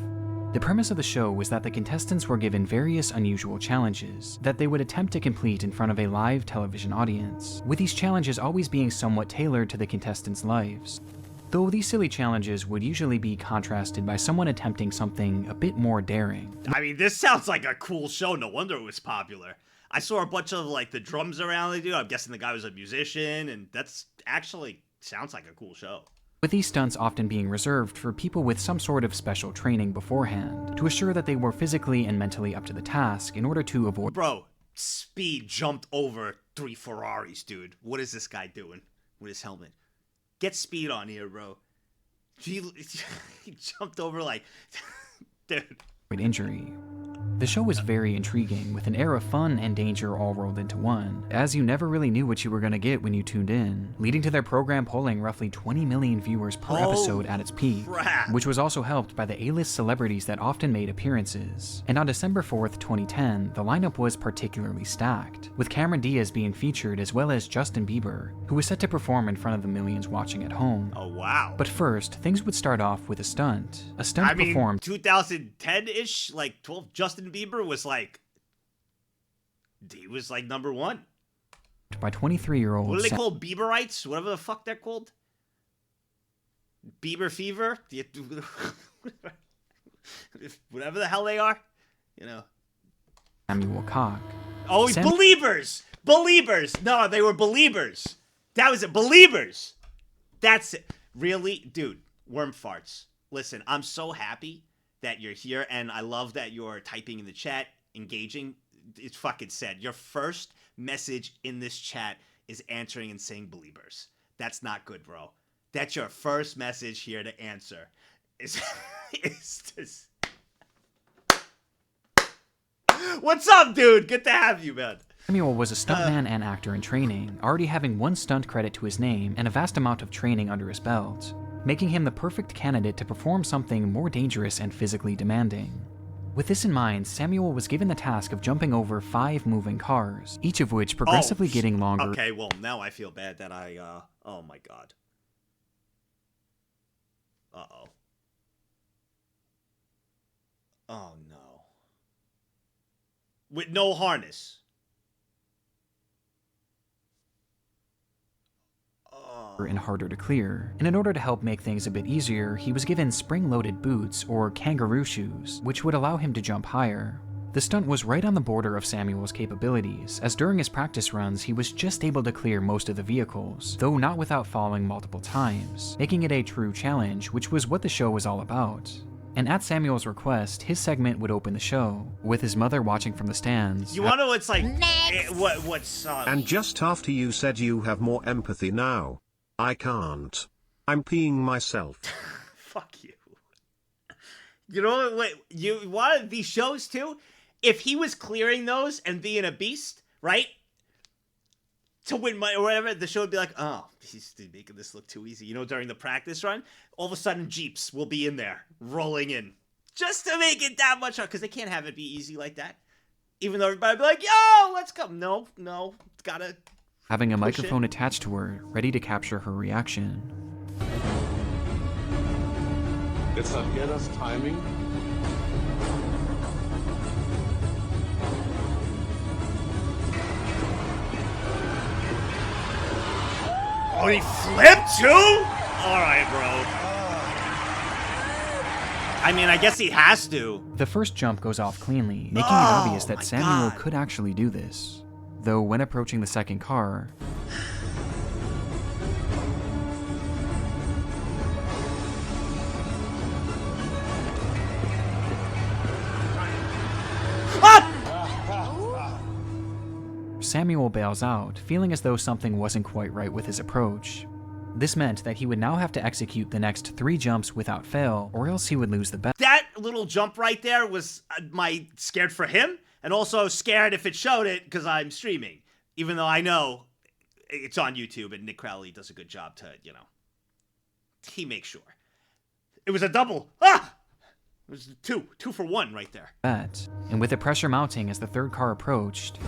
The premise of the show was that the contestants were given various unusual challenges that they would attempt to complete in front of a live television audience, with these challenges always being somewhat tailored to the contestants' lives. Though these silly challenges would usually be contrasted by someone attempting something a bit more daring. I mean, this sounds like a cool show. No wonder it was popular. I saw a bunch of, like, the drums around they do. I'm guessing the guy was a musician, and that's actually sounds like a cool show. With these stunts often being reserved for people with some sort of special training beforehand, to assure that they were physically and mentally up to the task in order to avoid— Bro, Speed jumped over 3 Ferraris, dude. What is this guy doing with his helmet? Get Speed on here, bro. He jumped over, like... dude. injury. The show was very intriguing, with an air of fun and danger all rolled into one, as you never really knew what you were going to get when you tuned in, leading to their program polling roughly 20 million viewers per episode at its peak, which was also helped by the A-list celebrities that often made appearances. And on December 4th, 2010, the lineup was particularly stacked, with Cameron Diaz being featured as well as Justin Bieber, who was set to perform in front of the millions watching at home. Oh, wow. But first, things would start off with a stunt. A stunt performed 2010-ish, like 12, Justin Bieber was like, he was like number one. By 23-year-old. What are they called? Bieberites? Whatever the fuck they're called? Bieber fever? Whatever the hell they are. You know. Samuel Cock. Oh, Believers! Believers! No, they were Believers. That was it. Believers! That's it. Really? Dude, worm farts. Listen, I'm so happy that you're here, and I love that you're typing in the chat, engaging. It's fucking said. Your first message in this chat is answering and saying Believers. That's not good, bro. That's your first message here to answer. It's this. What's up, dude? Good to have you, man. Samuel was a stuntman and actor in training, already having 1 stunt credit to his name and a vast amount of training under his belt, making him the perfect candidate to perform something more dangerous and physically demanding. With this in mind, Samuel was given the task of jumping over 5 moving cars, each of which progressively getting longer. Okay, well, now I feel bad that I, oh my god. Uh-oh. Oh no. With no harness. And harder to clear. And in order to help make things a bit easier, he was given spring-loaded boots, or kangaroo shoes, which would allow him to jump higher. The stunt was right on the border of Samuel's capabilities, as during his practice runs he was just able to clear most of the vehicles, though not without falling multiple times, making it a true challenge, which was what the show was all about. And at Samuel's request, his segment would open the show, with his mother watching from the stands. You wanna know what's like, what's, And just after you said you have more empathy now. I can't. I'm peeing myself. Fuck you. You know what? You wanted these shows too? If he was clearing those and being a beast, right? To win money or whatever, the show would be like, oh, he's making this look too easy. You know, during the practice run, all of a sudden Jeeps will be in there, rolling in. Just to make it that much harder, because they can't have it be easy like that. Even though everybody would be like, yo, let's come. No, it's gotta... Having a microphone attached to her, ready to capture her reaction. It's not get us timing. Oh, he flipped too? Alright, bro. I mean, I guess he has to. The first jump goes off cleanly, making it obvious that Samuel could actually do this. Though when approaching the second car, Samuel bails out, feeling as though something wasn't quite right with his approach. This meant that he would now have to execute the next 3 jumps without fail, or else he would lose the bet. That little jump right there was my scared for him, and also scared if it showed it because I'm streaming. Even though I know it's on YouTube and Nick Crowley does a good job to, you know, he makes sure. It was a double. Ah! It was 2 for 1 right there. And with the pressure mounting as the third car approached,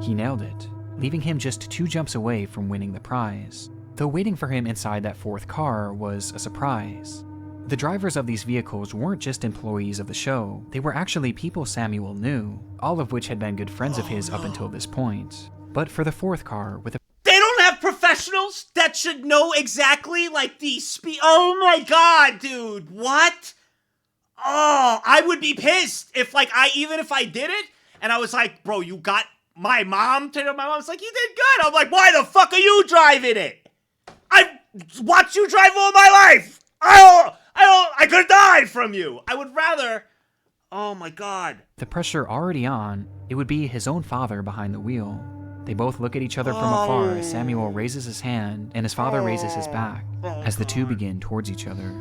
he nailed it, leaving him just 2 jumps away from winning the prize. Though waiting for him inside that 4th car was a surprise. The drivers of these vehicles weren't just employees of the show, they were actually people Samuel knew, all of which had been good friends of his up until this point. But for the 4th car, with a... They don't have professionals that should know exactly, like, the speed. Oh my god, dude, what? Oh, I would be pissed if, like, even if I did it, and I was like, bro, you got my mom to my mom's like, you did good. I'm like, why the fuck are you driving it? I've watched you drive all my life. I could die from you. I would rather. Oh my god. The pressure already on, it would be his own father behind the wheel. They both look at each other from afar as Samuel raises his hand and his father raises his back as the two begin towards each other.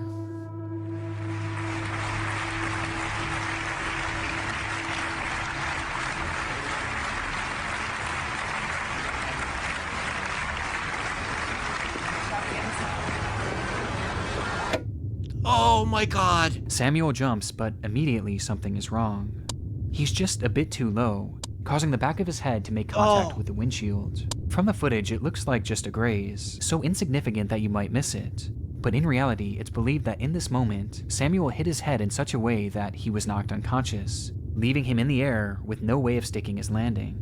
Oh my god. Samuel jumps, but immediately something is wrong. He's just a bit too low, causing the back of his head to make contact with the windshield. From the footage, it looks like just a graze, so insignificant that you might miss it. But in reality, it's believed that in this moment, Samuel hit his head in such a way that he was knocked unconscious, leaving him in the air with no way of sticking his landing.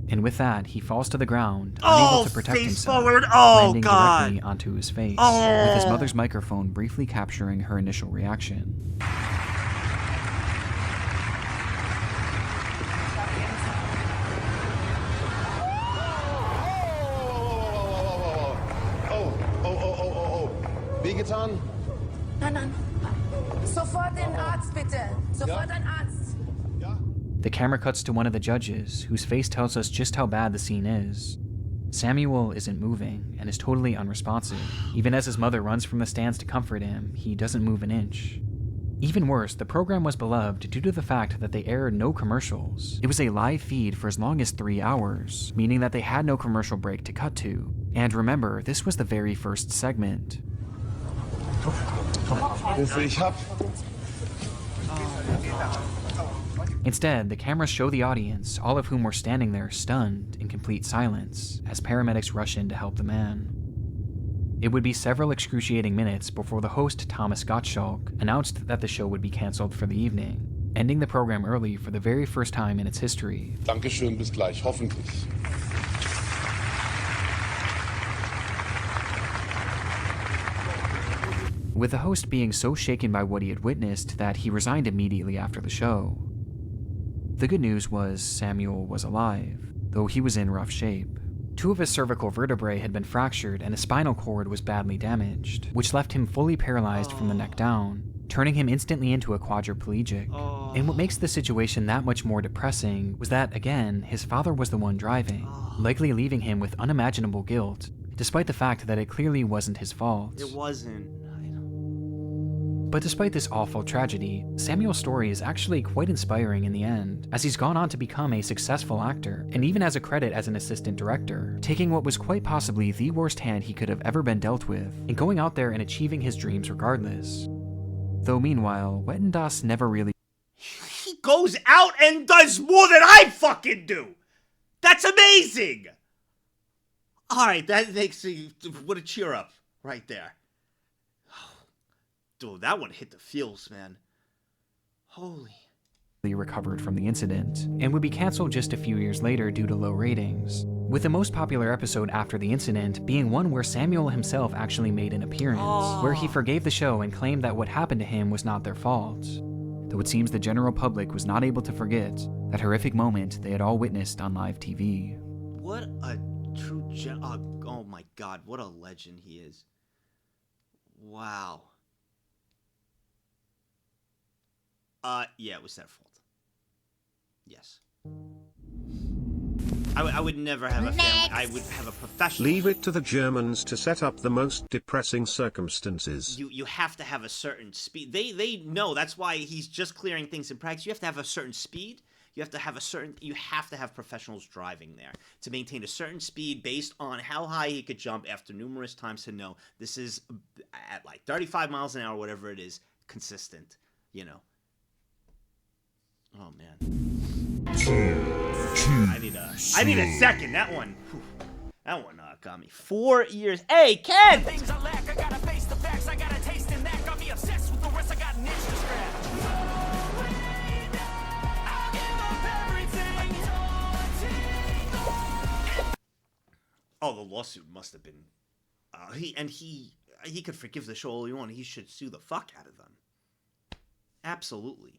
And with that, he falls to the ground, unable to protect himself, landing directly onto his face, with his mother's microphone briefly capturing her initial reaction. Wie getan? Nein. Sofort den Arzt, bitte. Sofort ein Arzt. The camera cuts to one of the judges, whose face tells us just how bad the scene is. Samuel isn't moving and is totally unresponsive. Even as his mother runs from the stands to comfort him, he doesn't move an inch. Even worse, the program was beloved due to the fact that they aired no commercials. It was a live feed for as long as 3 hours, meaning that they had no commercial break to cut to. And remember, this was the very first segment. Instead, the cameras show the audience, all of whom were standing there stunned in complete silence, as paramedics rush in to help the man. It would be several excruciating minutes before the host, Thomas Gottschalk, announced that the show would be cancelled for the evening, ending the program early for the very first time in its history. Dankeschön, bis gleich, hoffentlich. With the host being so shaken by what he had witnessed that he resigned immediately after the show. The good news was Samuel was alive, though he was in rough shape. 2 of his cervical vertebrae had been fractured and his spinal cord was badly damaged, which left him fully paralyzed from the neck down, turning him instantly into a quadriplegic. And what makes the situation that much more depressing was that, again, his father was the one driving, likely leaving him with unimaginable guilt, despite the fact that it clearly wasn't his fault. It wasn't. But despite this awful tragedy, Samuel's story is actually quite inspiring in the end, as he's gone on to become a successful actor, and even has a credit as an assistant director, taking what was quite possibly the worst hand he could have ever been dealt with, and going out there and achieving his dreams regardless. Though meanwhile, Wetten Das never really... He goes out and does more than I fucking do! That's amazing! Alright, that makes me... What a cheer up right there. Dude, that one hit the feels, man. Holy. Recovered from the incident, and would be cancelled just a few years later due to low ratings, with the most popular episode after the incident being one where Samuel himself actually made an appearance, where he forgave the show and claimed that what happened to him was not their fault. Though it seems the general public was not able to forget that horrific moment they had all witnessed on live TV. What a true oh my god, what a legend he is. Wow. Yeah, it was their fault. Yes. I would never have a family. I would have a professional. Leave it to the Germans to set up the most depressing circumstances. You have to have a certain speed. They know. That's why he's just clearing things in practice. You have to have a certain speed. You have to have professionals driving there to maintain a certain speed based on how high he could jump after numerous times to know this is at like 35 miles an hour, whatever it is, consistent, you know. Oh man. I need a second. That one got me. 4 years. Hey, Ken! Things I lack, I gotta face the facts. I got a taste in that. Got me obsessed with the rest. I got an itch to scratch. Oh, the lawsuit must have been. He could forgive the show all he wanted. He should sue the fuck out of them. Absolutely.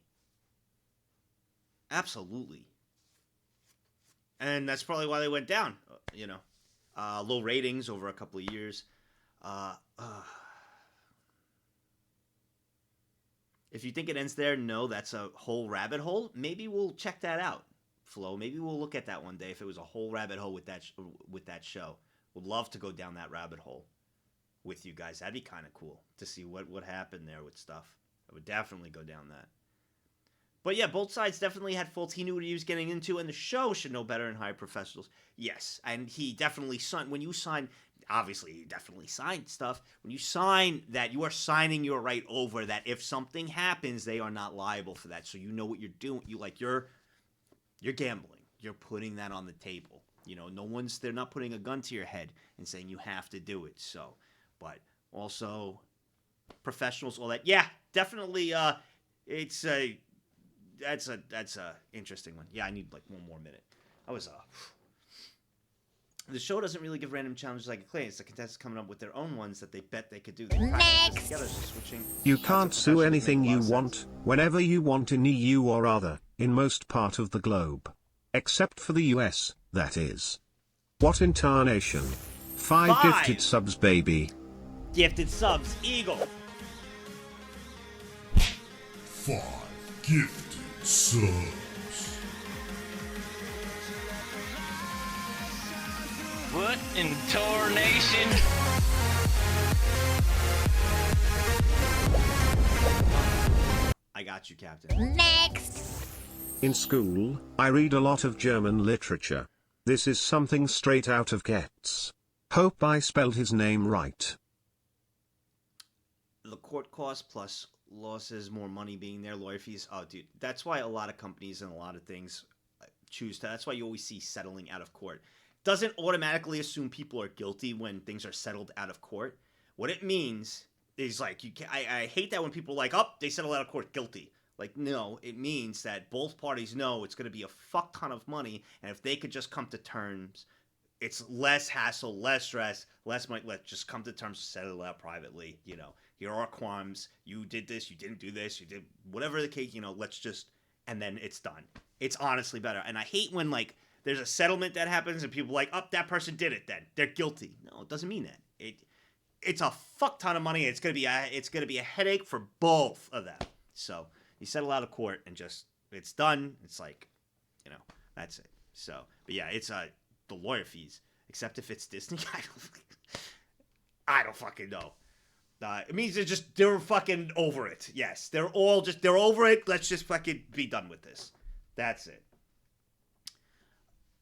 Absolutely. And that's probably why they went down, you know. Low ratings over a couple of years. If you think it ends there, no, that's a whole rabbit hole. Maybe we'll check that out, Flo. Maybe we'll look at that one day if it was a whole rabbit hole with that show. Would love to go down that rabbit hole with you guys. That'd be kind of cool to see what happened there with stuff. I would definitely go down that. But yeah, both sides definitely had faults. He knew what he was getting into, and the show should know better and hire professionals. Yes, and he definitely signed. When you sign, obviously, he definitely signed stuff. When you sign that, you are signing your right over that if something happens, they are not liable for that. So you know what you're doing. You're gambling. You're putting that on the table. You know, they're not putting a gun to your head and saying you have to do it. So, but also professionals, all that. Yeah, definitely. That's a interesting one. Yeah, I need like one more minute. The show doesn't really give random challenges like a claim. It's the contestants coming up with their own ones that they bet they could do. Next. Together, so switching. You can't sue anything you want, whenever you want in EU or other, in most part of the globe. Except for the US, that is. What in tarnation? 5 gifted subs, baby. Gifted subs, Eagle. 5 gifted subs. What in tarnation? I got you, Captain. Next. In school, I read a lot of German literature. This is something straight out of Goetz. Hope I spelled his name right. The court costs plus losses, more money being there, lawyer fees. Oh, dude, that's why a lot of companies and a lot of things choose to. That's why you always see settling out of court. Doesn't automatically assume people are guilty when things are settled out of court. What it means is like I hate that when people are like, oh, they settled out of court, guilty. Like, no, it means that both parties know it's going to be a fuck ton of money, and if they could just come to terms, it's less hassle, less stress, less money. Let's just come to terms, settle it out privately. You know, here are qualms. You did this, you didn't do this, you did whatever the case. You know, let's just, and then it's done. It's honestly better. And I hate when like there's a settlement that happens and people are like, oh, that person did it. Then they're guilty. No, it doesn't mean that. It's a fuck ton of money. It's gonna be a headache for both of them. So you settle out of court and just it's done. It's like, you know, that's it. So, but yeah, it's the lawyer fees. Except if it's Disney, I don't fucking know. It means they're fucking over it. Yes, they're over it. Let's just fucking be done with this. That's it.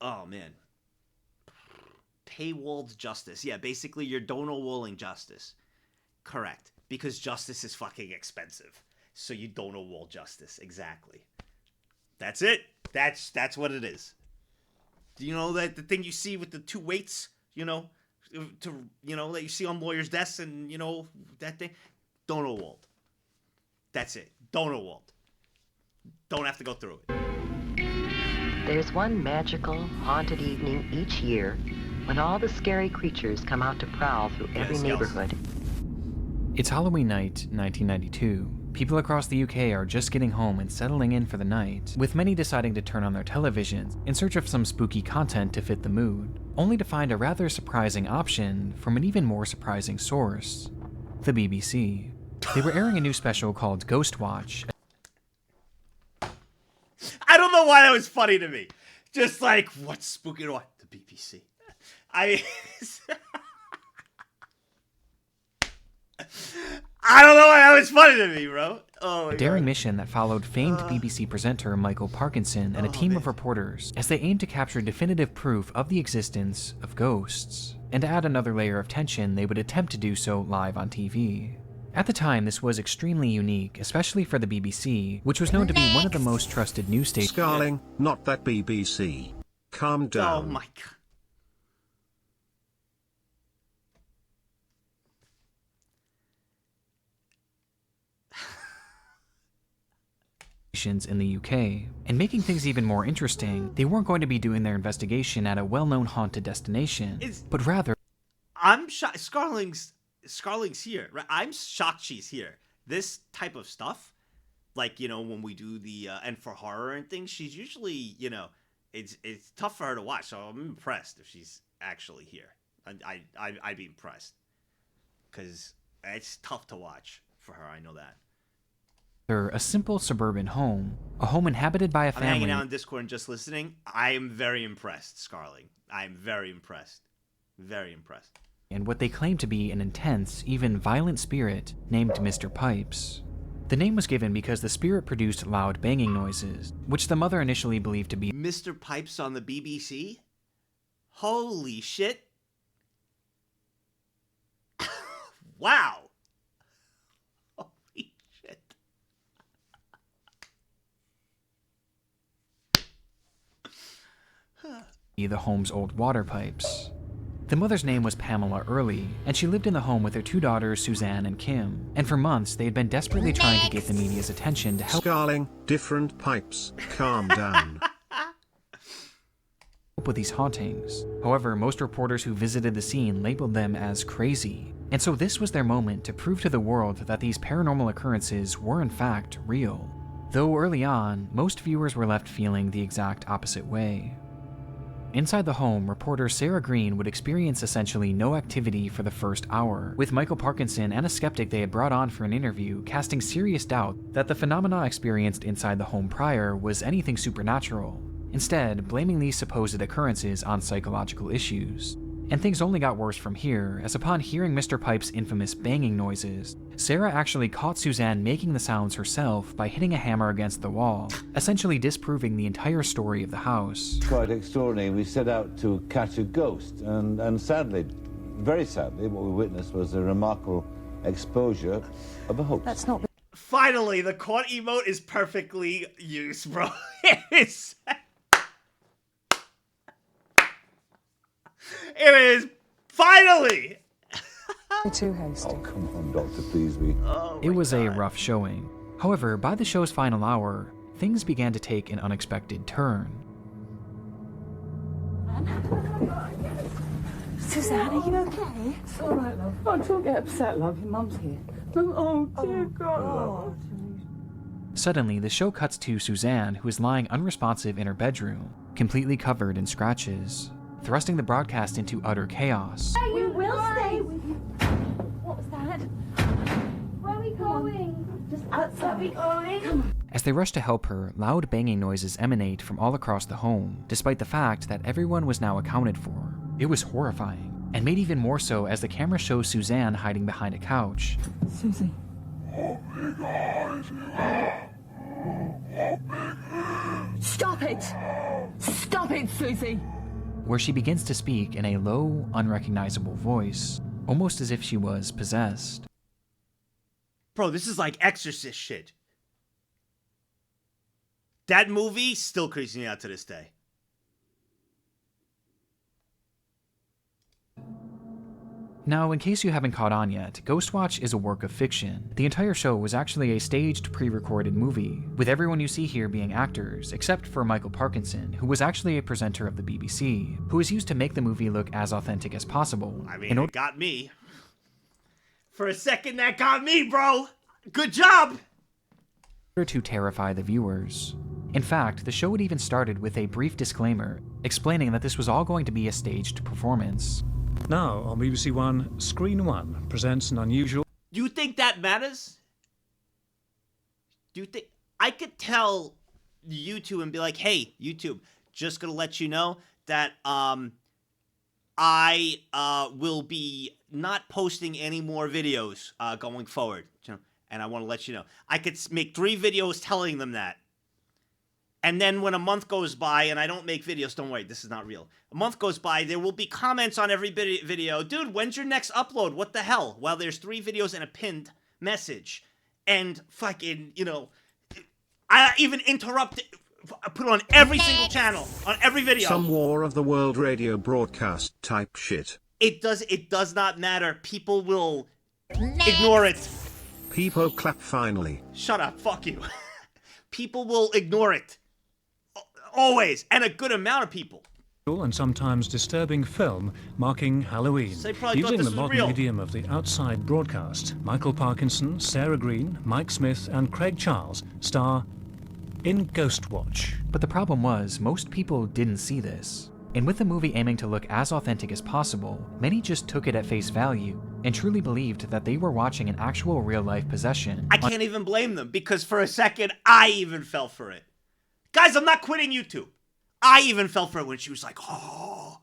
Oh man. Paywalled justice. Yeah, basically you're donor-walling justice. Correct. Because justice is fucking expensive. So you donor-wall justice. Exactly. That's it. That's what it is. Do you know that the thing you see with the two weights, you know, that you see on lawyers' desks and, you know, that thing? Donor-walled. That's it. Donor-walled. Don't have to go through it. There's one magical, haunted evening each year when all the scary creatures come out to prowl through every neighborhood. It's Halloween night, 1992. People across the UK are just getting home and settling in for the night, with many deciding to turn on their televisions in search of some spooky content to fit the mood, only to find a rather surprising option from an even more surprising source, the BBC. They were airing a new special called Ghost Watch. I don't know why that was funny to me. Just like, what's spooky to what? The BBC. I don't know why that was funny to me, bro. Oh my A daring God. mission that followed famed BBC presenter Michael Parkinson and a team of reporters as they aimed to capture definitive proof of the existence of ghosts. And to add another layer of tension, they would attempt to do so live on TV. At the time, this was extremely unique, especially for the BBC, which was known to be one of the most trusted news stations. Scarling, not that BBC. Calm down. Oh my God. In the UK. And making things even more interesting, they weren't going to be doing their investigation at a well-known haunted destination, but rather... I'm shocked. Scarling's here, right? I'm shocked she's here. This type of stuff, like, you know, when we do the and for horror and things, she's usually, you know, it's tough for her to watch. So I'm impressed if she's actually here. I'd be impressed because it's tough to watch for her. I know that. A simple suburban home, a home inhabited by a I'm family. hanging out on Discord and just listening. I am very impressed, Scarling. I'm very impressed. Very impressed. And what they claim to be an intense, even violent spirit named Mr. Pipes. The name was given because the spirit produced loud banging noises, which the mother initially believed to be Mr. Pipes on the BBC? Holy shit. Wow. Holy shit. the home's old water pipes. The mother's name was Pamela Early, and she lived in the home with her two daughters, Suzanne and Kim. And for months, they had been desperately trying to get the media's attention to help Scarling, different pipes, calm down. with these hauntings. However, most reporters who visited the scene labeled them as crazy. And so this was their moment to prove to the world that these paranormal occurrences were in fact real. Though early on, most viewers were left feeling the exact opposite way. Inside the home, reporter Sarah Green would experience essentially no activity for the first hour, with Michael Parkinson and a skeptic they had brought on for an interview casting serious doubt that the phenomena experienced inside the home prior was anything supernatural, instead blaming these supposed occurrences on psychological issues. And things only got worse from here, as upon hearing Mr. Pipe's infamous banging noises, Sarah actually caught Suzanne making the sounds herself by hitting a hammer against the wall, essentially disproving the entire story of the house. Quite extraordinary. We set out to catch a ghost, and sadly, very sadly, what we witnessed was a remarkable exposure of a hoax. That's not. Finally, the caught emote is perfectly used, bro. It is. It is finally. Too hasty. Oh, come on, Doctor, please. It was a rough showing. However, by the show's final hour, things began to take an unexpected turn. Suzanne, are you okay? It's all right, love. Oh, don't get upset, love. Your mum's here. Oh, dear God. Suddenly, the show cuts to Suzanne, who is lying unresponsive in her bedroom, completely covered in scratches, thrusting the broadcast into utter chaos. We will stay with you. What was that? Where are we going? Just outside. Where are we going? Come on. As they rush to help her, loud banging noises emanate from all across the home, despite the fact that everyone was now accounted for. It was horrifying, and made even more so as the camera shows Suzanne hiding behind a couch. Susie. Stop it! Stop it, Susie! Where she begins to speak in a low, unrecognizable voice, almost as if she was possessed. Bro, this is like Exorcist shit. That movie still creeps me out to this day. Now, in case you haven't caught on yet, Ghostwatch is a work of fiction. The entire show was actually a staged, pre-recorded movie, with everyone you see here being actors, except for Michael Parkinson, who was actually a presenter of the BBC, who was used to make the movie look as authentic as possible. I mean, it got me. For a second, that got me, bro! Good job! To terrify the viewers. In fact, the show had even started with a brief disclaimer, explaining that this was all going to be a staged performance. Now, on BBC One, Screen One presents an unusual... Do you think that matters? Do you think... I could tell YouTube and be like, hey, YouTube, just gonna let you know that, I, will be not posting any more videos, going forward. You know, and I want to let you know. I could make 3 videos telling them that. And then when a month goes by and I don't make videos, don't worry, this is not real. A month goes by, there will be comments on every video. Dude, when's your next upload? What the hell? Well, there's 3 videos and a pinned message. And fucking, you know, I even interrupt, I put it on every single channel, on every video. Some War of the World radio broadcast type shit. It does not matter. People will ignore it. People clap finally. Shut up, fuck you. People will ignore it. Always, and a good amount of people. and sometimes disturbing film marking Halloween. Using the modern medium of the outside broadcast, Michael Parkinson, Sarah Green, Mike Smith, and Craig Charles star in Ghostwatch. But the problem was, most people didn't see this. And with the movie aiming to look as authentic as possible, many just took it at face value and truly believed that they were watching an actual real-life possession. I can't even blame them, because for a second, I even fell for it. Guys, I'm not quitting YouTube. I even fell for it when she was like, oh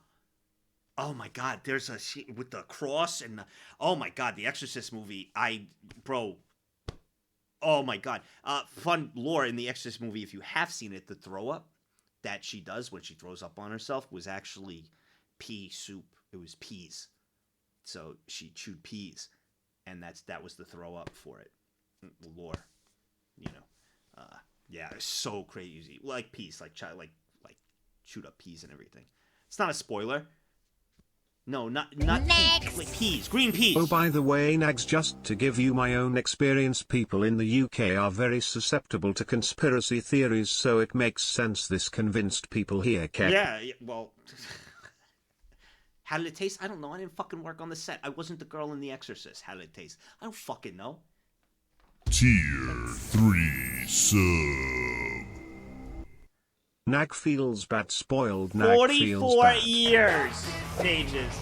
my God, there's a scene with the cross and oh my God, the Exorcist movie, oh my God. Fun lore in the Exorcist movie, if you have seen it, the throw up that she does when she throws up on herself was actually pea soup. It was peas. So she chewed peas, and that was the throw up for it. The lore, you know. Yeah, it's so crazy. Like peas, like chewed up peas and everything. It's not a spoiler. No, not peas, like peas, green peas. Oh, by the way, Nags, just to give you my own experience, people in the UK are very susceptible to conspiracy theories, so it makes sense this convinced people here kept. Yeah, well, how did it taste? I don't know. I didn't fucking work on the set. I wasn't the girl in The Exorcist. How did it taste? I don't fucking know. Tier 3 sub. Nag feels bad, spoiled Nag 44 feels bad. years, stages.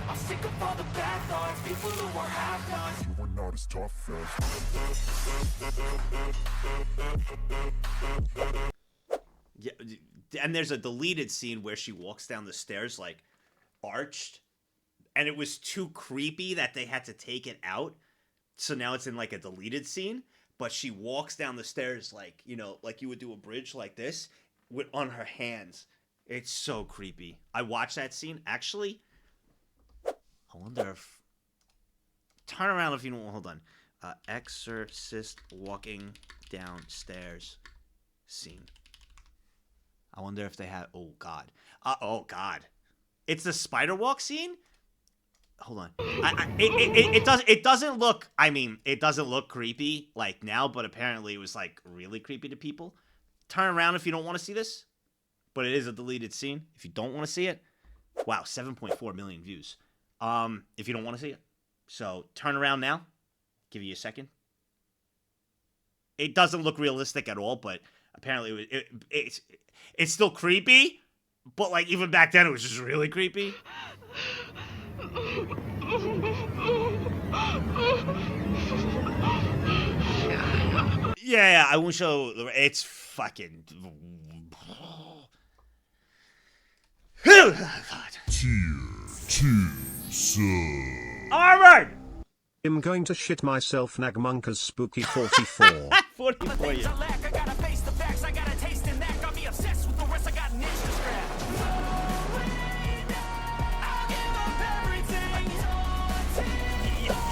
I'm sick of all the bad thoughts, people who are half-nots. You are not as tough as... Yeah, and there's a deleted scene where she walks down the stairs like arched, and it was too creepy that they had to take it out. So now it's in like a deleted scene, but she walks down the stairs like, you know, like you would do a bridge like this on her hands. It's so creepy. I watched that scene. Actually, I wonder if... Turn around if you don't... Hold on. Exorcist walking downstairs scene. I wonder if they have... Oh, God. Oh, God. It's the spider walk scene? Hold on. It doesn't look... I mean, it doesn't look creepy like now, but apparently it was like really creepy to people. Turn around if you don't want to see this. But it is a deleted scene. If you don't want to see it... Wow, 7.4 million views. If you don't want to see it. So, turn around now. Give you a second. It doesn't look realistic at all, but apparently it's still creepy. But, like, even back then, it was just really creepy. Yeah, I won't show... It's fucking... God. Tier 2 sub. Alright! I'm going to shit myself, Nagmunka's Spooky 44. 44, yeah.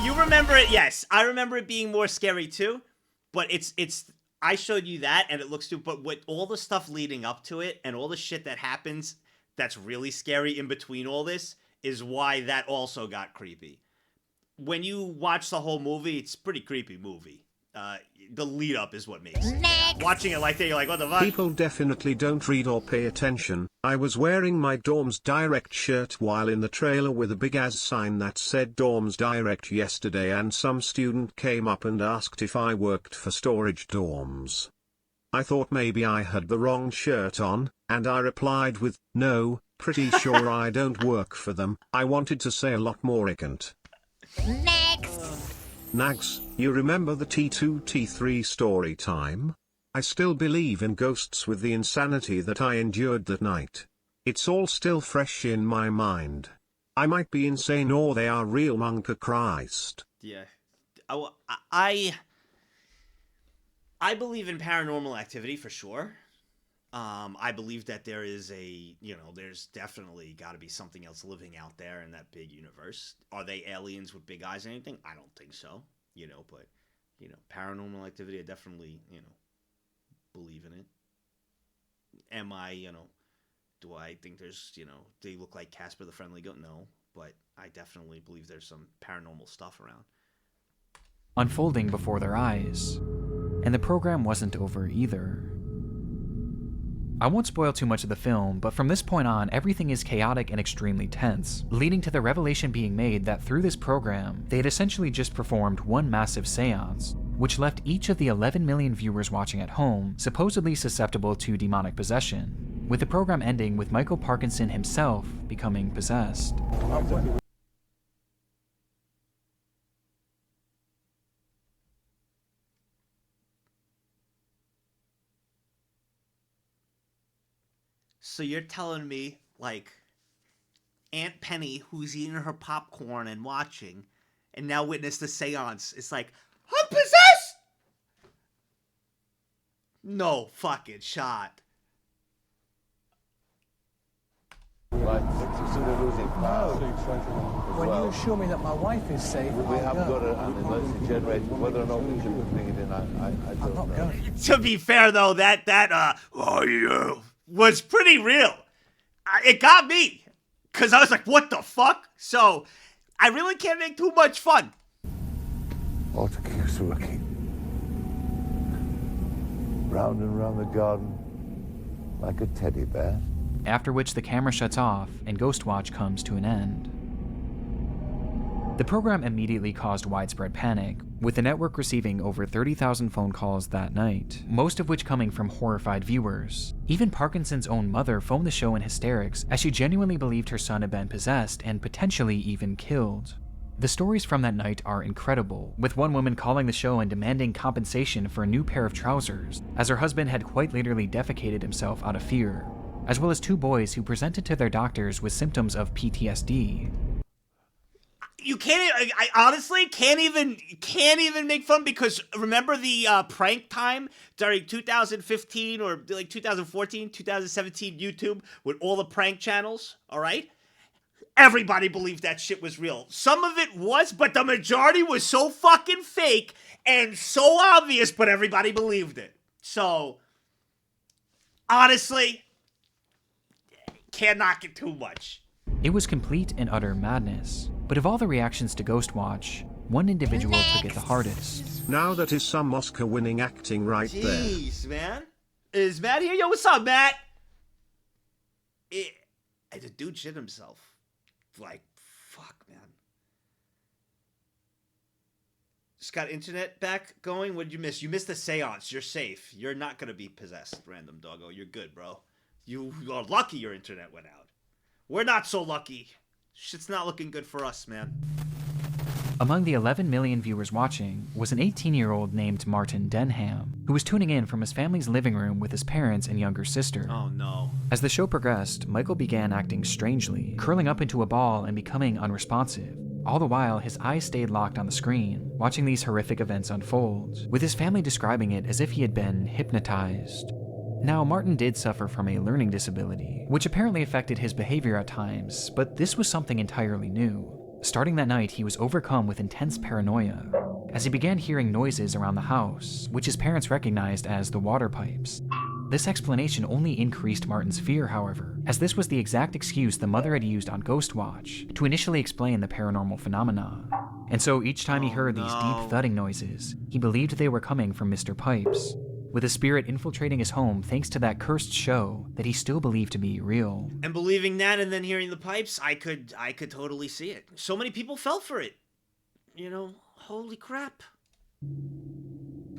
You remember it? Yes, I remember it being more scary too. But it's. I showed you that, and it looks too. But with all the stuff leading up to it, and all the shit that happens, that's really scary in between all this, is why that also got creepy. When you watch the whole movie, it's a pretty creepy movie. The lead up is what makes it. Watching it like that, you're like, what the fuck? People definitely don't read or pay attention. I was wearing my Dorms Direct shirt while in the trailer with a big ass sign that said Dorms Direct yesterday, and some student came up and asked if I worked for storage dorms. I thought maybe I had the wrong shirt on, and I replied with, no, pretty sure I don't work for them. I wanted to say a lot more ignorant. Next. Nags, you remember the T2 T3 story time? I still believe in ghosts with the insanity that I endured that night. It's all still fresh in my mind. I might be insane or they are real, Monka Christ. Yeah. I believe in paranormal activity for sure. I believe that there is there's definitely got to be something else living out there in that big universe. Are they aliens with big eyes or anything? I don't think so, but, paranormal activity, I definitely, believe in it. Am I, do I think there's, they look like Casper the Friendly Goat? No, but I definitely believe there's some paranormal stuff around. Unfolding before their eyes. And the program wasn't over either. I won't spoil too much of the film, but from this point on, everything is chaotic and extremely tense, leading to the revelation being made that through this program, they had essentially just performed one massive seance, which left each of the 11 million viewers watching at home supposedly susceptible to demonic possession, with the program ending with Michael Parkinson himself becoming possessed. So you're telling me, like, Aunt Penny, who's eating her popcorn and watching, and now witnessed the seance, is like, I'm possessed! No fucking shot. Like, somebody losing power. When you assure me that my wife is safe, we haven't got an emergency generator. Whether or not we should bring it in, I don't know. To be fair, though, that was pretty real. It got me. Because I was like, what the fuck? So, I really can't make too much fun. All to keep working. Round and round the garden, like a teddy bear. After which the camera shuts off and Ghostwatch comes to an end. The program immediately caused widespread panic, with the network receiving over 30,000 phone calls that night, most of which coming from horrified viewers. Even Parkinson's own mother phoned the show in hysterics as she genuinely believed her son had been possessed and potentially even killed. The stories from that night are incredible, with one woman calling the show and demanding compensation for a new pair of trousers, as her husband had quite literally defecated himself out of fear, as well as two boys who presented to their doctors with symptoms of PTSD. you can't. I honestly can't even make fun because remember the prank time during 2015 or like 2014, 2017 YouTube with all the prank channels. All right, everybody believed that shit was real. Some of it was, but the majority was so fucking fake and so obvious. But everybody believed it. So honestly, can't knock it too much. It was complete and utter madness. But of all the reactions to Ghostwatch, one individual took it the hardest. Now that is some Oscar-winning acting right there. Jeez, man. Is Matt here? Yo, what's up, Matt? The dude shit himself. Like, fuck, man. Just got internet back going? What did you miss? You missed the seance. You're safe. You're not going to be possessed, random doggo. You're good, bro. You are lucky your internet went out. We're not so lucky. Shit's not looking good for us, man. Among the 11 million viewers watching was an 18-year-old named Martin Denham, who was tuning in from his family's living room with his parents and younger sister. Oh no. As the show progressed, Michael began acting strangely, curling up into a ball and becoming unresponsive. All the while, his eyes stayed locked on the screen, watching these horrific events unfold, with his family describing it as if he had been hypnotized. Now, Martin did suffer from a learning disability, which apparently affected his behavior at times, but this was something entirely new. Starting that night, he was overcome with intense paranoia, as he began hearing noises around the house, which his parents recognized as the water pipes. This explanation only increased Martin's fear, however, as this was the exact excuse the mother had used on Ghostwatch to initially explain the paranormal phenomena. And so each time he heard these deep thudding noises, he believed they were coming from Mr. Pipes, with a spirit infiltrating his home thanks to that cursed show that he still believed to be real. And believing that and then hearing the pipes, I could totally see it. So many people fell for it. You know, holy crap.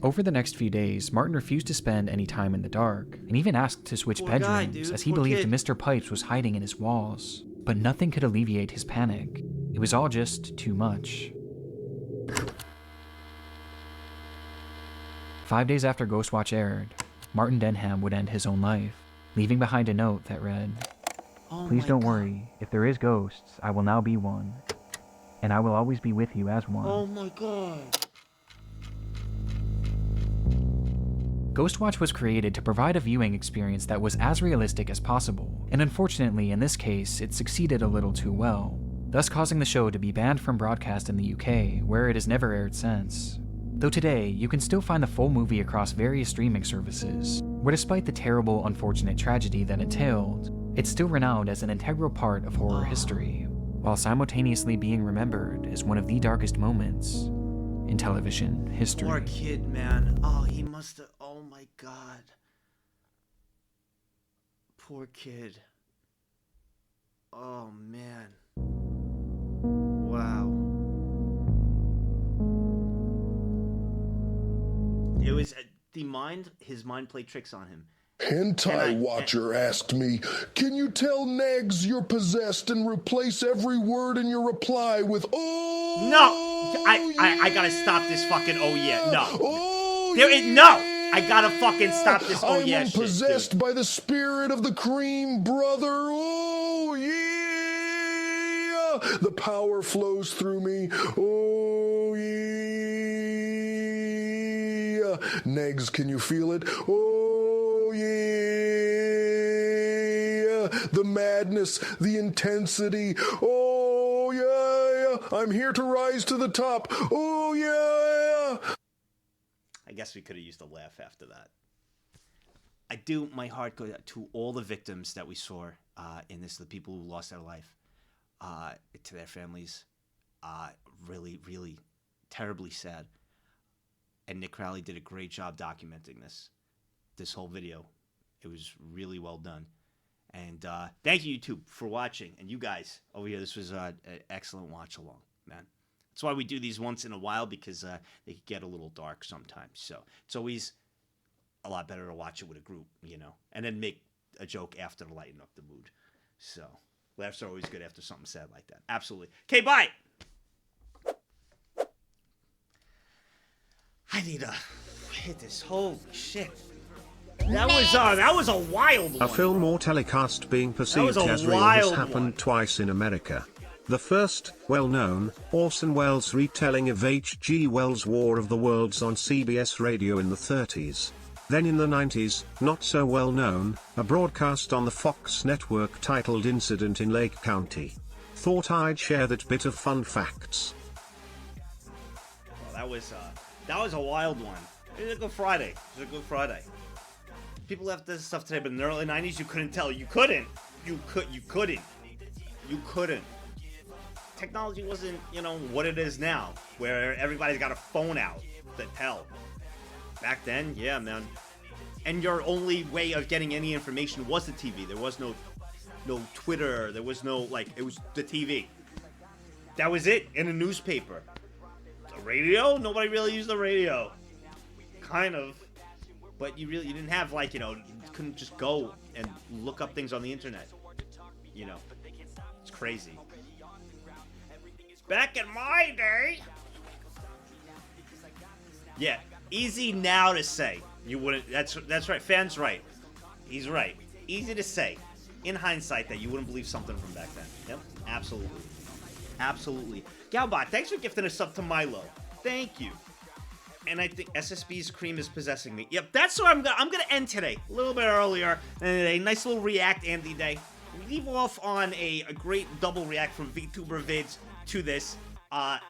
Over the next few days, Martin refused to spend any time in the dark, and even asked to switch bedrooms as he believed Mr. Pipes was hiding in his walls. But nothing could alleviate his panic. It was all just too much. 5 days after Ghostwatch aired, Martin Denham would end his own life, leaving behind a note that read, "Please don't worry, if there is ghosts, I will now be one, and I will always be with you as one." Oh my god. Ghostwatch was created to provide a viewing experience that was as realistic as possible, and unfortunately in this case, it succeeded a little too well, thus causing the show to be banned from broadcast in the UK, where it has never aired since. Though today, you can still find the full movie across various streaming services, where despite the terrible, unfortunate tragedy that entailed, it's still renowned as an integral part of horror history, while simultaneously being remembered as one of the darkest moments in television history. Poor kid, man. Oh, he must have... Oh my god. Poor kid. Oh, man. Wow. It was his mind played tricks on him. Hentai Watcher asked me, "Can you tell Negs you're possessed and replace every word in your reply with oh?" No, I gotta stop this fucking oh yeah. No, oh no, I gotta fucking stop this oh yeah shit. I'm possessed by the spirit of the Cream Brother. Oh yeah, the power flows through me. Oh yeah. Negs, can you feel it? Oh yeah, the madness, the intensity. Oh yeah, I'm here to rise to the top. Oh yeah. I guess we could have used a laugh after that. My heart goes out to all the victims that we saw in this, the people who lost their life, to their families. Really, really terribly sad. And Nick Crowley did a great job documenting this whole video. It was really well done. And thank you, YouTube, for watching. And you guys over here, this was an excellent watch along, man. That's why we do these once in a while, because they can get a little dark sometimes. So it's always a lot better to watch it with a group, you know, and then make a joke after to lighten up the mood. So laughs are always good after something sad like that. Absolutely. Okay, bye. I need to hit this. Holy shit. That was a wild one. A film or telecast being perceived as real has happened twice in America. The first, well-known, Orson Welles retelling of H.G. Wells' War of the Worlds on CBS Radio in the 30s. Then in the 90s, not so well known, a broadcast on the Fox network titled Incident in Lake County. Thought I'd share that bit of fun facts. Well, that was a wild one. It was a good Friday. People left this stuff today, but in the early 90s, you couldn't tell. You couldn't. Technology wasn't, what it is now, where everybody's got a phone out to tell. Back then, yeah, man. And your only way of getting any information was the TV. There was no Twitter. There was no, it was the TV. That was it, in a newspaper. The radio? Nobody really used the radio. Kind of. But you didn't have, you couldn't just go and look up things on the internet. It's crazy. Back in my day. Yeah, easy now to say. You wouldn't. That's right. Fan's right. He's right. Easy to say, in hindsight, that you wouldn't believe something from back then. Yep, absolutely. Galbot, thanks for gifting us up to Milo. Thank you. And I think SSB's cream is possessing me. Yep, that's where I'm gonna end today. A little bit earlier. A nice little React Andy day. We leave off on a great double react from VTuber vids to this.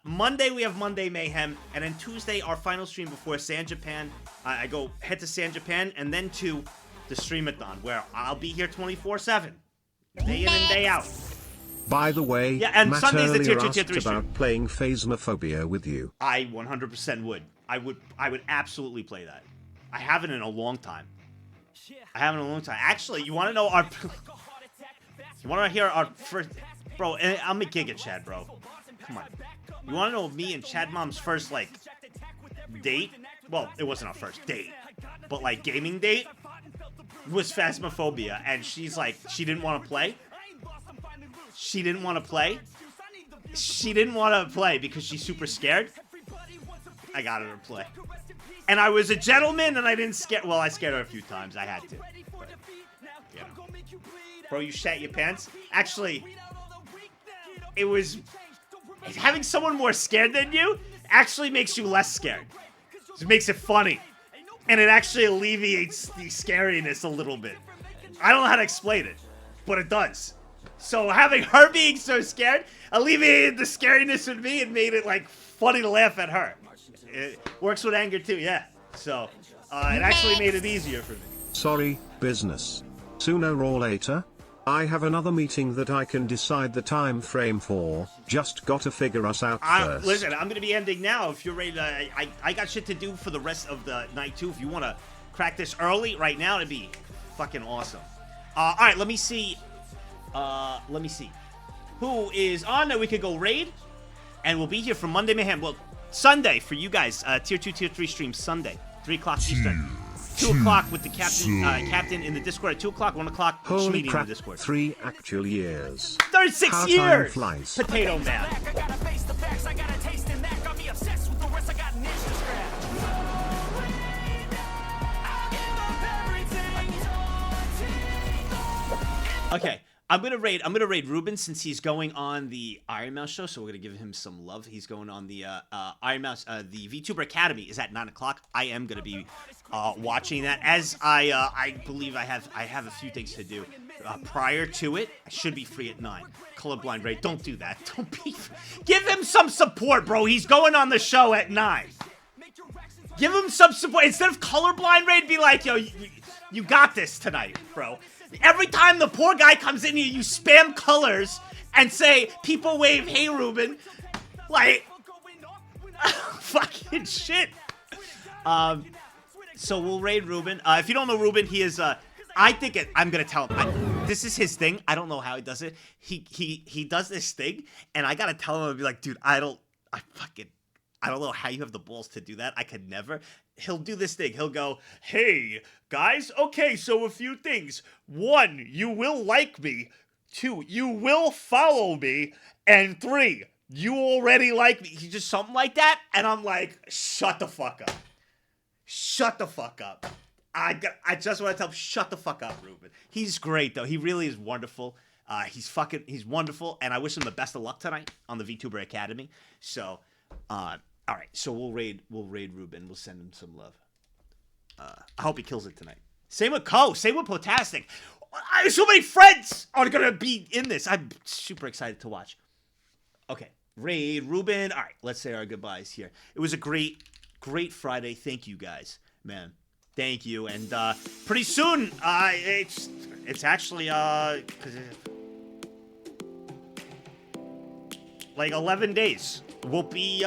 Monday we have Monday Mayhem, and then Tuesday our final stream before San Japan. I go head to San Japan and then to the Streamathon, where I'll be here 24/7, day in and day out. By the way, yeah, and Matt Sunday's the tier 2, earlier tier 3 asked about stream. playing Phasmophobia with you. I 100% would. I would absolutely play that. I haven't in a long time. Actually, you want to know our... you want to hear our first... Bro, I'm a Giga Chad, bro. Come on. You want to know me and Chad Mom's first, date? Well, it wasn't our first date. But, gaming date? Was Phasmophobia. And she's she didn't want to play. She didn't want to play because she's super scared. I got her to play. And I was a gentleman and I didn't scare... Well, I scared her a few times. I had to. But, Bro, you shat your pants? Actually, it was... Having someone more scared than you actually makes you less scared. It makes it funny. And it actually alleviates the scariness a little bit. I don't know how to explain it, but it does. So having her being so scared alleviated the scariness with me and made it, funny to laugh at her. It works with anger, too, yeah. So, it actually made it easier for me. Sorry, business. Sooner or later, I have another meeting that I can decide the time frame for. Just gotta figure us out first. Listen, I'm gonna be ending now. If you're ready to... I got shit to do for the rest of the night, too. If you want to crack this early right now, it'd be fucking awesome. Alright, let me see. Who is on that we could go raid? And we'll be here for Monday Mayhem. Well, Sunday for you guys. Tier 2, Tier 3 stream Sunday. 3 o'clock Eastern. 2 o'clock with the captain in the Discord at 2 o'clock, 1 o'clock Holy in crap, the Discord. 3 actual years. 36 How years! time flies. Potato Man. Okay, I'm gonna raid Ruben since he's going on the Iron Mouse show, so we're gonna give him some love. He's going on the Iron Mouse, the VTuber Academy is at 9 o'clock. I am gonna be watching that, as I believe I have a few things to do prior to it. I should be free at 9. Colorblind Ray, don't do that. Don't be. Give him some support, bro. He's going on the show at 9. Give him some support instead of Colorblind Ray. Be like, yo, you got this tonight, bro. Every time the poor guy comes in here, you spam colors and say, people wave, hey, Ruben. Fucking shit. So we'll raid Ruben. If you don't know Ruben, he is, I'm going to tell him. This is his thing. I don't know how he does it. He does this thing, and I got to tell him, I'll be like, dude, I don't know how you have the balls to do that. I could never. He'll do this thing. He'll go, hey, guys, okay, so a few things. 1, you will like me. 2, you will follow me. And 3, you already like me. He's just something like that. And I'm like, shut the fuck up. Shut the fuck up. I just want to tell him, shut the fuck up, Ruben. He's great, though. He really is wonderful. He's wonderful, and I wish him the best of luck tonight on the VTuber Academy. So, all right. So we'll raid Ruben. We'll send him some love. I hope he kills it tonight. Same with Ko. Same with Potastic. So many friends are gonna be in this. I'm super excited to watch. Okay, raid Ruben. All right, let's say our goodbyes here. It was a great Friday. Thank you guys, man. Thank you. And pretty soon, it's actually like 11 days. We'll be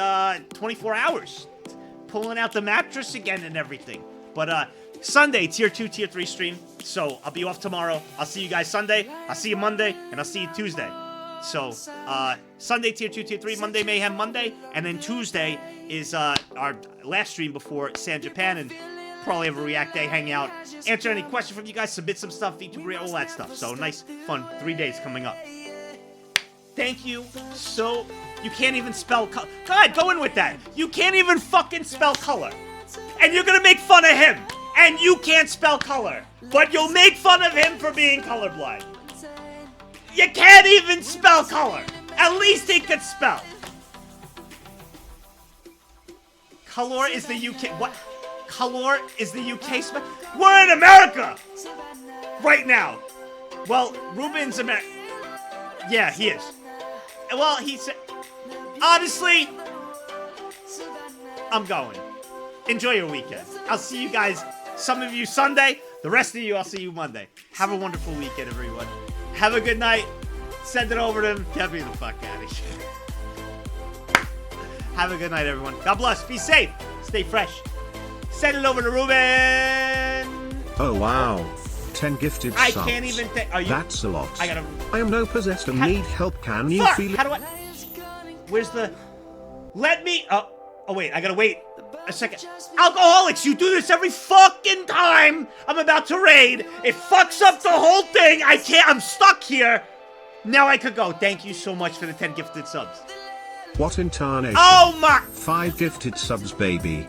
24 hours pulling out the mattress again and everything. But Sunday, tier 2, tier 3 stream. So I'll be off tomorrow. I'll see you guys Sunday. I'll see you Monday, and I'll see you Tuesday. So Sunday, tier 2, tier 3, Monday, Mayhem Monday, and then Tuesday is our last stream before San Japan, and probably have a React Day, hang out, answer any question from you guys, submit some stuff, VTuber, all that stuff. So nice, fun 3 days coming up. Thank you. So you can't even spell color. Go ahead, go in with that. You can't even fucking spell color. And you're gonna make fun of him. And you can't spell color. But you'll make fun of him for being colorblind. You can't even spell color. At least he could spell. Color is the UK. What? Color is the UK spell? We're in America! Right now. Well, Ruben's American. Yeah, he is. Well, he's... Honestly, I'm going. Enjoy your weekend. I'll see you guys, some of you Sunday, the rest of you, I'll see you Monday. Have a wonderful weekend, everyone. Have a good night. Send it over to him. Get me the fuck out of here. Have a good night, everyone. God bless. Be safe. Stay fresh. Send it over to Ruben. Oh, wow. 10 gifted subs. I can't even think. That's a lot. I am no possessed and need help. Can you feel it? How do I... Where's the... Let me... Oh, wait. I gotta wait a second. Alcoholics, you do this every fucking time I'm about to raid. It fucks up the whole thing. I can't... I'm stuck here. Now I could go. Thank you so much for the 10 gifted subs. What in tarnation? Oh my... 5 gifted subs, baby.